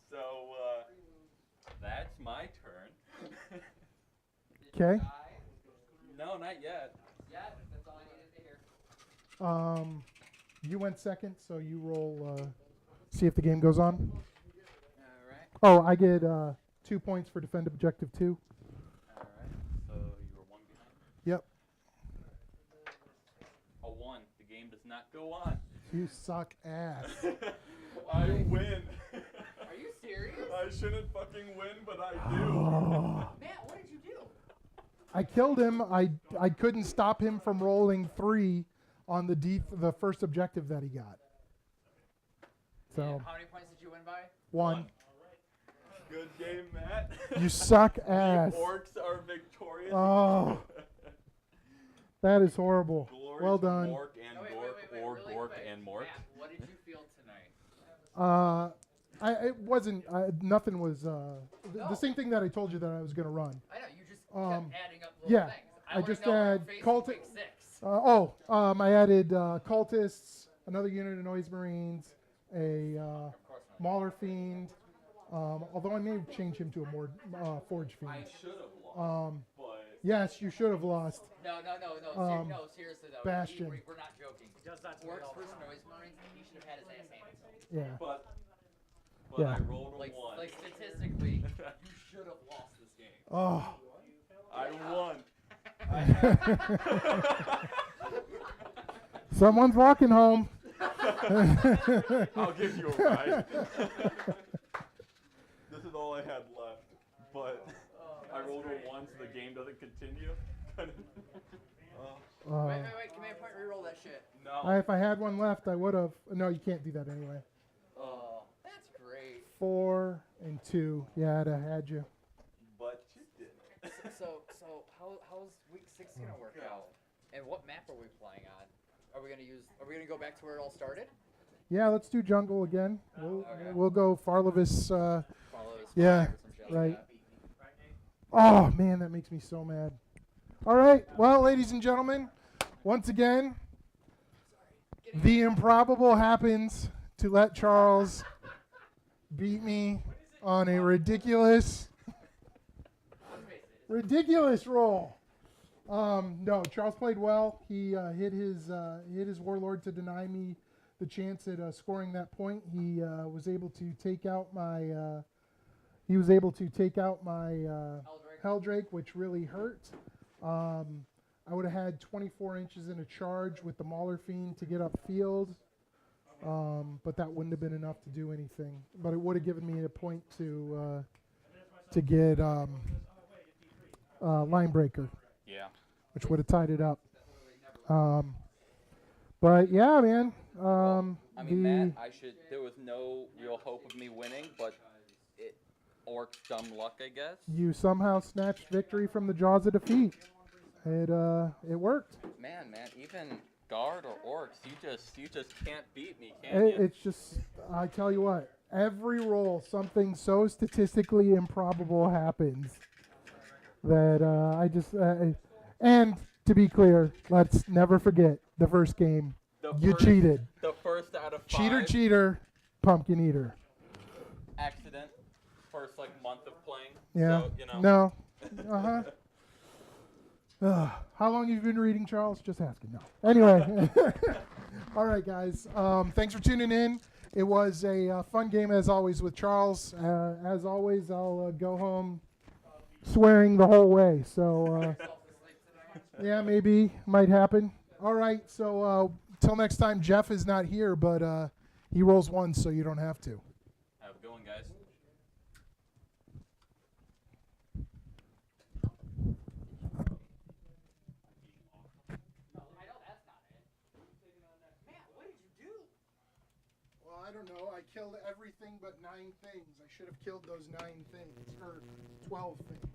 So, that's my turn. Okay. Die. No, not yet. Yeah, that's all I needed to hear. You went second, so you roll. See if the game goes on. All right. Oh, I get 2 points for defend objective 2. All right. So you were 1 behind. Yep. A 1. The game does not go on. You suck ass. I win. Are you serious? I shouldn't fucking win, but I do. Matt, what did you do? I killed him. I couldn't stop him from rolling 3 on the first objective that he got. So And how many points did you win by? 1. Good game, Matt. You suck The ass. orcs are victorious. Oh, that is horrible. Glory Well to done. Mork and No, wait, Gork, or really Gork quick. and Mork. Matt, what did you feel tonight? It wasn't. Nothing was. The same thing that I told you that I was going to run. I know, you just kept Um, adding up little yeah, things. I wanna just know what had we're facing cult- week 6. I added cultists, another unit of noise marines, a Mauler fiend. Although I may change him to a more forge fiend. I should have lost, but Yes, you should have lost. No, seriously though. Bastion. We're not joking. Does that to me Orcs all the versus time. noise marines, he should have had his ass handed to him. Yeah. but Yeah. I rolled a Like 1. statistically, you should have lost this game. Oh. I won. Someone's walking home. I'll give you a ride. This is all I had left, but I rolled a 1, so the game doesn't continue. Wait, give me a point, reroll that shit. No. If I had one left, I would have. No, you can't do that anyway. Oh, that's great. 4 and 2. Yeah, I'd have had you. But you didn't. So how's week 6 gonna work out? And what map are we playing on? Are we gonna go back to where it all started? Yeah, let's do jungle again. Okay. We'll go Farlevis. Follow this Yeah, or some shit like right. that? Oh, man, that makes me so mad. All right. Well, ladies and gentlemen, once again, the improbable happens to let Charles beat me on a ridiculous roll. No, Charles played well. He hit his warlord to deny me the chance at scoring that point. He was able to take out my Helldrake, which really hurt. I would have had 24 inches in a charge with the Mauler Fiend to get upfield, but that wouldn't have been enough to do anything. But it would have given me a point to get Line Breaker, Yeah. which would have tied it up. But yeah, man. I mean, Matt, there was no real hope of me winning, but orcs dumb luck, I guess. You somehow snatched victory from the jaws of defeat. It worked. Man, even guard or orcs, you just can't beat me, can you? It's just, I tell you what, every roll, something so statistically improbable happens that and to be clear, let's never forget the first game. You cheated. The first out of 5. Cheater, pumpkin eater. Accident. First month of playing. Yeah. So, you know. No. How long have you been reading, Charles? Just asking. No. Anyway. All right, guys. Thanks for tuning in. It was a fun game, as always, with Charles. As always, I'll go home swearing the whole way. So, yeah, maybe. Might happen. All right. So, till next time, Jeff is not here, but he rolls 1, so you don't have to. Have a good one, guys. Well, I don't know. I killed everything but 9 things. I should have killed those 9 things, or 12 things.